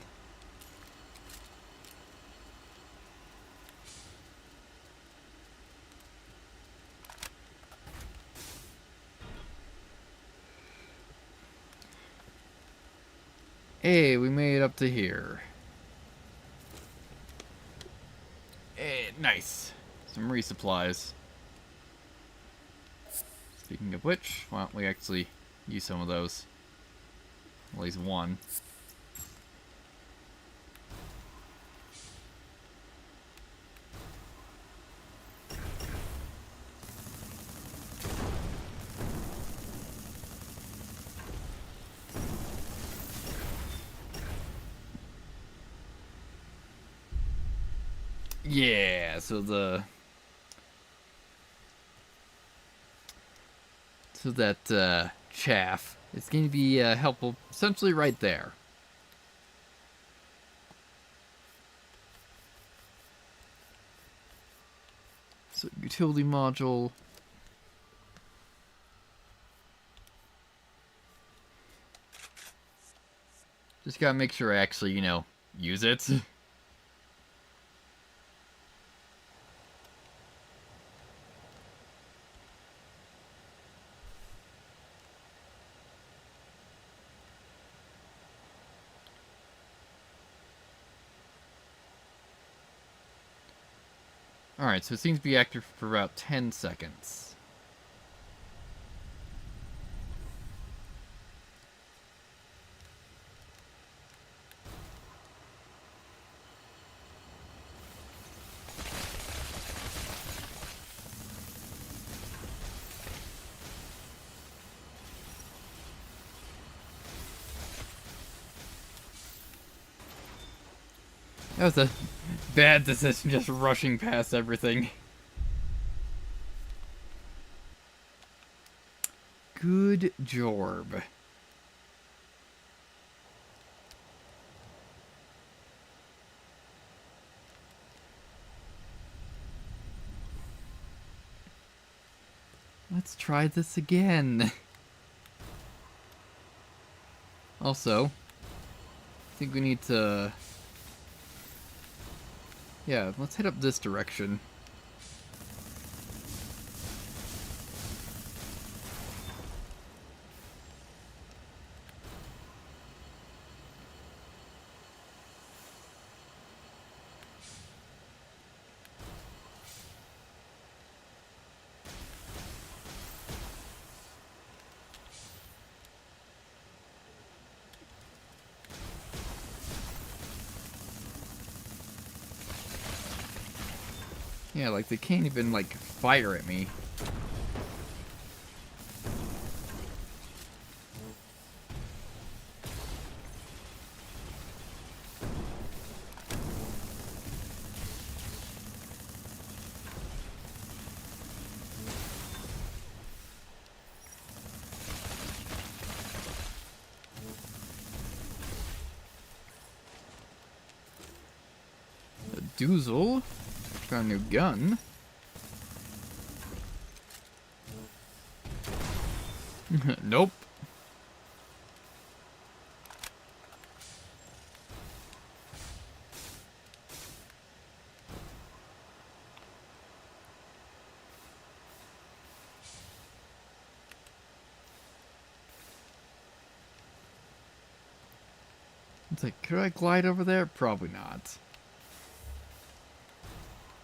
Hey, we made it up to here. Hey, nice. Some resupplies. Speaking of which, why don't we actually use some of those? At least one. Yeah, so that chaff is going to be helpful essentially right there. So utility module. Just gotta make sure I actually, use it. Alright, so it seems to be active for about 10 seconds. That was a bad decision, just rushing past everything. Good job. Let's try this again. Also, I think we need to... Yeah, let's head up this direction. Yeah, like, they can't even, like, fire at me. A doozle. Got a new gun. Nope. It's like, could I glide over there? Probably not.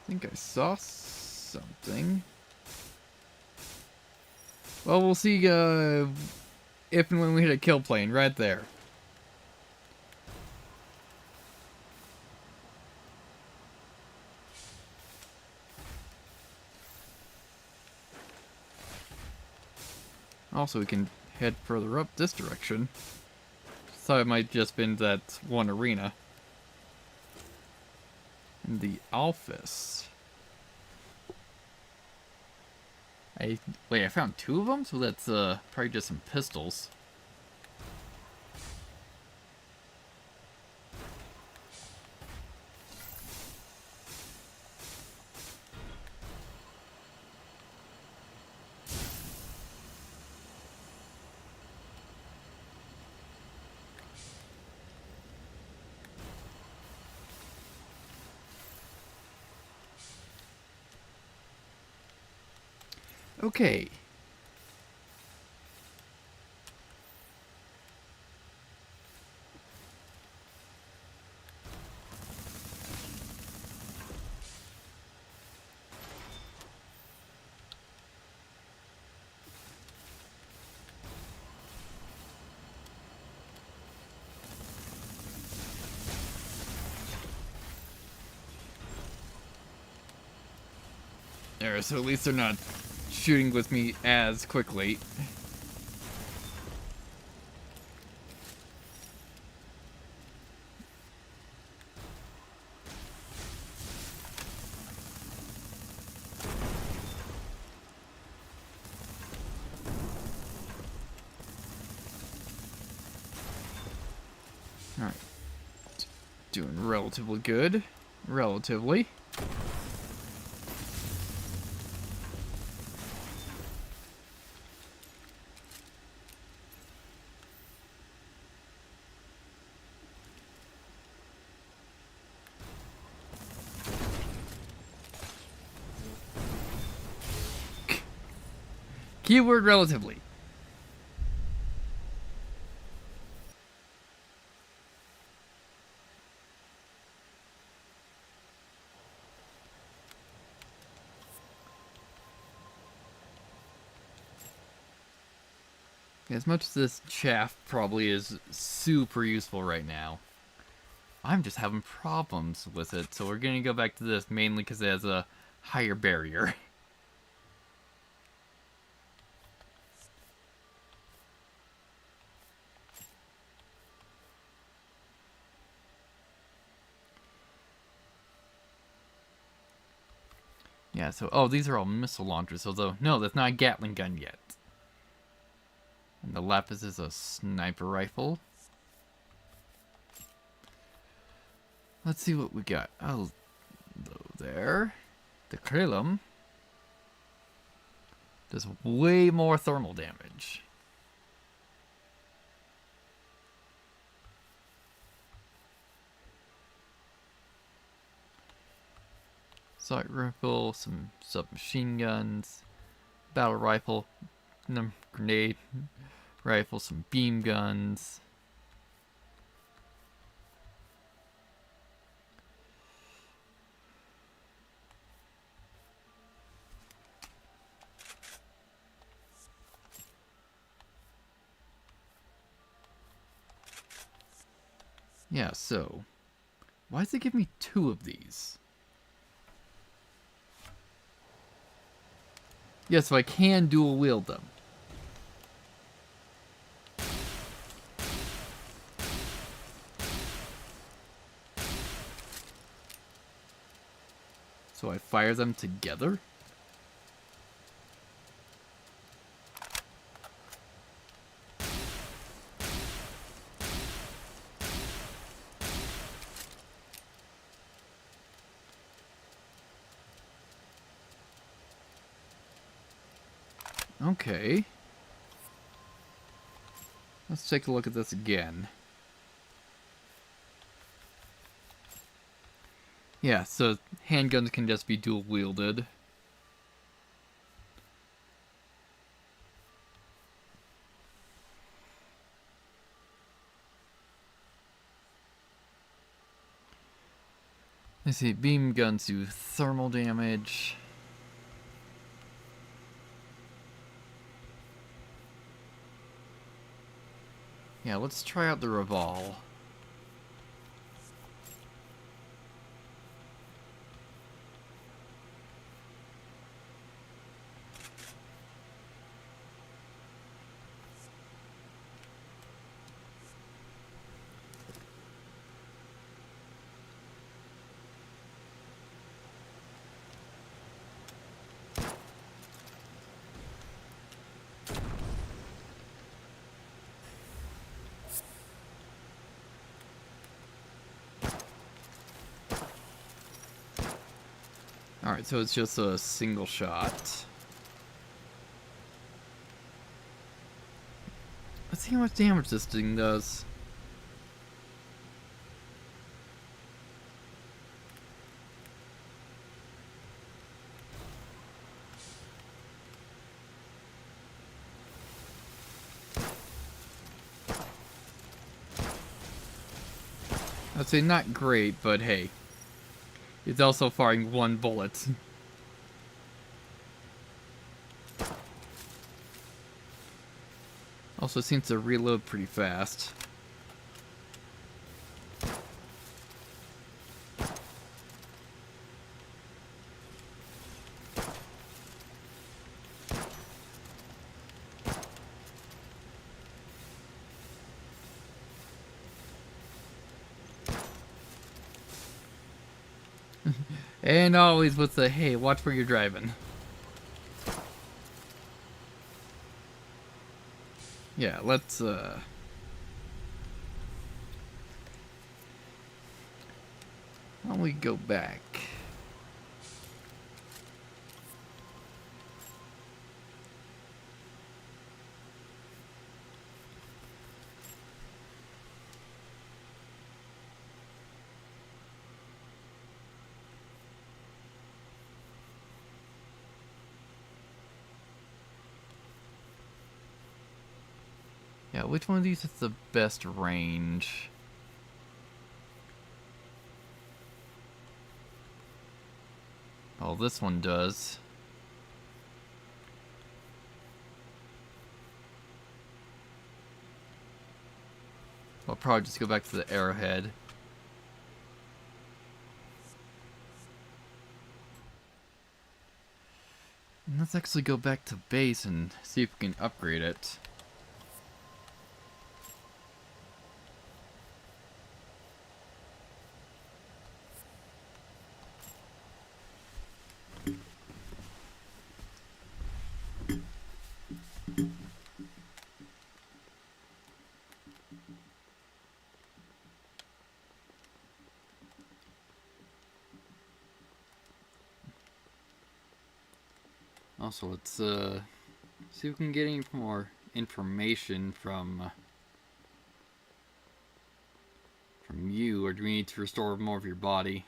I think I saw something. Well, we'll see if and when we hit a kill plane right there. Also, we can head further up this direction. Thought it might just been that one arena. And the office. Wait, I found 2 of them? So that's probably just some pistols. Okay. There, so at least they're not shooting with me as quickly. Alright. Doing relatively good. Relatively. Keyword relatively. As much as this chaff probably is super useful right now, I'm just having problems with it, so we're gonna go back to this mainly because it has a higher barrier. Yeah, so, oh, these are all missile launchers, although, no, that's not a Gatling gun yet. And the Lapis is a sniper rifle. Let's see what we got. Oh, there. The Krillum does way more thermal damage. Sight rifle, some submachine guns, battle rifle, grenade rifle, some beam guns. Yeah, so why does it give me 2 of these? Yeah, so I can dual wield them. So I fire them together? Okay. Let's take a look at this again. Yeah, so handguns can just be dual wielded. Let's see, beam guns do thermal damage. Yeah, let's try out the Revolve. Alright, so it's just a single shot. Let's see how much damage this thing does. I'd say not great, but hey. It's also firing 1 bullet. Also seems to reload pretty fast. And always with the, hey, watch where you're driving. Yeah, let's Why don't we go back? Yeah, which one of these has the best range? Oh, this one does. I'll probably just go back to the arrowhead. And let's actually go back to base and see if we can upgrade it. Also, let's see if we can get any more information from you, or do we need to restore more of your body?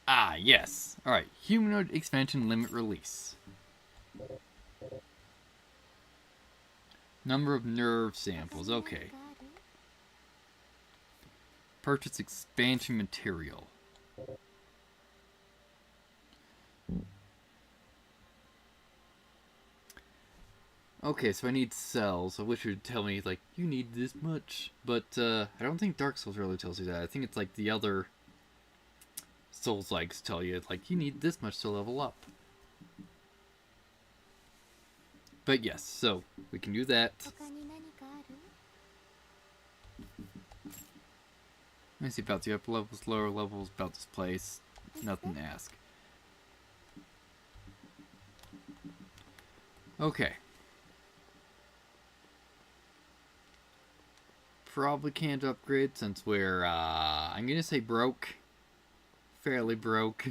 Ah, yes. Alright, humanoid expansion limit release. Number of nerve samples, okay. Purchase expansion material. Okay, so I need cells. I wish it would tell me, like, you need this much. But, I don't think Dark Souls really tells you that. I think it's like the other Souls-likes tell you, like, you need this much to level up. But yes, so, we can do that. Let me see about the upper levels, lower levels, about this place. Nothing to ask. Okay. Probably can't upgrade since we're, I'm gonna say broke. Fairly broke.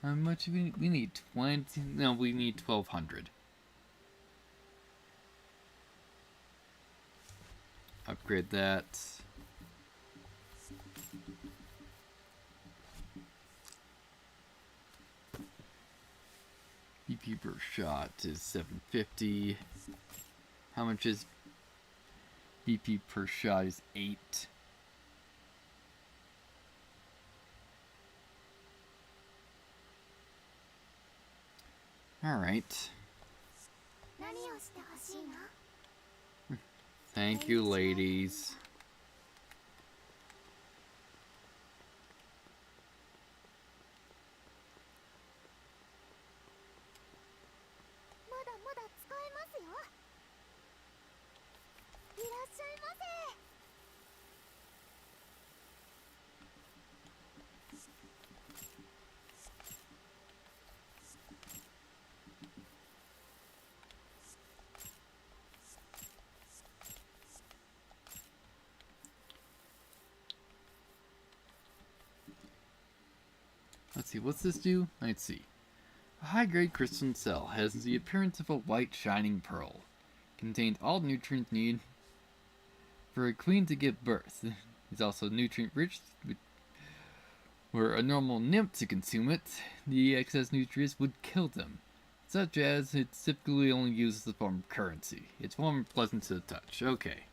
How much we need? 20? No, we need 1,200. Upgrade that. BP per shot is 750. How much is BP per shot is 8. Alright. Thank you, ladies. Let's see, what's this do? Let's see. A high-grade crystalline cell has the appearance of a white shining pearl. Contains all nutrients needed for a queen to give birth. It's also nutrient-rich. Were a normal nymph to consume it, the excess nutrients would kill them. Such as it's typically only used as a form of currency. It's warm and pleasant to the touch. Okay.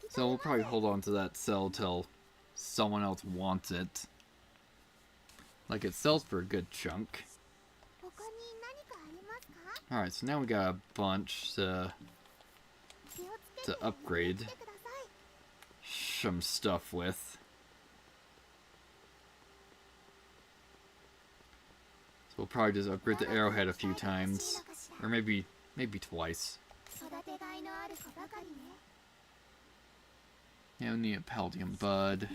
So we'll probably hold on to that cell till someone else wants it. Like it sells for a good chunk. Alright, so now we got a bunch to upgrade some stuff with. We'll probably just upgrade the arrowhead a few times. Or maybe twice. Yeah, we need a Palladium Bud.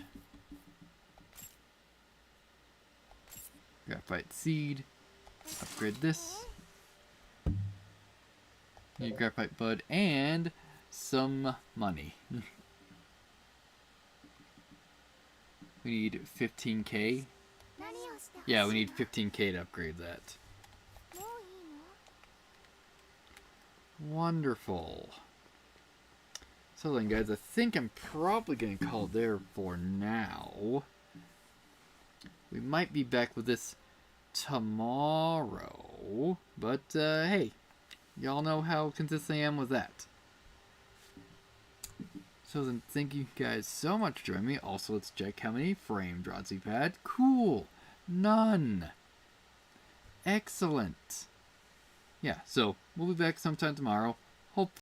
Graphite Seed. Upgrade this. Need a Graphite Bud and some money. We need 15k. Yeah, we need 15k to upgrade that. Wonderful. So then, guys, I think I'm probably going to call it there for now. We might be back with this tomorrow. But, hey, y'all know how consistent I am with that. So then, thank you guys so much for joining me. Also, let's check how many frame drops we've had. Cool. None. Excellent. Yeah, so we'll be back sometime tomorrow. Hope